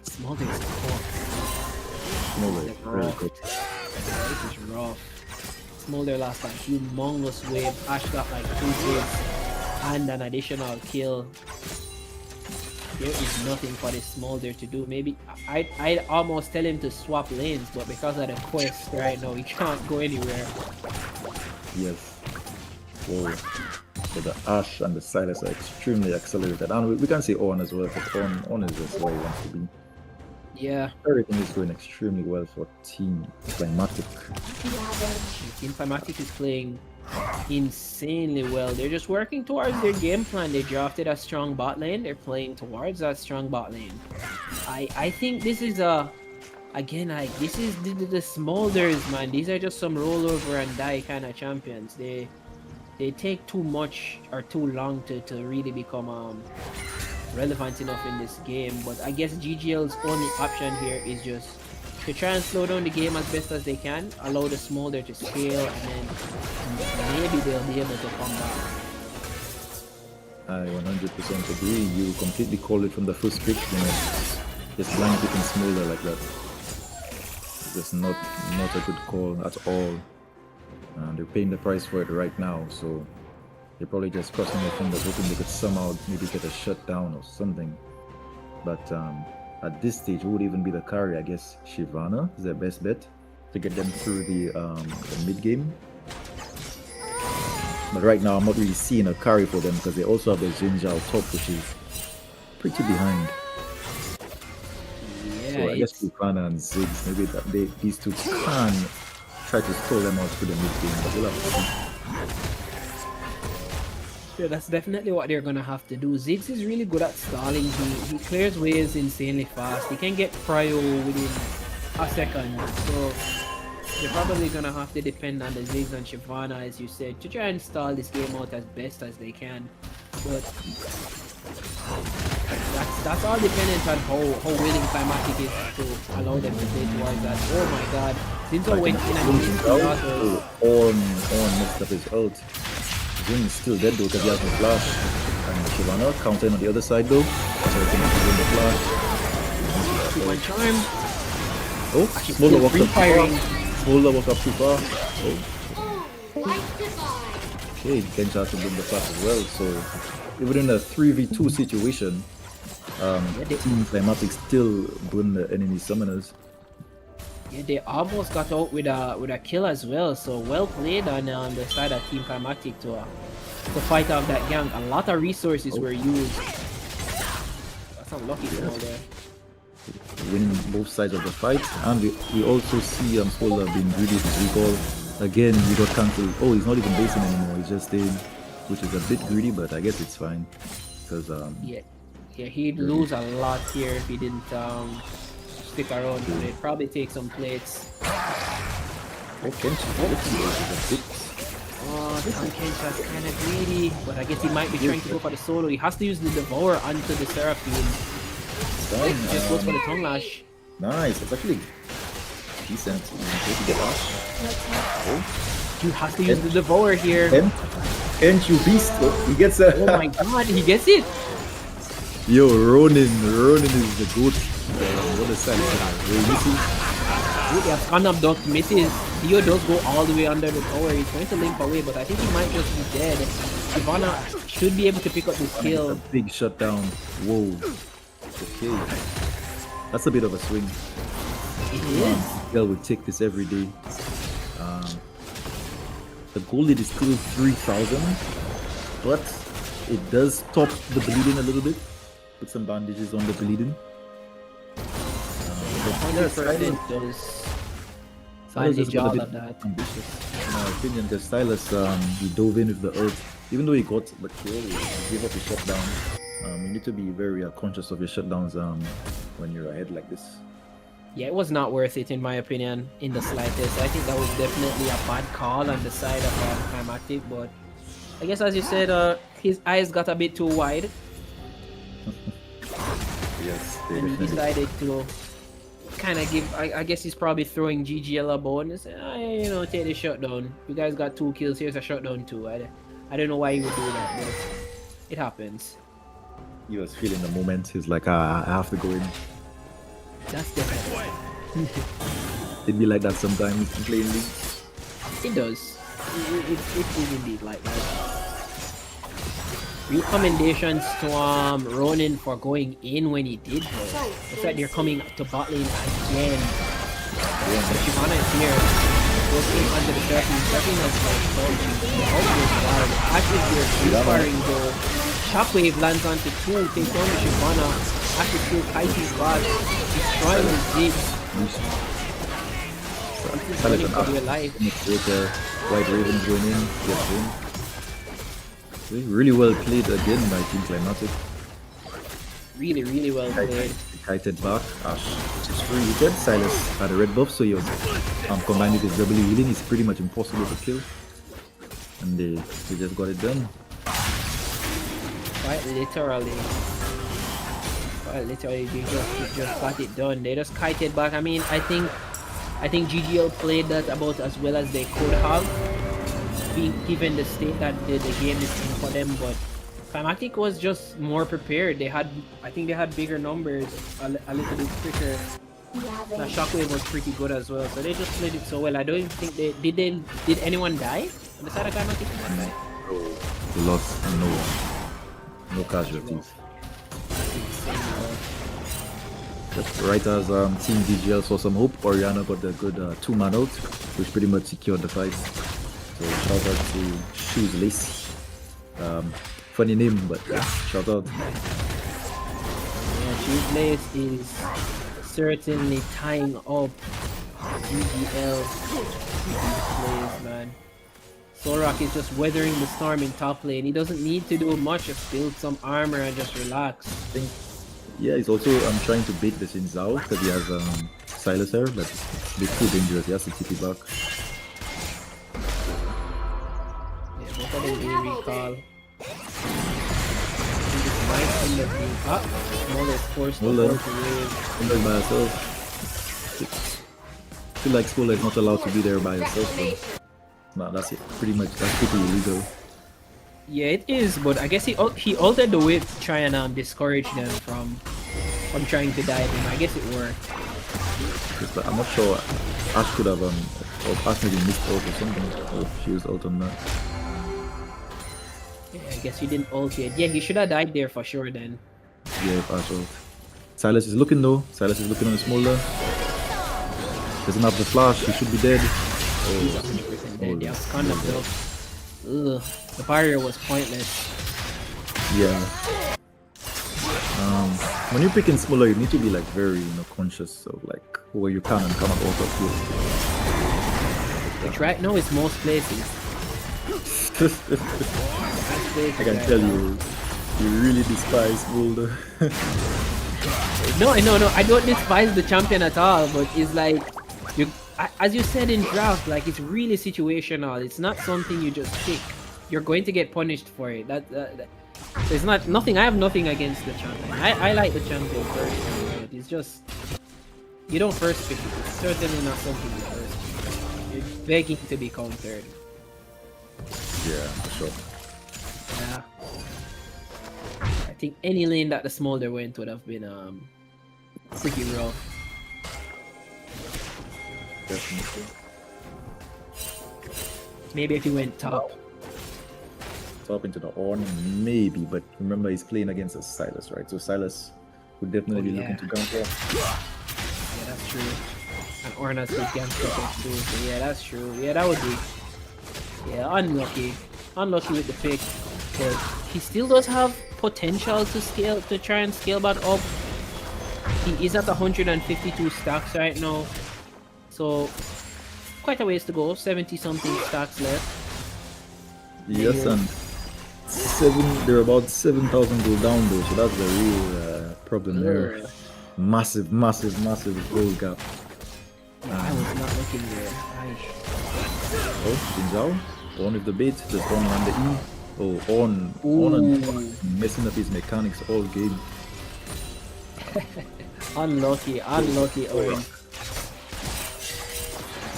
Speaker 1: Smolder is tough.
Speaker 6: Smolder, really good.
Speaker 1: This is rough. Smolder lost a humongous wave. Ash got like 2 kills and an additional kill. There is nothing for this Smolder to do. Maybe I'd almost tell him to swap lanes, but because of the quest right now, he can't go anywhere.
Speaker 6: Yes. Whoa. So the Ash and the Silas are extremely accelerated, and we can see On as well, because On is just where he wants to be.
Speaker 1: Yeah,
Speaker 6: Everything is going extremely well for Team Climatic.
Speaker 1: Team Climatic is playing insanely well. They're just working towards their game plan. They drafted a strong bot lane. They're playing towards that strong bot lane. I think this is this is the Smolders, man. These are just some rollover and die kind of champions. They take too much or too long to really become relevant enough in this game. But I guess GGL's only option here is just to try and slow down the game as best as they can, allow the Smolder to scale, and then maybe they'll be able to come back.
Speaker 6: I 100% agree. You completely called it from the first pick, you know. Just blind picking Smolder like that. Just not a good call at all. They're paying the price for it right now, so they're probably just crossing their fingers, hoping they could somehow maybe get a shutdown or something. But at this stage, who would even be the carry? I guess Shyvana is their best bet to get them through the mid game. But right now, I'm not really seeing a carry for them because they also have the Jinja top, which is pretty behind.
Speaker 1: Yeah,
Speaker 6: So I guess Shyvana and Ziggs, maybe these two can try to stall them out through the mid game, but we'll have to see.
Speaker 1: yeah, that's definitely what they're gonna have to do. Ziggs is really good at stalling. He clears waves insanely fast. He can get prio within a second. So they're probably gonna have to depend on the Ziggs and Shyvana, as you said, to try and stall this game out as best as they can. But that's all dependent on how willing Climatic is to allow them to play towards that. Oh my god. Zinzo went in and missed the autos.
Speaker 6: On messed up his ult. Jin is still dead though because he has no flash. And Shyvana countering on the other side though. So he can win the flash.
Speaker 1: One charm.
Speaker 6: Oh, Smolder walked up too far. Smolder walked up too far. Oh. Okay, Conch has to win the flash as well. So even in a 3v2 situation, Team Climatic still burn the enemy summoners.
Speaker 1: Yeah, they almost got out with a kill as well. So well played on the side of Team Climatic to fight off that gang. A lot of resources were used. That's a lucky call there.
Speaker 6: Winning both sides of the fight, and we also see Smolder being greedy with his recall. Again, he got cancelled. Oh, he's not even basing anymore. He's just staying, which is a bit greedy, but I guess it's fine because
Speaker 1: yeah, he'd lose a lot here if he didn't stick around. So they'd probably take some plates.
Speaker 6: Oh, Conch is a bit.
Speaker 1: Oh, this one Conch is kind of greedy, but I guess he might be trying to go for the solo. He has to use the Devour onto the Seraphine. He just goes for the tongue lash.
Speaker 6: Nice, it's actually decent. You get Ash. Oh.
Speaker 1: You have to use the Devour here.
Speaker 6: Conch, you beast! Oh, he gets a.
Speaker 1: Oh my god, he gets it!
Speaker 6: Yo, Ronin is the goat. What a sense.
Speaker 1: They have gone up duck misses. Theo does go all the way under the tower. He's trying to limp away, but I think he might just be dead. Shyvana should be able to pick up this kill.
Speaker 6: A big shutdown. Whoa. Okay. That's a bit of a swing.
Speaker 1: It is.
Speaker 6: Girl would take this every day. The gold lead is still 3,000, but it does stop the bleeding a little bit. Put some bandages on the bleeding.
Speaker 1: 100% does
Speaker 6: Silas just
Speaker 1: manage
Speaker 6: got a
Speaker 1: all
Speaker 6: bit
Speaker 1: of that.
Speaker 6: ambitious, in my opinion, because Silas he dove in with the ult. Even though he got the kill, he gave up his shutdown. You need to be very conscious of your shutdowns when you're ahead like this.
Speaker 1: Yeah, it was not worth it in my opinion, in the slightest. I think that was definitely a bad call on the side of Climactic, but I guess as you said, his eyes got a bit too wide,
Speaker 6: Yes, they
Speaker 1: and he
Speaker 6: definitely.
Speaker 1: decided to kind of give. I guess he's probably throwing GGL a bone and say, you know, take the shutdown. You guys got 2 kills. Here's a shutdown too. I don't know why he would do that, but it happens.
Speaker 6: He was feeling the moment. He's like, I have to go in.
Speaker 1: That's different.
Speaker 6: It'd be like that sometimes in playing league.
Speaker 1: It does. It is indeed like that. Recommendations to Ronin for going in when he did though. The fact they're coming to bot lane again. So Shivana is here. Goes in under the Shurkin. Shurkin has like dodging. The ultimate is wild. Ash is here. Free firing though. Shockwave lands onto 2. Takes on the Shivana. Ash is still Kai's bot. Destroying his Ziggs. He's running for dear life.
Speaker 6: White Raven going in. Yes, in. Really well played again by Team Climatic.
Speaker 1: Really, really well played.
Speaker 6: Kited back. Ash is free hit. Silas had a red buff, so he was combined with his W healing. It's pretty much impossible to kill. And they just got it done.
Speaker 1: Quite literally. Quite literally, they just got it done. They just kited back. I mean, I think GGL played that about as well as they could have, being given the state that the game is in for them. But Climatic was just more prepared. I think they had bigger numbers, a little bit quicker. The Shockwave was pretty good as well, so they just played it so well. I don't think did anyone die on the side of Climatic?
Speaker 6: They lost no casualties. But right as Team DGL saw some hope, Oriana got the good 2-man out, which pretty much secured the fight. So shout out to Shoes Lacy. Funny name, but shout out.
Speaker 1: Yeah, Shoes Lace is certainly tying up DGL plays, man. Solrock is just weathering the storm in top lane. He doesn't need to do much, just build some armor and just relax.
Speaker 6: Yeah, he's also trying to bait the Xin Zhao because he has Silas here, but it's a bit too dangerous. He has to TP back.
Speaker 1: Yeah, both of them do recall. This might end up being up. Smaller forced to
Speaker 6: Smaller.
Speaker 1: work away.
Speaker 6: By myself. I feel like Spoiler is not allowed to be there by himself. No, that's it. Pretty much, that's pretty illegal.
Speaker 1: Yeah, it is, but I guess he altered the whip to try and discourage them from trying to dive him. I guess it worked.
Speaker 6: But I'm not sure. Ash could have or Ash maybe missed out or something. Or she was out on that.
Speaker 1: Yeah, I guess he didn't ult yet. Yeah, he should have died there for sure then.
Speaker 6: Yeah, if Ash out. Silas is looking though. Silas is looking on the smolder. Doesn't have the flash. He should be dead.
Speaker 1: He's 100% dead. Yeah, it's kind of though. Ugh, the barrier was pointless.
Speaker 6: Yeah. When you're picking smaller, you need to be like very, conscious of like where you can and cannot auto kill.
Speaker 1: Which right now is most places.
Speaker 6: I can tell you really despise Boulder.
Speaker 1: No, I don't despise the champion at all, but it's like as you said in draft, like it's really situational. It's not something you just pick. You're going to get punished for it. There's nothing. I have nothing against the champion. I like the champion personally, but it's just you don't first pick it. It's certainly not something you first pick. You're begging to be countered.
Speaker 6: Yeah, for sure.
Speaker 1: Yeah. I think any lane that the Smolder went would have been pretty rough.
Speaker 6: Definitely.
Speaker 1: Maybe if he went top.
Speaker 6: Top into the Ornn, maybe, but remember he's playing against a Silas, right? So Silas would definitely be looking to counter.
Speaker 1: Yeah, that's true. And Orna's good gangster too, so yeah, that's true. Yeah, that would be. Yeah, unlucky. Unlucky with the pick. But he still does have potential to try and scale back up. He is at 152 stacks right now. So quite a ways to go. 70 something stacks left.
Speaker 6: Yes, and they're about 7,000 gold down though, so that's the real problem there.
Speaker 1: Ugh.
Speaker 6: Massive gold gap.
Speaker 1: I was not looking there.
Speaker 6: Oh, Jinzhao, on with the bait, just on the E. Oh, on
Speaker 1: Ooh.
Speaker 6: and messing up his mechanics all game.
Speaker 1: Unlucky, Owen.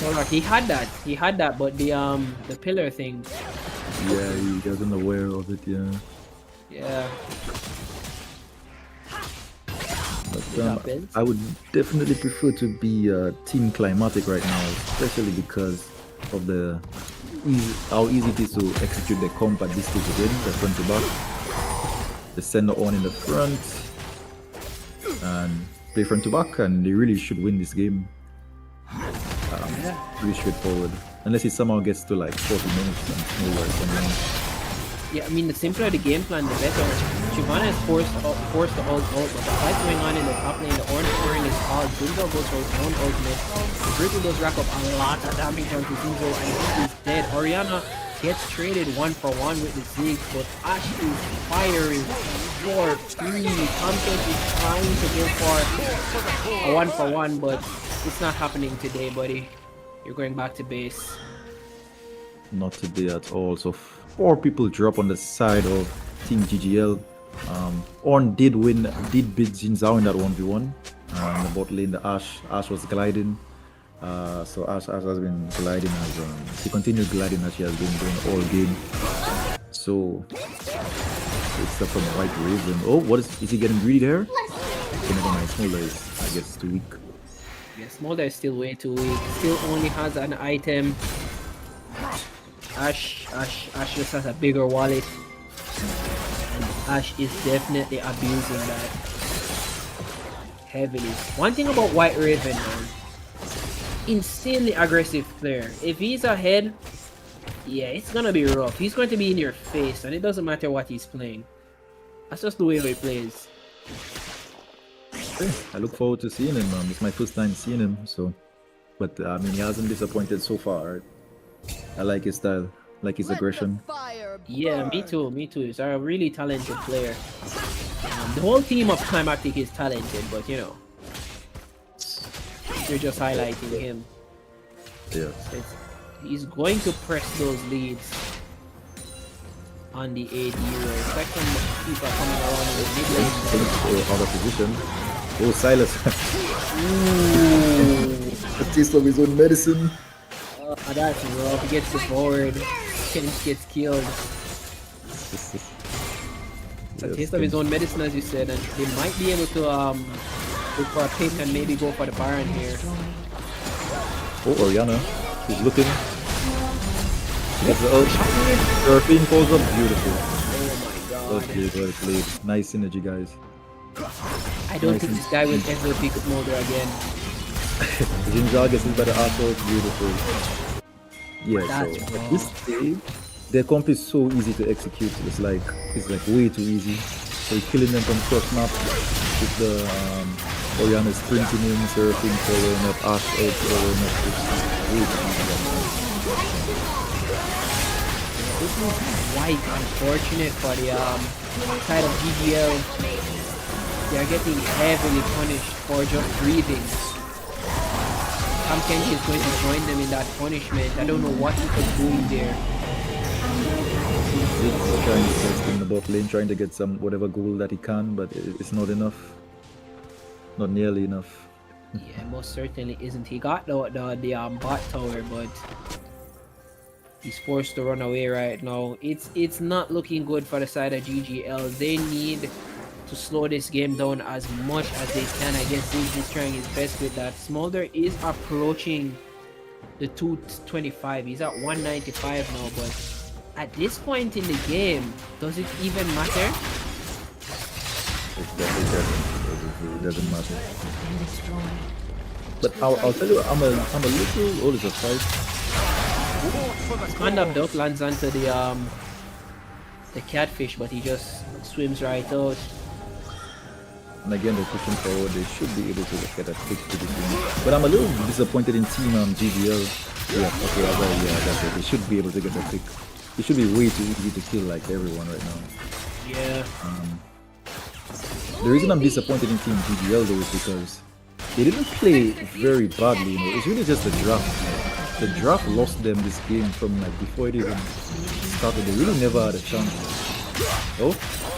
Speaker 1: Alright, he had that, but the pillar thing.
Speaker 6: Yeah, he wasn't aware of it, yeah.
Speaker 1: Yeah.
Speaker 6: But I would definitely prefer to be Team Climatic right now, especially because of how easy it is to execute the comp at this stage again, the front to back. The sender on in the front and play front to back, and they really should win this game. Pretty straightforward. Unless he somehow gets to like 40 minutes and smaller something.
Speaker 1: Yeah, I mean, the simpler the game plan, the better. Shyvana is forced to ult, but the fight going on in the top lane, the orange scoring is hard. Zinzo goes for his own ultimate. The Brutal does rack up a lot of damage onto Zinzo, and he's dead. Orianna gets traded 1-for-1 with the Ziggs, but Ash is firing for free. Conch is trying to go for a 1-for-1, but it's not happening today, buddy. You're going back to base.
Speaker 6: Not today at all. So 4 people drop on the side of Team GGL. Ornn did beat Jinzhao in that 1v1. In the bot lane, the Ash was gliding. So Ash has been gliding as she continued gliding as she has been doing all game. So it's up from White Raven. Oh, what is he getting greedy there? Never mind, Smolder is, I guess, too weak.
Speaker 1: Yeah, Smolder is still way too weak. Still only has an item. Ash just has a bigger wallet. And Ash is definitely abusing that heavily. One thing about White Raven, man, insanely aggressive player. If he's ahead, yeah, it's gonna be rough. He's going to be in your face, and it doesn't matter what he's playing. That's just the way he plays.
Speaker 6: I look forward to seeing him. It's my first time seeing him, so. But I mean, he hasn't disappointed so far. Right? I like his style, like his aggression.
Speaker 1: Yeah, me too. He's a really talented player. The whole team of Climactic is talented, but you know, you're just highlighting him.
Speaker 6: Yeah.
Speaker 1: He's going to press those leads on the AD. Like some people are coming around in the mid lane.
Speaker 6: Out of position. Oh, Silas.
Speaker 1: Ooh.
Speaker 6: A taste of his own medicine.
Speaker 1: That's rough. He gets devoured. Conch gets killed. It's a taste of his own medicine, as you said, and they might be able to look for a pick and maybe go for the Baron here.
Speaker 6: Oh, Orianna. She's looking. Gets the ult. Surfing pulls up. Beautiful.
Speaker 1: Oh my god.
Speaker 6: Well played. Nice synergy, guys.
Speaker 1: I don't think this guy will ever pick Smolder again.
Speaker 6: Jinzhao gets his better asshole. Beautiful. Yeah,
Speaker 1: That's
Speaker 6: so at this stage, their comp is so easy to execute. It's like way too easy. So you're killing them from cross map with the Orianna sprinting in, surfing, following up, Ash out, following up. It's way too easy.
Speaker 1: This is quite unfortunate for the side of GGL. They are getting heavily punished for just breathing. Conch is going to join them in that punishment. I don't know what he was doing there.
Speaker 6: He's trying to test in the bot lane, trying to get some whatever goal that he can, but it's not enough. Not nearly enough.
Speaker 1: Yeah, most certainly isn't. He got the bot tower, but he's forced to run away right now. It's not looking good for the side of GGL. They need to slow this game down as much as they can. I guess Ziggs is trying his best with that. Smolder is approaching the 225. He's at 195 now, but at this point in the game, does it even matter?
Speaker 6: It doesn't matter. But I'll tell you, I'm a little old as a fight.
Speaker 1: Hand up duck lands onto the catfish, but he just swims right out.
Speaker 6: And again, they're pushing forward. They should be able to get a pick to this game. But I'm a little disappointed in team GGL. Yeah, okay, that's it. They should be able to get a pick. It should be way too easy to kill like everyone right now.
Speaker 1: Yeah.
Speaker 6: The reason I'm disappointed in team GGL though is because they didn't play very badly. You know, it's really just the draft. The draft lost them this game from like before it even started. They really never had a chance. Oh,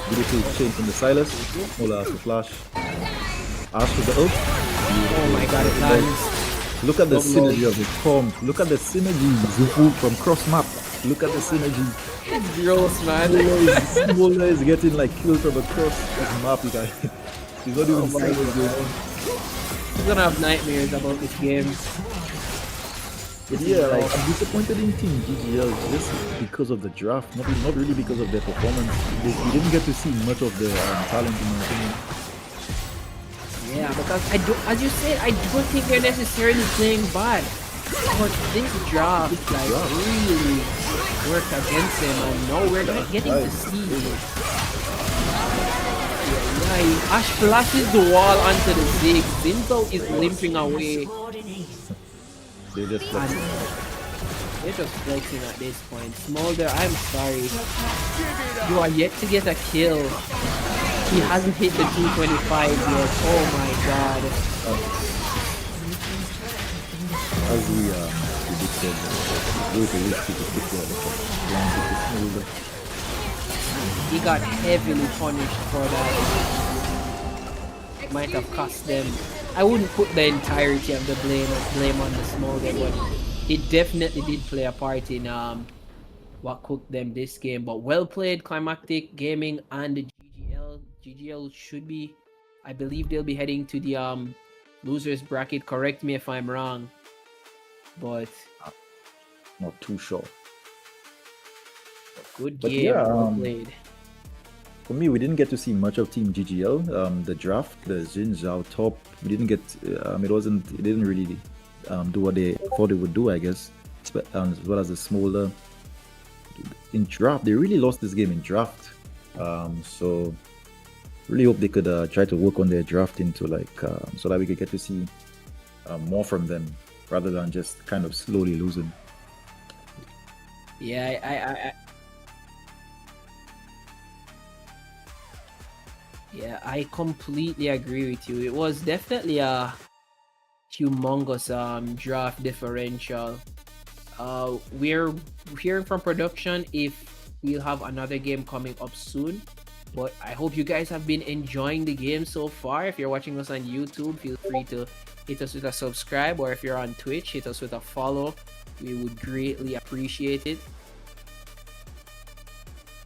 Speaker 6: beautiful chain from the Silas. Mola has the flash. Ash with the ult.
Speaker 1: Oh my god, it lands.
Speaker 6: Look at the synergy of the Conch. Look at the synergy. Zufu from cross map. Look at the synergy.
Speaker 1: It's gross, man.
Speaker 6: Mola is getting like killed from across this map, you guys. He's not even seeing what's going on.
Speaker 1: He's gonna have nightmares about this game.
Speaker 6: Yeah, like I'm disappointed in Team GGL just because of the draft, not really because of their performance. We didn't get to see much of their talent in my opinion.
Speaker 1: Yeah, because as you said, I don't think they're necessarily playing bad. But this draft like really worked against them, and now we're not getting to see it. Yeah, Ash flashes the wall onto the Zig. Zinzo is limping away.
Speaker 6: They're just flexing.
Speaker 1: They're just flexing at this point. Smolder, I'm sorry. You are yet to get a kill. He hasn't hit the 225 yet. Oh my god.
Speaker 6: As we predicted, those are risky to pick the
Speaker 1: He got heavily punished for that. It might have cost them. I wouldn't put the entirety of the blame on the Smolder, but it definitely did play a part in what cooked them this game. But well played, Climactic Gaming and the GGL. GGL should be, I believe they'll be heading to the losers bracket. Correct me if I'm wrong, but
Speaker 6: not too sure.
Speaker 1: Good
Speaker 6: But
Speaker 1: game,
Speaker 6: yeah,
Speaker 1: well played.
Speaker 6: For me, we didn't get to see much of Team GGL. The draft, the Jin Zhao top, we didn't get. It didn't really do what they thought it would do, I guess. As well as the Smolder. In draft, they really lost this game in draft. So really hope they could try to work on their drafting to so that we could get to see more from them rather than just kind of slowly losing.
Speaker 1: Yeah, I completely agree with you. It was definitely a humongous draft differential. We're hearing from production if we'll have another game coming up soon. But I hope you guys have been enjoying the game so far. If you're watching us on YouTube, feel free to hit us with a subscribe, or if you're on Twitch, hit us with a follow. We would greatly appreciate it.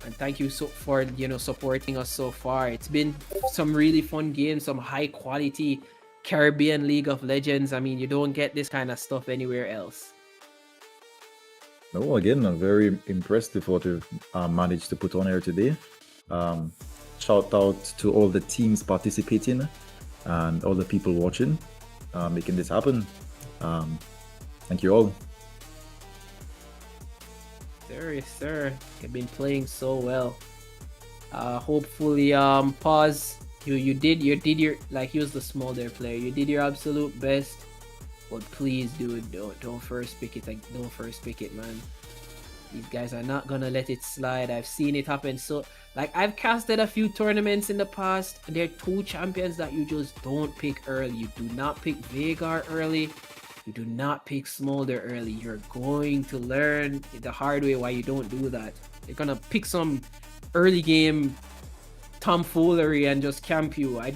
Speaker 1: And thank you for supporting us so far. It's been some really fun games, some high quality Caribbean League of Legends. I mean, you don't get this kind of stuff anywhere else.
Speaker 6: No, again, I'm very impressed with what we've managed to put on here today. Shout out to all the teams participating and all the people watching, making this happen. Thank you all.
Speaker 1: Yes, sir. You've been playing so well. Hopefully, pause. You did your like, use the Smolder player. You did your absolute best, but please, dude, don't first pick it. Don't first pick it, man. These guys are not gonna let it slide. I've seen it happen. So, like, I've casted a few tournaments in the past, and there are two champions that you just don't pick early. You do not pick Veigar early. You do not pick Smolder early. You're going to learn the hard way why you don't do that. You're gonna pick some early game tomfoolery and just camp you. I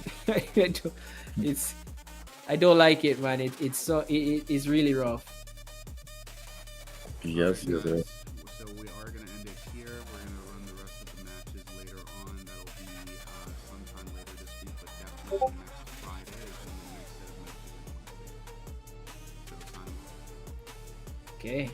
Speaker 1: don't like it, man. It's really rough.
Speaker 6: Yes,
Speaker 8: So we are going to end it here. We're going to run the rest of the matches later on. That'll be sometime later this week, but definitely next Friday is when the next set of matches are going to be.
Speaker 1: Okay.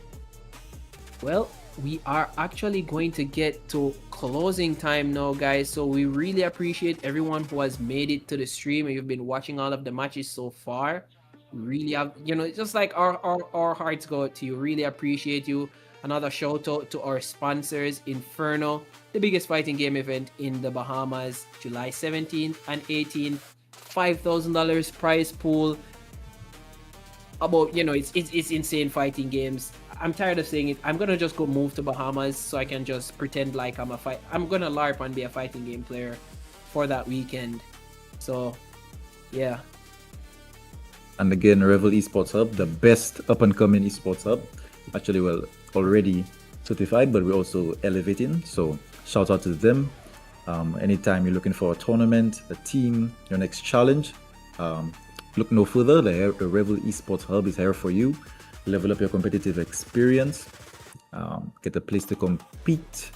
Speaker 1: Well, we are actually going to get to closing time now, guys. So we really appreciate everyone who has made it to the stream. You've been watching all of the matches so far. We really have, just like our hearts go out to you. Really appreciate you. Another shout out to our sponsors, Inferno, the biggest fighting game event in the Bahamas, July 17th and 18th. $5,000 prize pool. About, you know, it's insane fighting games. I'm tired of saying it. I'm gonna just go move to Bahamas so I can just pretend like I'm gonna LARP and be a fighting game player for that weekend. So yeah.
Speaker 6: And again, Revel Esports Hub, the best up and coming esports hub. Actually, well, already certified, but we're also elevating. So shout out to them. Anytime you're looking for a tournament, a team, your next challenge, look no further. The Revel Esports Hub is here for you. Level up your competitive experience, get a place to compete,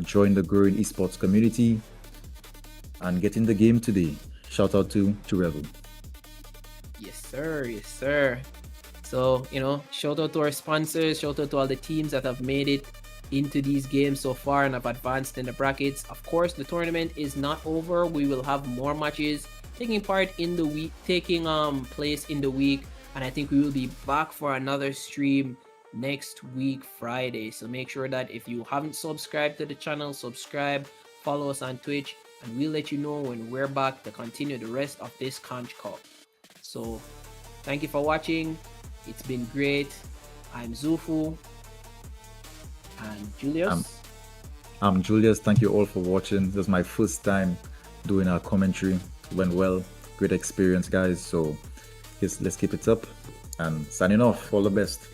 Speaker 6: join the growing esports community, and get in the game today. Shout out to Revel.
Speaker 1: Yes, sir. Yes, sir. So, you know, shout out to our sponsors, shout out to all the teams that have made it into these games so far and have advanced in the brackets. Of course, the tournament is not over. We will have more matches taking place in the week, and I think we will be back for another stream next week Friday. So make sure that if you haven't subscribed to the channel, subscribe, follow us on Twitch, and we'll let you know when we're back to continue the rest of this Conch Cup. So thank you for watching. It's been great. I'm Zufu and Julius.
Speaker 6: I'm Julius. Thank you all for watching. This is my first time doing our commentary. Went well. Great experience, guys. So let's keep it up. And signing off. All the best.